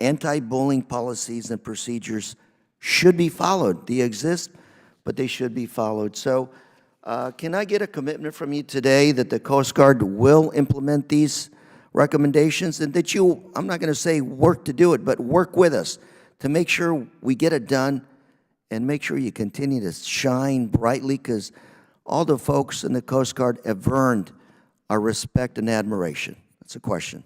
anti-bullying policies and procedures should be followed. They exist, but they should be followed. So can I get a commitment from you today that the Coast Guard will implement these recommendations, and that you, I'm not going to say work to do it, but work with us to make sure we get it done, and make sure you continue to shine brightly, because all the folks in the Coast Guard have earned our respect and admiration. That's a question.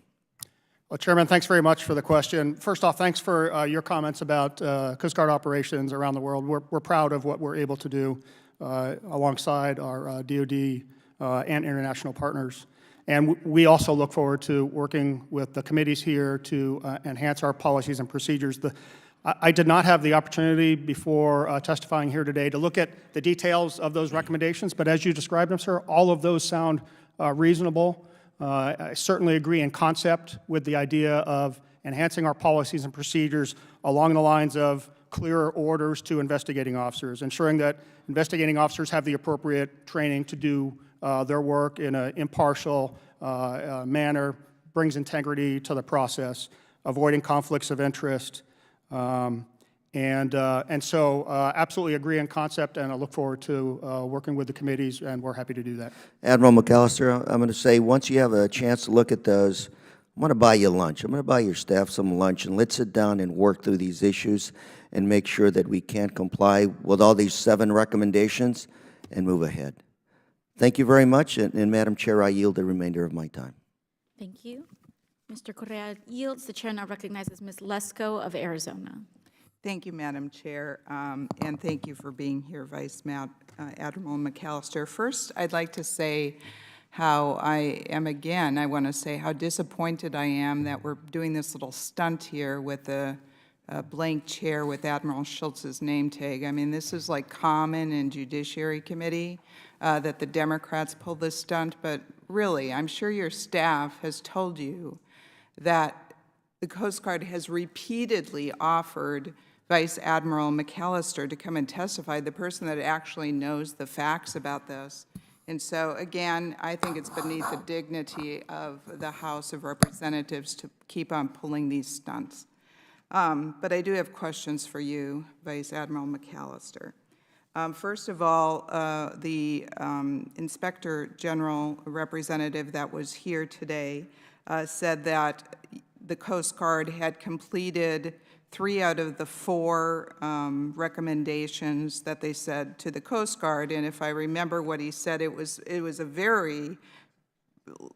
Well, Chairman, thanks very much for the question. First off, thanks for your comments about Coast Guard operations around the world. We're proud of what we're able to do alongside our DoD and international partners. And we also look forward to working with the committees here to enhance our policies and procedures. I did not have the opportunity before testifying here today to look at the details of those recommendations, but as you described them, sir, all of those sound reasonable. I certainly agree in concept with the idea of enhancing our policies and procedures along the lines of clearer orders to investigating officers, ensuring that investigating officers have the appropriate training to do their work in an impartial manner, brings integrity to the process, avoiding conflicts of interest. And so absolutely agree in concept, and I look forward to working with the committees, and we're happy to do that. Admiral McAllister, I'm going to say, once you have a chance to look at those, I'm going to buy you lunch. I'm going to buy your staff some lunch, and let's sit down and work through these issues and make sure that we can comply with all these 7 recommendations and move ahead. Thank you very much, and Madam Chair, I yield the remainder of my time. Thank you. Mr. Correa yields. The chair now recognizes Ms. Lesko of Arizona. Thank you, Madam Chair, and thank you for being here, Admiral McAllister. First, I'd like to say how I am, again, I want to say how disappointed I am that we're doing this little stunt here with a blank chair with Admiral Schultz's name tag. I mean, this is like common in Judiciary Committee that the Democrats pull this stunt, but really, I'm sure your staff has told you that the Coast Guard has repeatedly offered Vice Admiral McAllister to come and testify, the person that actually knows the facts about this. And so, again, I think it's beneath the dignity of the House of Representatives to keep on pulling these stunts. But I do have questions for you, Vice Admiral McAllister. First of all, the Inspector General representative that was here today said that the Coast Guard had completed 3 out of the 4 recommendations that they said to the Coast Guard. And if I remember what he said, it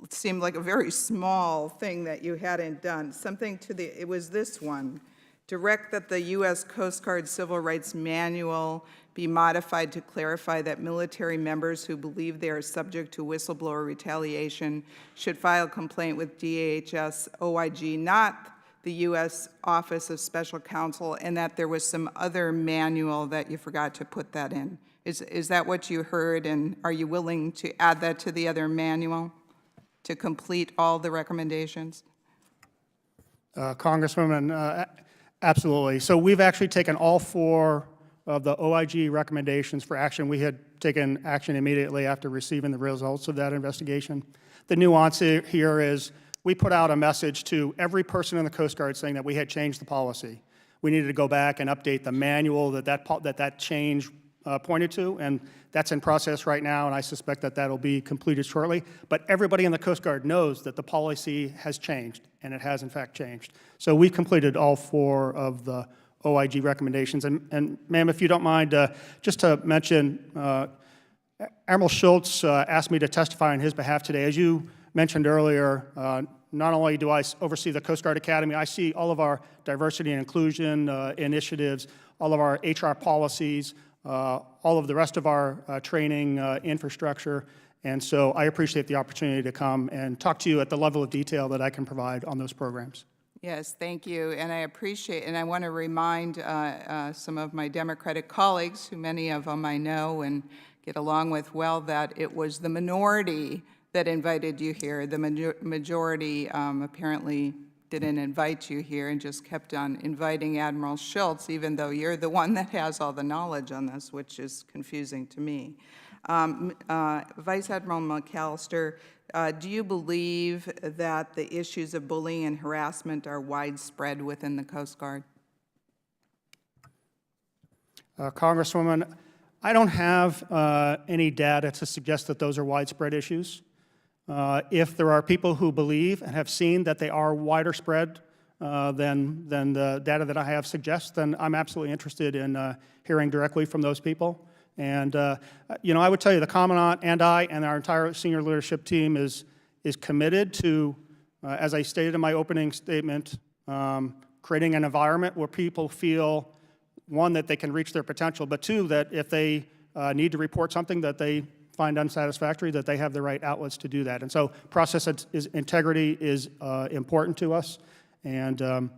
seemed like a very small thing that you hadn't done. It was this one: direct that the U.S. Coast Guard Civil Rights Manual be modified to clarify that military members who believe they are subject to whistleblower retaliation should file a complaint with DHS OIG, not the U.S. Office of Special Counsel, and that there was some other manual that you forgot to put that in. Is that what you heard, and are you willing to add that to the other manual to complete all the recommendations? Congresswoman, absolutely. So we've actually taken all 4 of the OIG recommendations for action. We had taken action immediately after receiving the results of that investigation. The nuance here is we put out a message to every person in the Coast Guard saying that we had changed the policy. We needed to go back and update the manual that change pointed to, and that's in process right now, and I suspect that that'll be completed shortly. But everybody in the Coast Guard knows that the policy has changed, and it has in fact changed. So we completed all 4 of the OIG recommendations. And ma'am, if you don't mind, just to mention, Admiral Schultz asked me to testify on his behalf today. As you mentioned earlier, not only do I oversee the Coast Guard Academy, I see all of our diversity and inclusion initiatives, all of our HR policies, all of the rest of our training infrastructure. And so I appreciate the opportunity to come and talk to you at the level of detail that I can provide on those programs. Yes, thank you, and I appreciate, and I want to remind some of my Democratic colleagues, who many of them I know and get along with well, that it was the minority that invited you here. The majority apparently didn't invite you here and just kept on inviting Admiral Schultz, even though you're the one that has all the knowledge on this, which is confusing to me. Vice Admiral McAllister, do you believe that the issues of bullying and harassment are widespread within the Coast Guard? Congresswoman, I don't have any data to suggest that those are widespread issues. If there are people who believe and have seen that they are wider spread than the data that I have suggests, then I'm absolutely interested in hearing directly from those people. And, you know, I would tell you the Commandant and I and our entire senior leadership team is committed to, as I stated in my opening statement, creating an environment where people feel, one, that they can reach their potential, but 2, that if they need to report something that they find unsatisfactory, that they have the right outlets to do that. And so process integrity is important to us, and you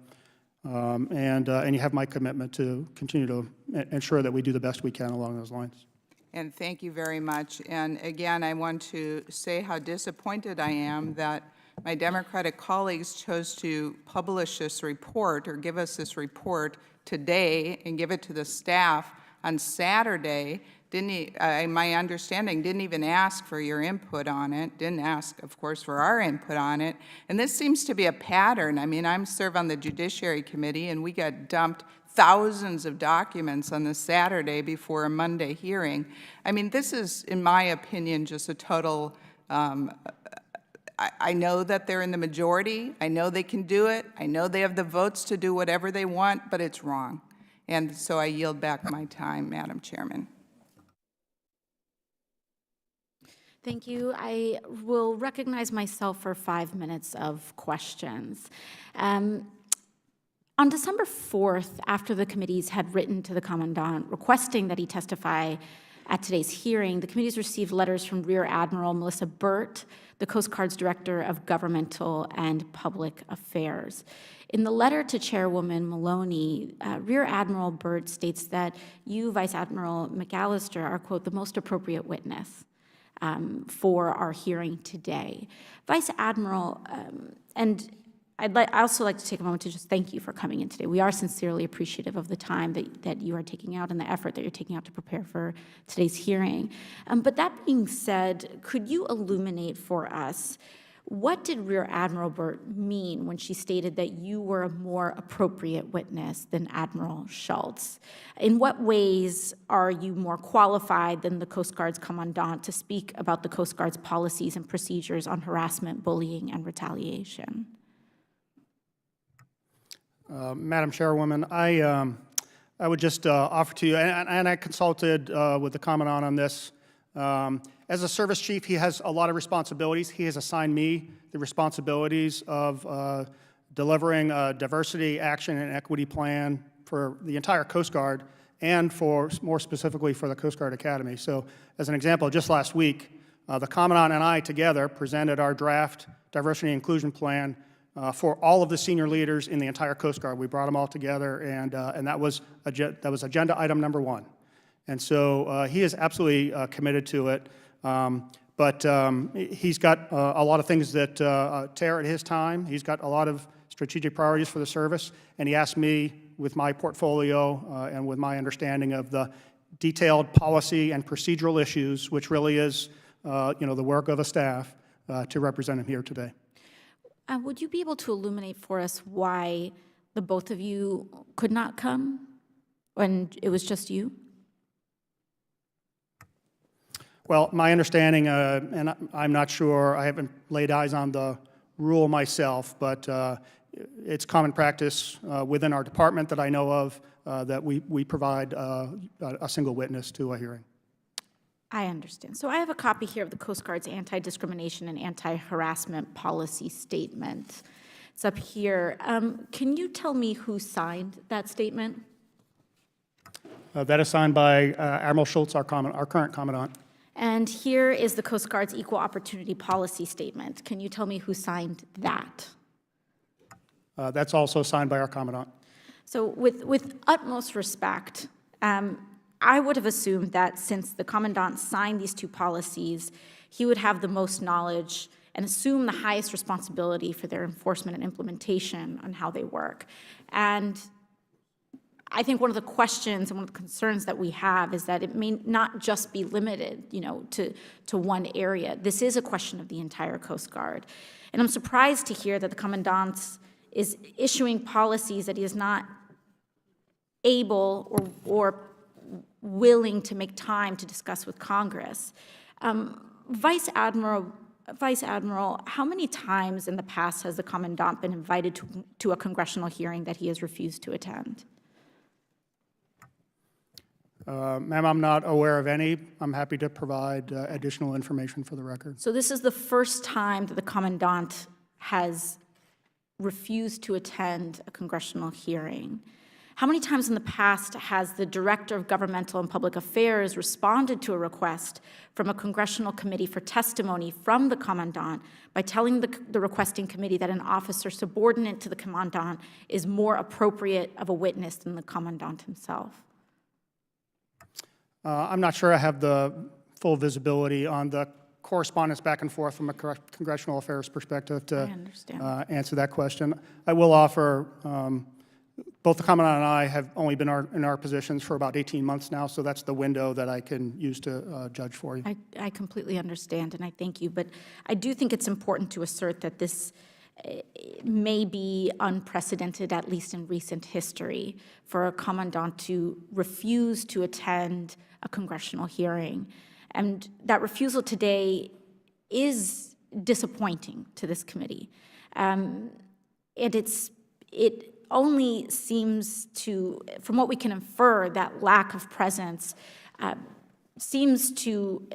have my commitment to continue to ensure that we do the best we can along those lines. And thank you very much. And again, I want to say how disappointed I am that my Democratic colleagues chose to publish this report or give us this report today and give it to the staff on Saturday. My understanding, didn't even ask for your input on it, didn't ask, of course, for our input on it. And this seems to be a pattern. I mean, I serve on the Judiciary Committee, and we got dumped thousands of documents on the Saturday before a Monday hearing. I mean, this is, in my opinion, just a total, I know that they're in the majority. I know they can do it. I know they have the votes to do whatever they want, but it's wrong. And so I yield back my time, Madam Chairman. Thank you. I will recognize myself for 5 minutes of questions. On December 4th, after the committees had written to the Commandant requesting that he testify at today's hearing, the committees received letters from Rear Admiral Melissa Burt, the Coast Guard's Director of Governmental and Public Affairs. In the letter to Chairwoman Maloney, Rear Admiral Burt states that you, Vice Admiral McAllister, are, quote, the most appropriate witness for our hearing today. Vice Admiral, and I'd also like to take a moment to just thank you for coming in today. We are sincerely appreciative of the time that you are taking out and the effort that you're taking out to prepare for today's hearing. But that being said, could you illuminate for us What did Rear Admiral Burt mean when she stated that you were a more appropriate witness than Admiral Schultz? In what ways are you more qualified than the Coast Guard's commandant to speak about the Coast Guard's policies and procedures on harassment, bullying, and retaliation? Madam Chairwoman, I would just offer to you, and I consulted with the Commandant on this. As a service chief, he has a lot of responsibilities. He has assigned me the responsibilities of delivering a diversity, action, and equity plan for the entire Coast Guard and for, more specifically, for the Coast Guard Academy. So as an example, just last week, the Commandant and I together presented our draft diversity and inclusion plan for all of the senior leaders in the entire Coast Guard. We brought them all together, and that was agenda item number 1. And so he is absolutely committed to it. But he's got a lot of things that tear at his time. He's got a lot of strategic priorities for the service, and he asked me, with my portfolio and with my understanding of the detailed policy and procedural issues, which really is the work of a staff, to represent him here today. Would you be able to illuminate for us why the both of you could not come when it was just you? Well, my understanding, and I'm not sure, I haven't laid eyes on the rule myself, but it's common practice within our department that I know of that we provide a single witness to a hearing. I understand. So I have a copy here of the Coast Guard's anti-discrimination and anti-harassment policy statement. It's up here. Can you tell me who signed that statement? That is signed by Admiral Schultz, our current Commandant. And here is the Coast Guard's equal opportunity policy statement. Can you tell me who signed that? That's also signed by our Commandant. So with utmost respect, I would have assumed that since the Commandant signed these two policies, he would have the most knowledge and assume the highest responsibility for their enforcement and implementation on how they work. And I think one of the questions and one of the concerns that we have is that it may not just be limited, to one area. This is a question of the entire Coast Guard. And I'm surprised to hear that the Commandant is issuing policies that he is not able or willing to make time to discuss with Congress. Vice Admiral, how many times in the past has the Commandant been invited to a congressional hearing that he has refused to attend? Ma'am, I'm not aware of any. I'm happy to provide additional information for the record. So this is the first time that the Commandant has refused to attend a congressional hearing. How many times in the past has the Director of Governmental and Public Affairs responded to a request from a congressional committee for testimony from the Commandant by telling the requesting committee that an officer subordinate to the Commandant is more appropriate of a witness than the Commandant himself? I'm not sure I have the full visibility on the correspondence back and forth from a congressional affairs perspective to answer that question. I will offer, both the Commandant and I have only been in our positions for about 18 months now, so that's the window that I can use to judge for you. I completely understand, and I thank you, but I do think it's important to assert that this may be unprecedented, at least in recent history, for a Commandant to refuse to attend a congressional hearing. And that refusal today is disappointing to this committee. And it only seems to, from what we can infer, that lack of presence seems to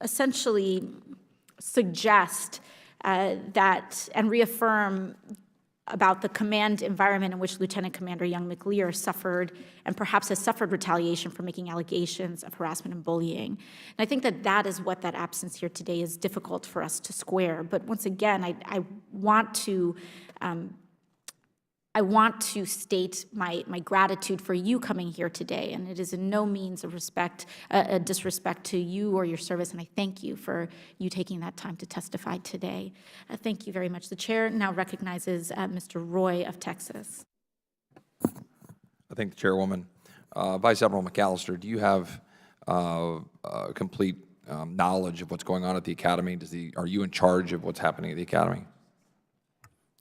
essentially suggest that and reaffirm about the command environment in which Lieutenant Commander Young McLear suffered and perhaps has suffered retaliation for making allegations of harassment and bullying. And I think that that is what that absence here today is difficult for us to square. But once again, I want to state my gratitude for you coming here today, and it is in no means a disrespect to you or your service, and I thank you for you taking that time to testify today. Thank you very much. The chair now recognizes Mr. Roy of Texas. I thank the chairwoman. Vice Admiral McAllister, do you have a complete knowledge of what's going on at the academy? Are you in charge of what's happening at the academy?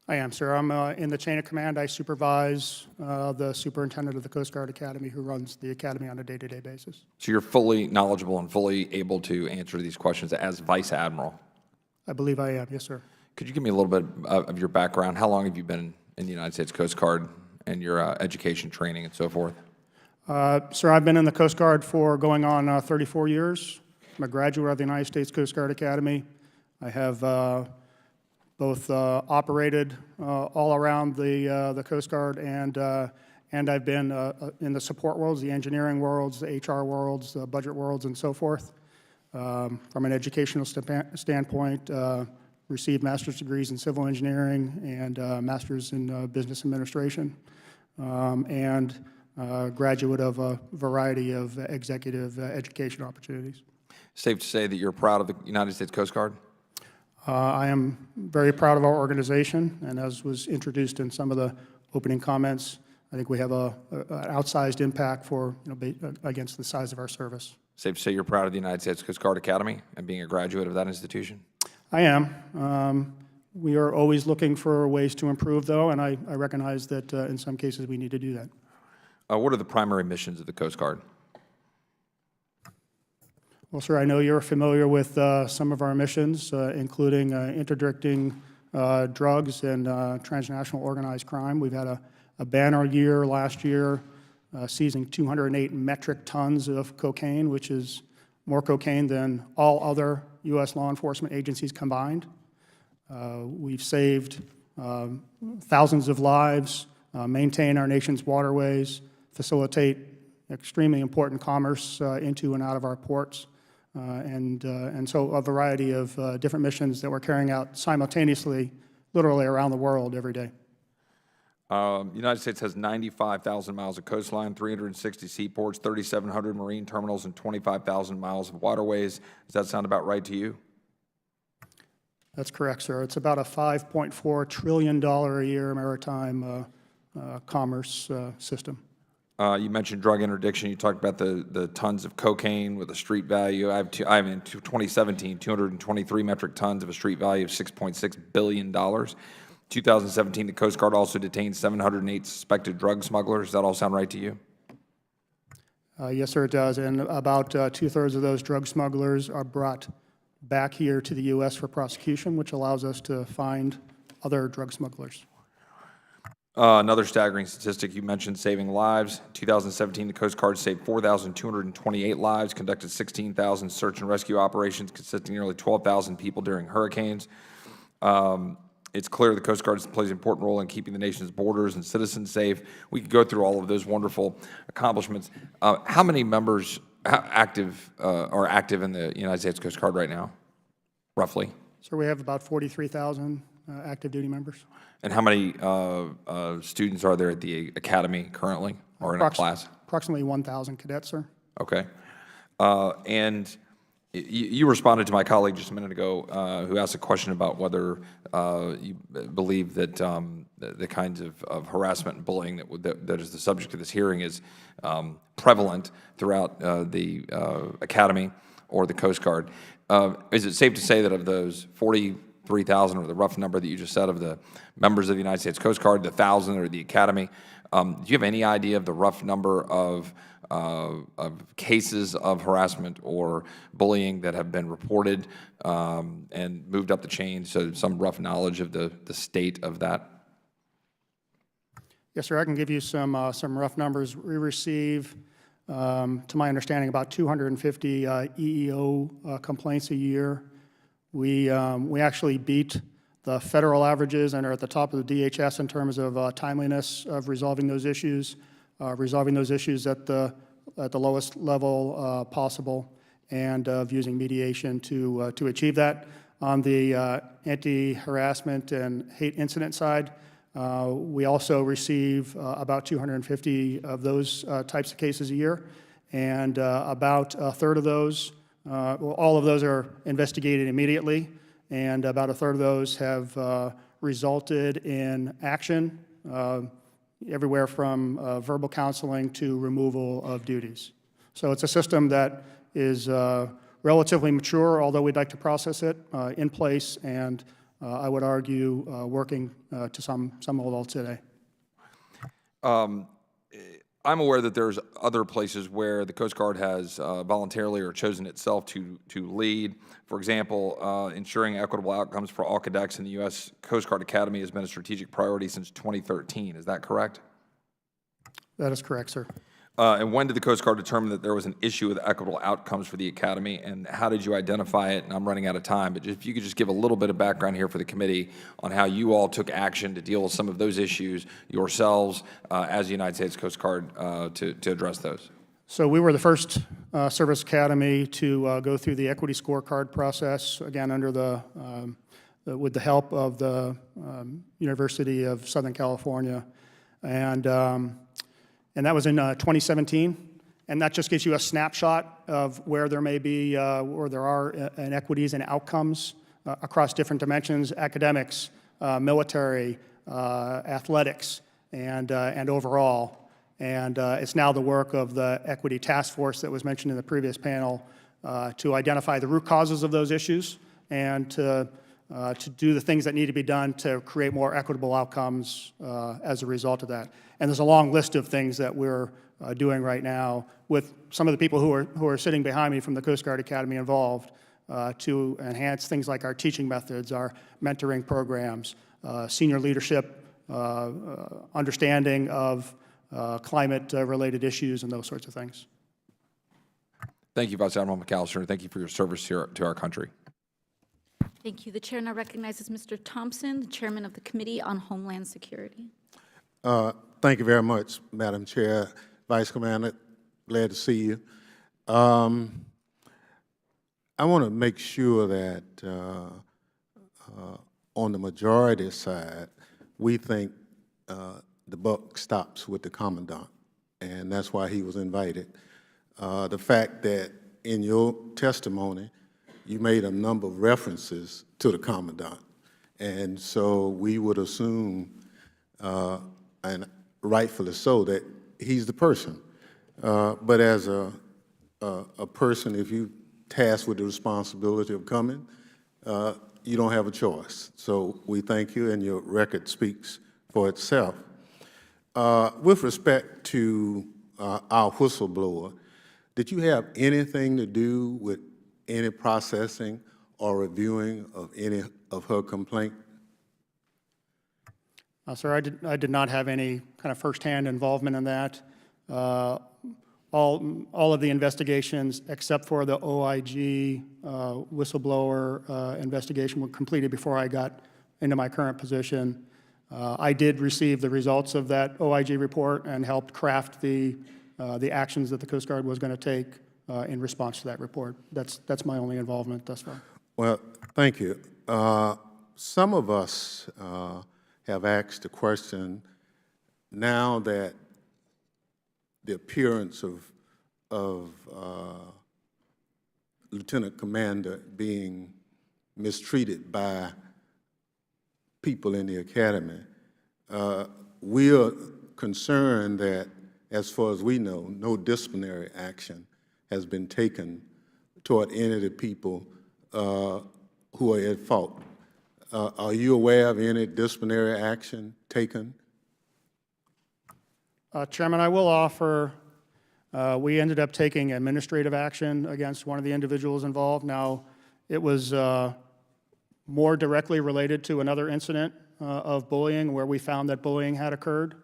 I am, sir. I'm in the chain of command. I supervise the superintendent of the Coast Guard Academy, who runs the academy on a day-to-day basis. So you're fully knowledgeable and fully able to answer these questions as Vice Admiral? I believe I am, yes, sir. Could you give me a little bit of your background? How long have you been in the United States Coast Guard and your education, training, and so forth? Sir, I've been in the Coast Guard for going on 34 years. I'm a graduate of the United States Coast Guard Academy. I have both operated all around the Coast Guard, and I've been in the support worlds, the engineering worlds, the HR worlds, the budget worlds, and so forth. From an educational standpoint, received master's degrees in civil engineering and master's in business administration, and graduate of a variety of executive education opportunities. Safe to say that you're proud of the United States Coast Guard? I am very proud of our organization, and as was introduced in some of the opening comments, I think we have an outsized impact for, against the size of our service. Safe to say you're proud of the United States Coast Guard Academy and being a graduate of that institution? I am. We are always looking for ways to improve, though, and I recognize that in some cases we need to do that. What are the primary missions of the Coast Guard? Well, sir, I know you're familiar with some of our missions, including interdicting drugs and transnational organized crime. We've had a banner year last year, seizing 208 metric tons of cocaine, which is more cocaine than all other U.S. law enforcement agencies combined. We've saved thousands of lives, maintain our nation's waterways, facilitate extremely important commerce into and out of our ports. And so a variety of different missions that we're carrying out simultaneously, literally around the world every day. The United States has 95,000 miles of coastline, 360 seaports, 3,700 marine terminals, and 25,000 miles of waterways. Does that sound about right to you? That's correct, sir. It's about a $5.4 trillion a year maritime commerce system. You mentioned drug interdiction. You talked about the tons of cocaine with a street value. I have in 2017, 223 metric tons of a street value of $6.6 billion. 2017, the Coast Guard also detained 708 suspected drug smugglers. Does that all sound right to you? Yes, sir, it does. And about two-thirds of those drug smugglers are brought back here to the U.S. for prosecution, which allows us to find other drug smugglers. Another staggering statistic, you mentioned saving lives. 2017, the Coast Guard saved 4,228 lives, conducted 16,000 search and rescue operations consisting of nearly 12,000 people during hurricanes. It's clear the Coast Guard plays an important role in keeping the nation's borders and citizens safe. We could go through all of those wonderful accomplishments. How many members are active in the United States Coast Guard right now, roughly? So we have about 43,000 active duty members. And how many students are there at the academy currently, or in a class? Approximately 1,000 cadets, sir. Okay. And you responded to my colleague just a minute ago who asked a question about whether you believe that the kinds of harassment and bullying that is the subject of this hearing is prevalent throughout the academy or the Coast Guard. Is it safe to say that of those 43,000, or the rough number that you just said, of the members of the United States Coast Guard, the 1,000 or the academy, do you have any idea of the rough number of cases of harassment or bullying that have been reported and moved up the chain, so some rough knowledge of the state of that? Yes, sir, I can give you some rough numbers. We receive, to my understanding, about 250 EEO complaints a year. We actually beat the federal averages and are at the top of the DHS in terms of timeliness of resolving those issues at the lowest level possible, and of using mediation to achieve that. On the anti-harassment and hate incident side, we also receive about 250 of those types of cases a year, and about a third of those, all of those are investigated immediately, and about a third of those have resulted in action, everywhere from verbal counseling to removal of duties. So it's a system that is relatively mature, although we'd like to process it, in place, and I would argue working to some level today. I'm aware that there's other places where the Coast Guard has voluntarily or chosen itself to lead. For example, ensuring equitable outcomes for all cadets in the U.S. Coast Guard Academy has been a strategic priority since 2013. Is that correct? That is correct, sir. And when did the Coast Guard determine that there was an issue with equitable outcomes for the Academy, and how did you identify it? And I'm running out of time, but if you could just give a little bit of background here for the committee on how you all took action to deal with some of those issues yourselves as the United States Coast Guard to address those. So we were the first service academy to go through the equity scorecard process, again, under with the help of the University of Southern California. And that was in 2017. And that just gives you a snapshot of where there may be, where there are inequities and outcomes across different dimensions: academics, military, athletics, and overall. And it's now the work of the Equity Task Force that was mentioned in the previous panel to identify the root causes of those issues and to do the things that need to be done to create more equitable outcomes as a result of that. And there's a long list of things that we're doing right now with some of the people who are sitting behind me from the Coast Guard Academy involved to enhance things like our teaching methods, our mentoring programs, senior leadership, understanding of climate-related issues, and those sorts of things. Thank you, Vice Admiral McAllister, and thank you for your service here to our country. Thank you. The chair now recognizes Mr. Thompson, the chairman of the Committee on Homeland Security. Thank you very much, Madam Chair. Vice Commander, glad to see you. I want to make sure that on the majority side, we think the buck stops with the commandant, and that's why he was invited. The fact that in your testimony, you made a number of references to the commandant, and so we would assume, and rightfully so, that he's the person. But as a person, if you tasked with the responsibility of coming, you don't have a choice. So we thank you, and your record speaks for itself. With respect to our whistleblower, did you have anything to do with any processing or reviewing of any of her complaint? Sir, I did not have any kind of firsthand involvement in that. All of the investigations, except for the OIG whistleblower investigation, were completed before I got into my current position. I did receive the results of that OIG report and helped craft the actions that the Coast Guard was going to take in response to that report. That's my only involvement thus far. Well, thank you. Some of us have asked the question, now that the appearance of Lieutenant Commander being mistreated by people in the Academy, we are concerned that, as far as we know, no disciplinary action has been taken toward any of the people who are at fault. Are you aware of any disciplinary action taken? Chairman, I will offer, we ended up taking administrative action against one of the individuals involved. Now, it was more directly related to another incident of bullying where we found that bullying had occurred.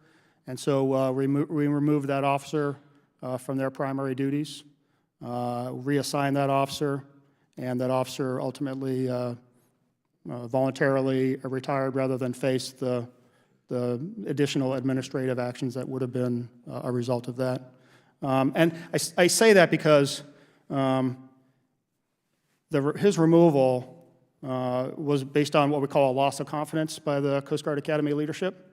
And so we removed that officer from their primary duties, reassigned that officer, and that officer ultimately voluntarily retired rather than face the additional administrative actions that would have been a result of that. And I say that because his removal was based on what we call a loss of confidence by the Coast Guard Academy leadership.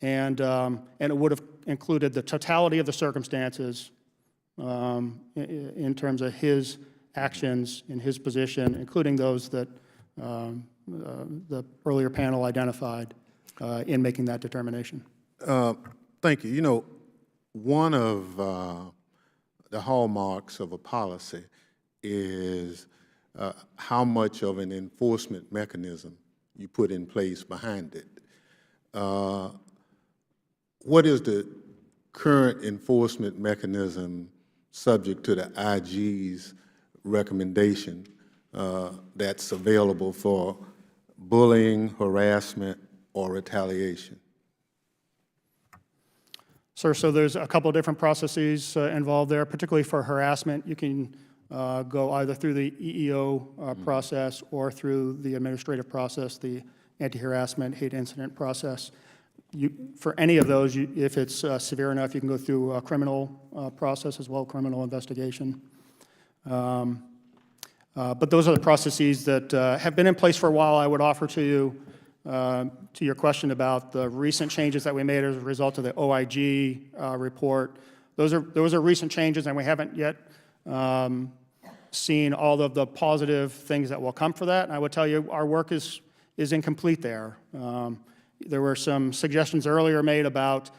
And it would have included the totality of the circumstances in terms of his actions in his position, including those that the earlier panel identified in making that determination. Thank you. You know, one of the hallmarks of a policy is how much of an enforcement mechanism you put in place behind it. What is the current enforcement mechanism subject to the IG's recommendation that's available for bullying, harassment, or retaliation? Sir, so there's a couple of different processes involved there, particularly for harassment. You can go either through the EEO process or through the administrative process, the anti-harassment hate incident process. For any of those, if it's severe enough, you can go through a criminal process as well, criminal investigation. But those are the processes that have been in place for a while. I would offer to you, to your question about the recent changes that we made as a result of the OIG report. Those are recent changes, and we haven't yet seen all of the positive things that will come for that. And I would tell you, our work is incomplete there. There were some suggestions earlier made about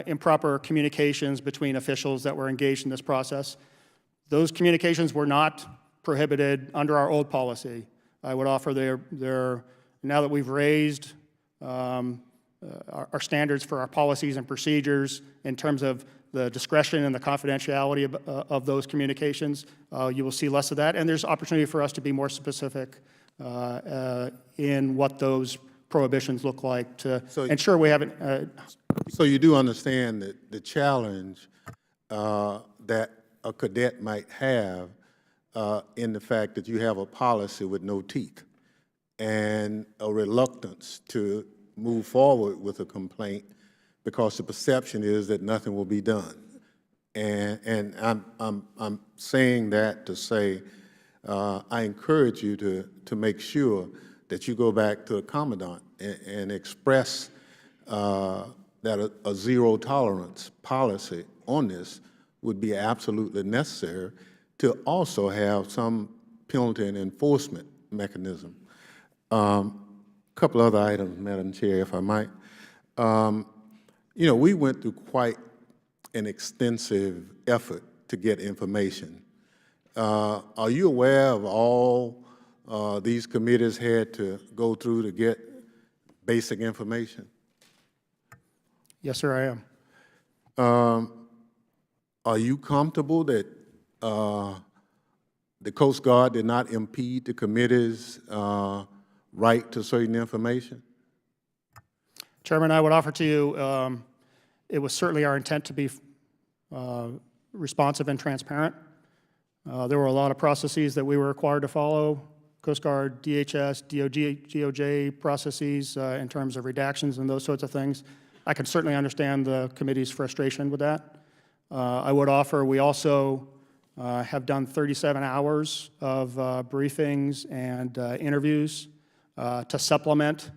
improper communications between officials that were engaged in this process. Those communications were not prohibited under our old policy. I would offer now that we've raised our standards for our policies and procedures in terms of the discretion and the confidentiality of those communications, you will see less of that. And there's opportunity for us to be more specific in what those prohibitions look like to ensure we haven't. So you do understand that the challenge that a cadet might have in the fact that you have a policy with no teeth and a reluctance to move forward with a complaint because the perception is that nothing will be done. And I'm saying that to say I encourage you to make sure that you go back to the Commandant and express that a zero tolerance policy on this would be absolutely necessary to also have some penalty and enforcement mechanism. A couple other items, Madam Chair, if I might. You know, we went through quite an extensive effort to get information. Are you aware of all these committees had to go through to get basic information? Yes, sir, I am. Are you comfortable that the Coast Guard did not impede the committee's right to certain information? Chairman, I would offer to you, it was certainly our intent to be responsive and transparent. There were a lot of processes that we were required to follow, Coast Guard, DHS, DOJ processes in terms of redactions and those sorts of things. I can certainly understand the committee's frustration with that. I would offer we also have done 37 hours of briefings and interviews to supplement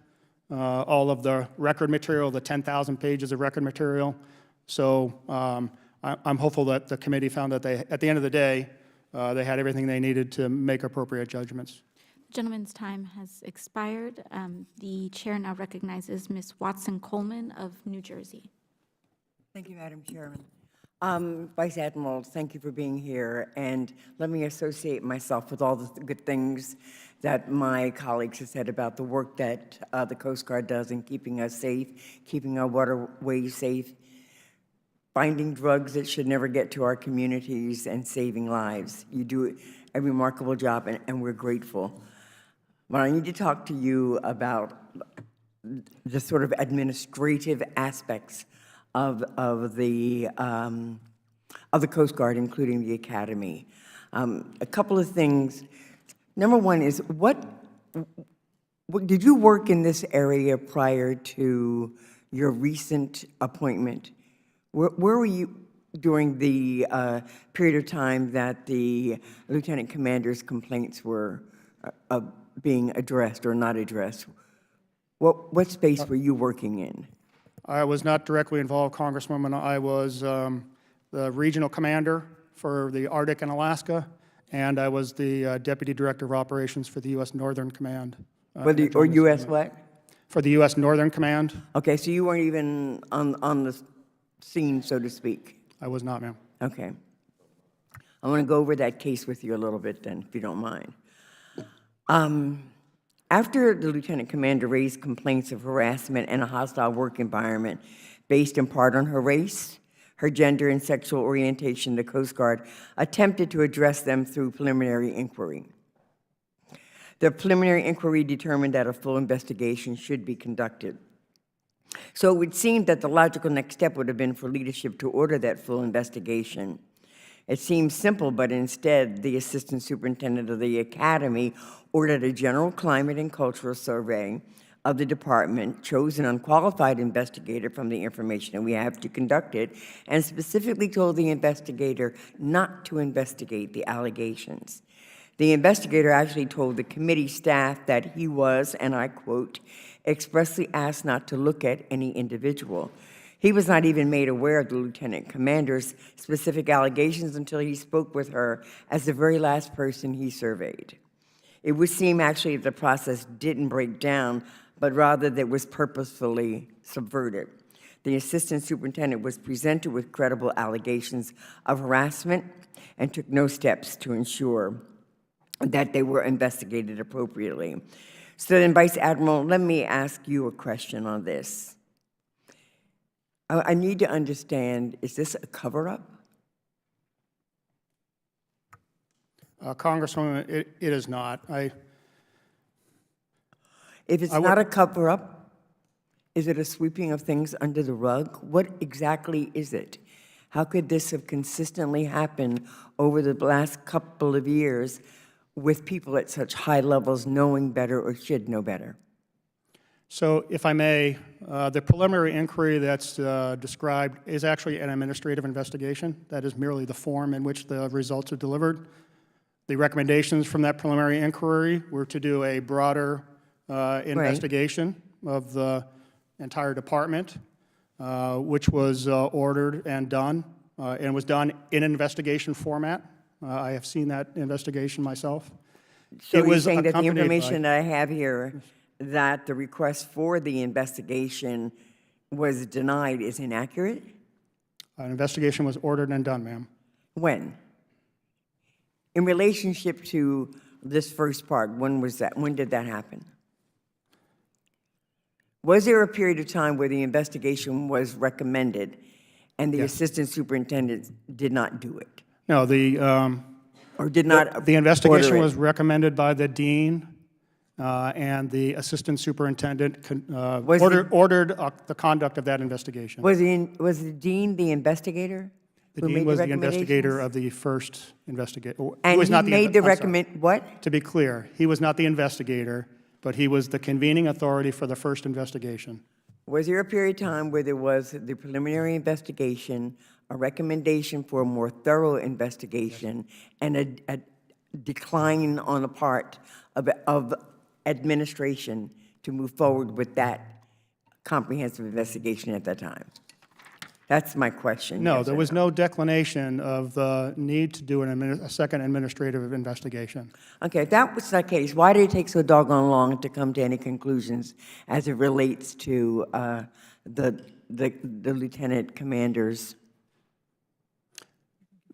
all of the record material, the 10,000 pages of record material. So I'm hopeful that the committee found that at the end of the day, they had everything they needed to make appropriate judgments. The gentleman's time has expired. The chair now recognizes Ms. Watson-Coleman of New Jersey. Thank you, Madam Chairman. Vice Admiral, thank you for being here, and let me associate myself with all the good things that my colleagues have said about the work that the Coast Guard does in keeping us safe, keeping our waterways safe, finding drugs that should never get to our communities, and saving lives. You do a remarkable job, and we're grateful. But I need to talk to you about the sort of administrative aspects of the Coast Guard, including the Academy. A couple of things. Number one is, what did you work in this area prior to your recent appointment? Where were you during the period of time that the lieutenant commander's complaints were being addressed or not addressed? What space were you working in? I was not directly involved, Congresswoman. I was the regional commander for the Arctic and Alaska, and I was the Deputy Director of Operations for the U.S. Northern Command. Or U.S. what? For the U.S. Northern Command. Okay, so you weren't even on the scene, so to speak. I was not, ma'am. Okay. I want to go over that case with you a little bit then, if you don't mind. After the lieutenant commander raised complaints of harassment and a hostile work environment based in part on her race, her gender, and sexual orientation, the Coast Guard attempted to address them through preliminary inquiry. The preliminary inquiry determined that a full investigation should be conducted. So it would seem that the logical next step would have been for leadership to order that full investigation. It seems simple, but instead, the assistant superintendent of the academy ordered a general climate and cultural survey of the department, chose an unqualified investigator from the information that we have to conduct it, and specifically told the investigator not to investigate the allegations. The investigator actually told the committee staff that he was, and I quote, expressly asked not to look at any individual. He was not even made aware of the lieutenant commander's specific allegations until he spoke with her as the very last person he surveyed. It would seem actually that the process didn't break down, but rather that it was purposefully subverted. The assistant superintendent was presented with credible allegations of harassment and took no steps to ensure that they were investigated appropriately. So then, Vice Admiral, let me ask you a question on this. I need to understand, is this a cover-up? Congresswoman, it is not. If it's not a cover-up, is it a sweeping of things under the rug? What exactly is it? How could this have consistently happened over the last couple of years with people at such high levels knowing better or should know better? So, if I may, the preliminary inquiry that's described is actually an administrative investigation. That is merely the form in which the results are delivered. The recommendations from that preliminary inquiry were to do a broader investigation of the entire department, which was ordered and done, and was done in an investigation format. I have seen that investigation myself. So you're saying that the information that I have here, that the request for the investigation was denied, is inaccurate? An investigation was ordered and done, ma'am. When? In relationship to this first part, when was that? When did that happen? Was there a period of time where the investigation was recommended and the assistant superintendent did not do it? No, or did not the investigation order it? was recommended by the dean, and the assistant superintendent ordered the conduct of that investigation. Was the dean the investigator? The dean was the investigator of the first investigation. And he made the recommend, what? To be clear, he was not the investigator, but he was the convening authority for the first investigation. Was there a period of time where there was the preliminary investigation, a recommendation for a more thorough investigation, and a decline on the part of administration to move forward with that comprehensive investigation at that time? That's my question. No, yes there was no declination of the need to do a second administrative investigation. Okay, if that was the case, why did it take so doggone long to come to any conclusions as it relates to the lieutenant commander's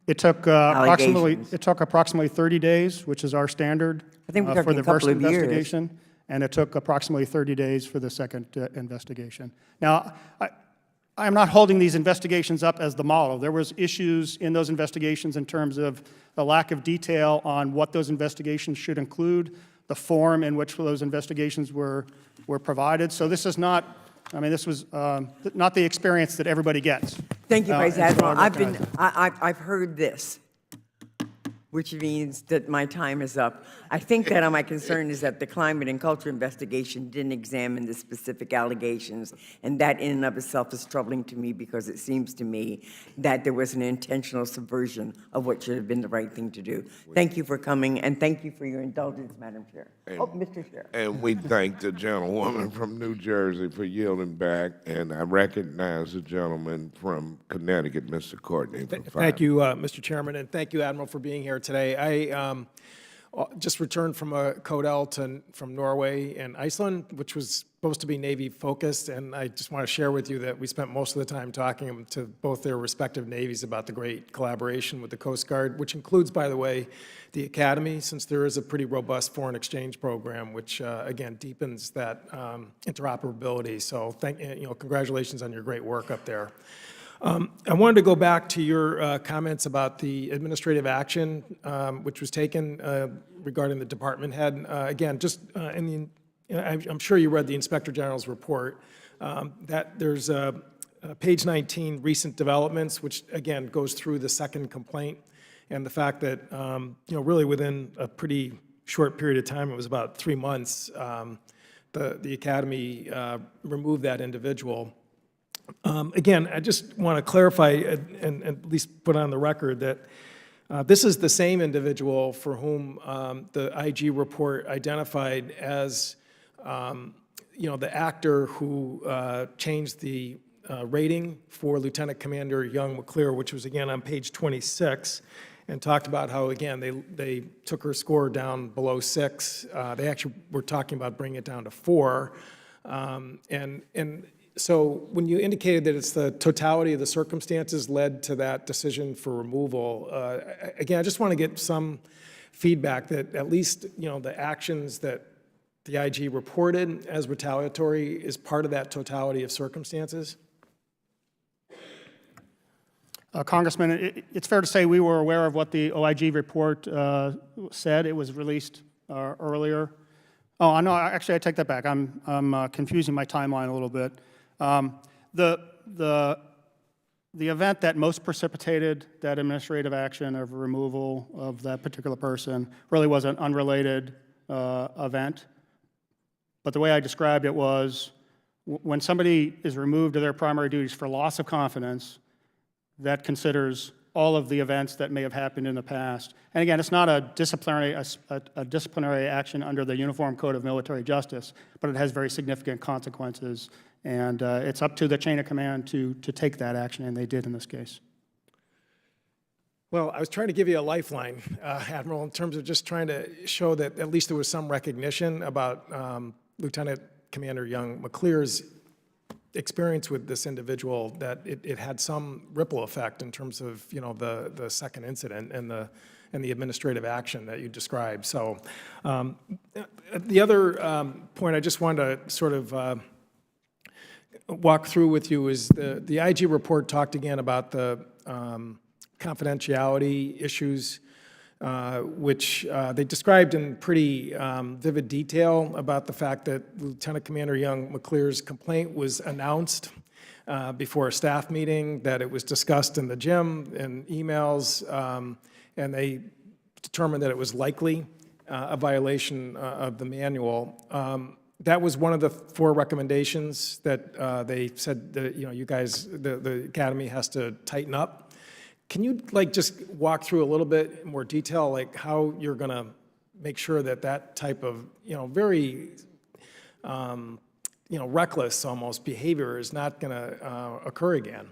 It took approximately 30 days, which is our standard I think we're for talking the a couple first of years. investigation, and it took approximately 30 days for the second investigation. Now, I'm not holding these investigations up as the model. There was issues in those investigations in terms of the lack of detail on what those investigations should include, the form in which those investigations were provided. So this is not, I mean, this was not the experience that everybody gets. Thank you, Vice and so Admiral. I I've heard this, which means that my time is up. I think that my concern is that the climate and culture investigation didn't examine the specific allegations, and that in and of itself is troubling to me because it seems to me that there was an intentional subversion of what should have been the right thing to do. Thank you for coming, and thank you for your indulgence, Madam Chair. Mr. Chair. And we thank the gentlewoman from New Jersey for yielding back, and I recognize the gentleman from Connecticut, Mr. Courtney. Thank you, Mr. Chairman, and thank you, Admiral, for being here today. I just returned from a Codel from Norway and Iceland, which was supposed to be Navy-focused, and I just want to share with you that we spent most of the time talking to both their respective navies about the great collaboration with the Coast Guard, which includes, by the way, the Academy, since there is a pretty robust foreign exchange program, which, again, deepens that interoperability. So congratulations on your great work up there. I wanted to go back to your comments about the administrative action which was taken regarding the department head. Again, just I'm sure you read the Inspector General's report, that there's page 19, recent developments, which again goes through the second complaint and the fact that really within a pretty short period of time, it was about 3 months, the Academy removed that individual. Again, I just want to clarify and at least put on the record that this is the same individual for whom the IG report identified as the actor who changed the rating for Lieutenant Commander Young McClear, which was again on page 26, and talked about how, again, they took her score down below 6. They actually were talking about bringing it down to 4. So when you indicated that it's the totality of the circumstances led to that decision for removal, again, I just want to get some feedback that at least, the actions that the IG reported as retaliatory is part of that totality of circumstances? Congressman, it's fair to say we were aware of what the OIG report said. It was released earlier. Oh, no, actually, I take that back. I'm confusing my timeline a little bit. The event that most precipitated that administrative action of removal of that particular person really was an unrelated event. But the way I described it was when somebody is removed of their primary duties for loss of confidence, that considers all of the events that may have happened in the past. And again, it's not a disciplinary action under the Uniform Code of Military Justice, but it has very significant consequences. And it's up to the chain of command to take that action, and they did in this case. Well, I was trying to give you a lifeline, Admiral, in terms of just trying to show that at least there was some recognition about Lieutenant Commander Young McClear's experience with this individual, that it had some ripple effect in terms of the second incident and the administrative action that you described. So the other point I just wanted to sort of walk through with you is the IG report talked again about the confidentiality issues, which they described in pretty vivid detail about the fact that Lieutenant Commander Young McClear's complaint was announced before a staff meeting, that it was discussed in the gym and emails, and they determined that it was likely a violation of the manual. That was one of the 4 recommendations that they said that you guys, the Academy has to tighten up. Can you just walk through a little bit more detail, how you're going to make sure that that type of very reckless almost behavior is not going to occur again?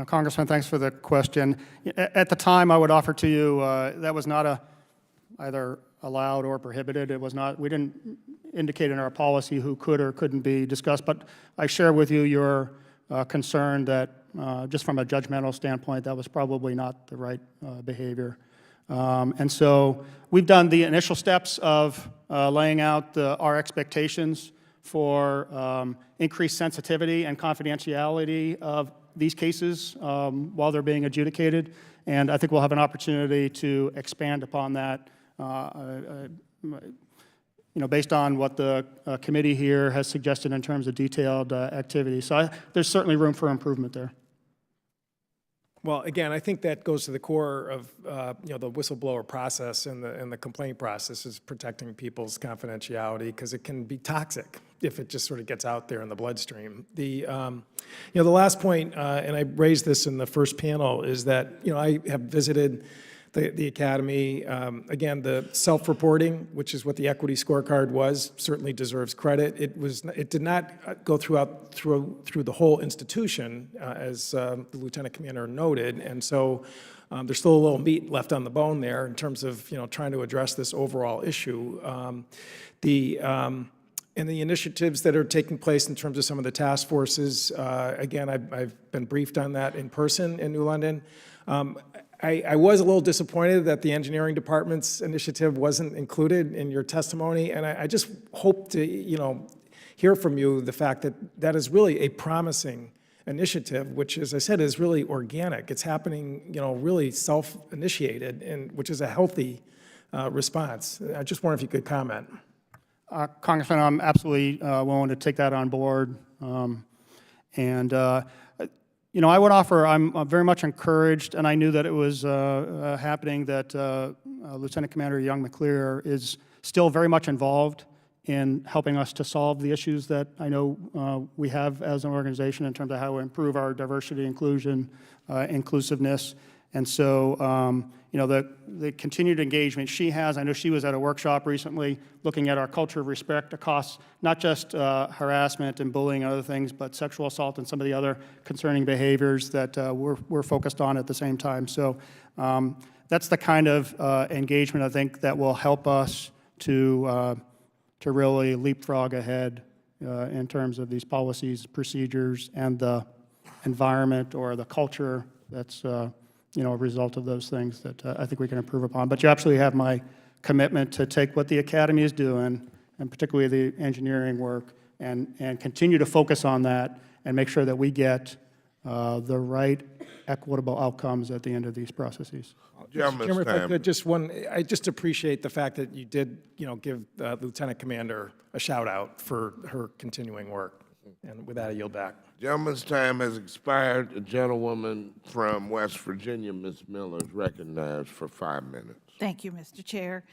Congressman, thanks for the question. At the time, I would offer to you that was not either allowed or prohibited. It was not. We didn't indicate in our policy who could or couldn't be discussed. But I share with you your concern that just from a judgmental standpoint, that was probably not the right behavior. And so we've done the initial steps of laying out our expectations for increased sensitivity and confidentiality of these cases while they're being adjudicated. And I think we'll have an opportunity to expand upon that based on what the committee here has suggested in terms of detailed activity. So there's certainly room for improvement there. Well, again, I think that goes to the core of the whistleblower process and the complaint process is protecting people's confidentiality, because it can be toxic if it just sort of gets out there in the bloodstream. The last point, and I raised this in the first panel, is that I have visited the Academy. Again, the self-reporting, which is what the equity scorecard was, certainly deserves credit. It did not go through the whole institution, as the Lieutenant Commander noted, and so there's still a little meat left on the bone there in terms of trying to address this overall issue. And the initiatives that are taking place in terms of some of the task forces, again, I've been briefed on that in person in New London. I was a little disappointed that the engineering department's initiative wasn't included in your testimony, and I just hope to, hear from you the fact that that is really a promising initiative, which, as I said, is really organic. It's happening, really self-initiated, and which is a healthy response. I just wonder if you could comment. Congressman, I'm absolutely willing to take that on board. I would offer, I'm very much encouraged, and I knew that it was happening, that Lieutenant Commander Young McClear is still very much involved in helping us to solve the issues that I know we have as an organization in terms of how to improve our diversity, inclusion, inclusiveness. And so, the continued engagement she has, I know she was at a workshop recently looking at our culture of respect across not just harassment and bullying and other things, but sexual assault and some of the other concerning behaviors that we're focused on at the same time. So that's the kind of engagement I think that will help us to really leapfrog ahead in terms of these policies, procedures, and the environment or the culture that's a result of those things that I think we can improve upon. But you absolutely have my commitment to take what the Academy is doing, and particularly the engineering work, and continue to focus on that and make sure that we get the right equitable outcomes at the end of these processes. Mr. Chairman, if I could, I just appreciate the fact that you did, give Lieutenant Commander a shout out for her continuing work. And with that, I yield back. Gentleman's time has expired. The gentlewoman from West Virginia, Ms. Miller, is recognized for 5 minutes. Thank you, Mr. Chair.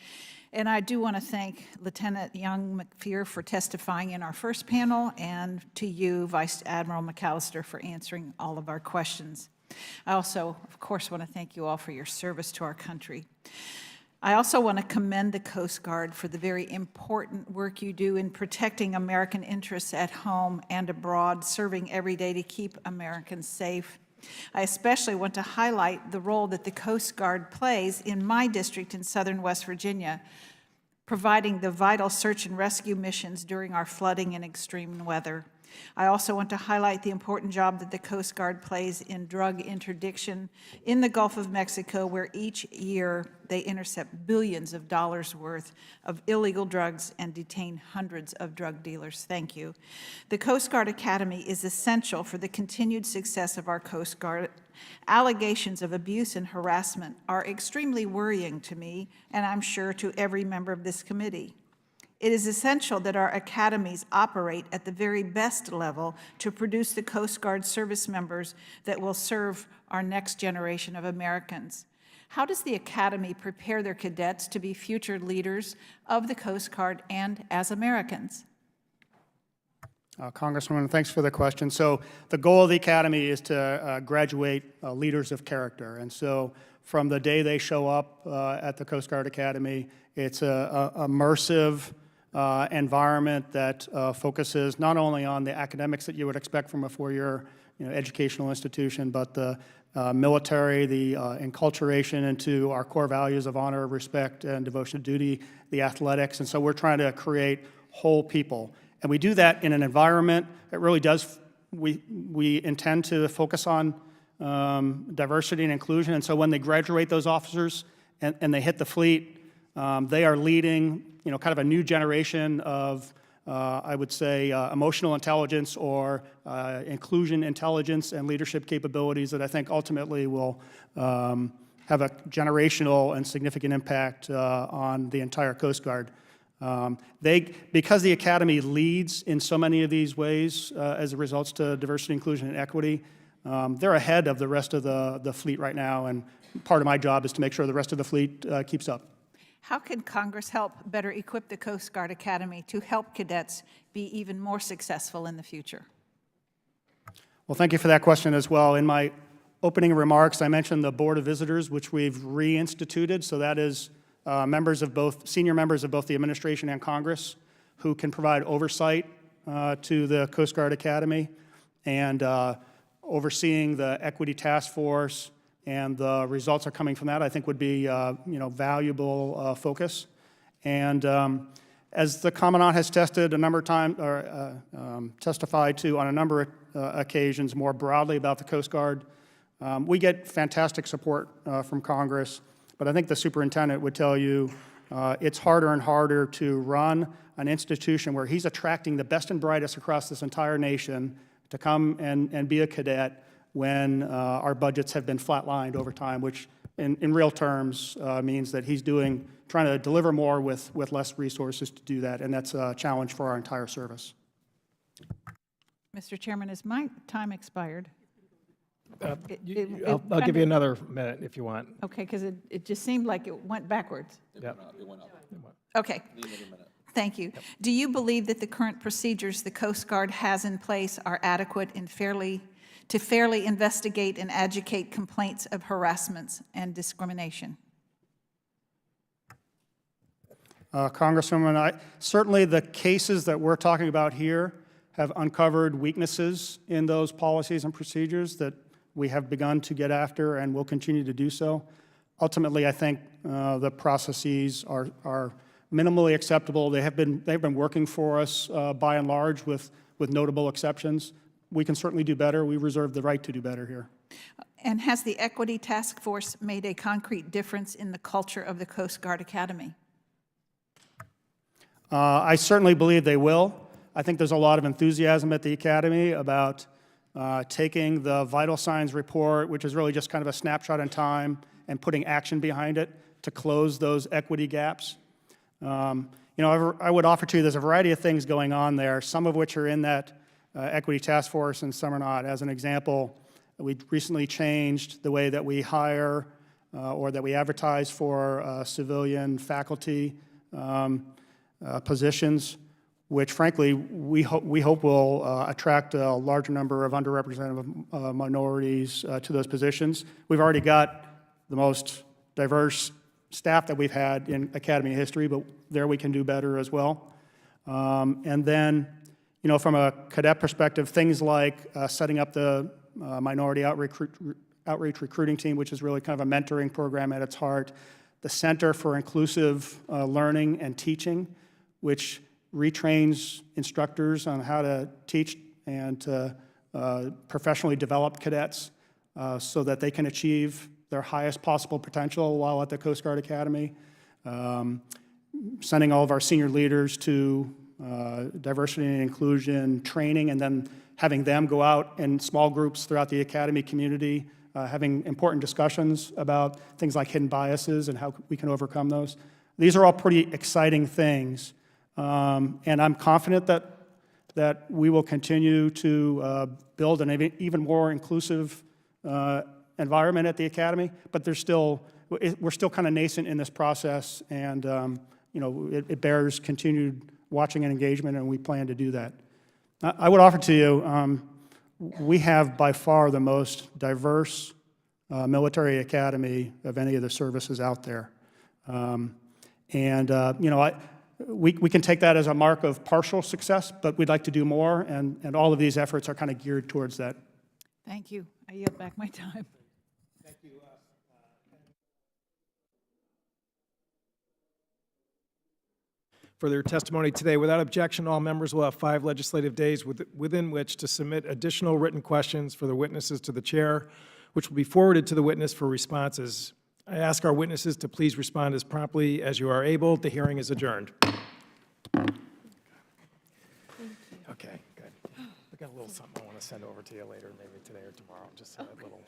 And I do want to thank Lieutenant Young McPheer for testifying in our first panel, and to you, Vice Admiral McAllister, for answering all of our questions. I also, of course, want to thank you all for your service to our country. I also want to commend the Coast Guard for the very important work you do in protecting American interests at home and abroad, serving every day to keep Americans safe. I especially want to highlight the role that the Coast Guard plays in my district in southern West Virginia, providing the vital search and rescue missions during our flooding and extreme weather. I also want to highlight the important job that the Coast Guard plays in drug interdiction in the Gulf of Mexico, where each year they intercept billions of dollars worth of illegal drugs and detain hundreds of drug dealers. Thank you. The Coast Guard Academy is essential for the continued success of our Coast Guard. Allegations of abuse and harassment are extremely worrying to me, and I'm sure to every member of this committee. It is essential that our academies operate at the very best level to produce the Coast Guard service members that will serve our next generation of Americans. How does the Academy prepare their cadets to be future leaders of the Coast Guard and as Americans? Congresswoman, thanks for the question. So the goal of the Academy is to graduate leaders of character. And so from the day they show up at the Coast Guard Academy, it's a immersive environment that focuses not only on the academics that you would expect from a four-year educational institution, but the military, the enculturation into our core values of honor, respect, and devotion to duty, the athletics. And so we're trying to create whole people. And we do that in an environment that really does, we intend to focus on diversity and inclusion. And so when they graduate, those officers, and they hit the fleet, they are leading kind of a new generation of, I would say, emotional intelligence or inclusion intelligence and leadership capabilities that I think ultimately will have a generational and significant impact on the entire Coast Guard. Because the Academy leads in so many of these ways as it results to diversity, inclusion, and equity, they're ahead of the rest of the fleet right now, and part of my job is to make sure the rest of the fleet keeps up. How can Congress help better equip the Coast Guard Academy to help cadets be even more successful in the future? Well, thank you for that question as well. In my opening remarks, I mentioned the Board of Visitors, which we've reinstituted. So that is senior members of both the administration and Congress who can provide oversight to the Coast Guard Academy, and overseeing the Equity Task Force and the results are coming from that, I think would be valuable focus. And as the Commandant has tested a number of times, or testified to on a number of occasions more broadly about the Coast Guard, we get fantastic support from Congress, but I think the superintendent would tell you it's harder and harder to run an institution where he's attracting the best and brightest across this entire nation to come and be a cadet when our budgets have been flatlined over time, which in real terms means that he's trying to deliver more with less resources to do that, and that's a challenge for our entire service. Mr. Chairman, has my time expired? I'll give you another minute if you want. Okay, because it just seemed like it went backwards. Yep. Okay. Thank you. Do you believe that the current procedures the Coast Guard has in place are adequate and to fairly investigate and adjudicate complaints of harassments and discrimination? Congresswoman, certainly the cases that we're talking about here have uncovered weaknesses in those policies and procedures that we have begun to get after and will continue to do so. Ultimately, I think the processes are minimally acceptable. They've been working for us by and large, with notable exceptions. We can certainly do better. We reserve the right to do better here. And has the Equity Task Force made a concrete difference in the culture of the Coast Guard Academy? I certainly believe they will. I think there's a lot of enthusiasm at the Academy about taking the vital signs report, which is really just kind of a snapshot in time, and putting action behind it to close those equity gaps. I would offer to you there's a variety of things going on there, some of which are in that Equity Task Force and some are not. As an example, we recently changed the way that we hire or that we advertise for civilian faculty positions, which frankly we hope will attract a larger number of underrepresented minorities to those positions. We've already got the most diverse staff that we've had in Academy history, but there we can do better as well. And then, from a cadet perspective, things like setting up the minority outreach recruiting team, which is really kind of a mentoring program at its heart, the Center for Inclusive Learning and Teaching, which retrains instructors on how to teach and to professionally develop cadets so that they can achieve their highest possible potential while at the Coast Guard Academy. Sending all of our senior leaders to diversity and inclusion training, and then having them go out in small groups throughout the Academy community, having important discussions about things like hidden biases and how we can overcome those. These are all pretty exciting things, and I'm confident that we will continue to build an even more inclusive environment at the Academy, but we're still kind of nascent in this process, and it bears continued watching and engagement, and we plan to do that. I would offer to you, we have by far the most diverse military academy of any of the services out there. We can take that as a mark of partial success, but we'd like to do more, and all of these efforts are kind of geared towards that. Thank you. I yield back my time. Thank you. For their testimony today. Without objection, all members will have 5 legislative days within which to submit additional written questions for the witnesses to the chair, which will be forwarded to the witness for responses. I ask our witnesses to please respond as promptly as you are able. The hearing is adjourned. Okay, good. I got a little something I want to send over to you later, maybe today or tomorrow. Just a little.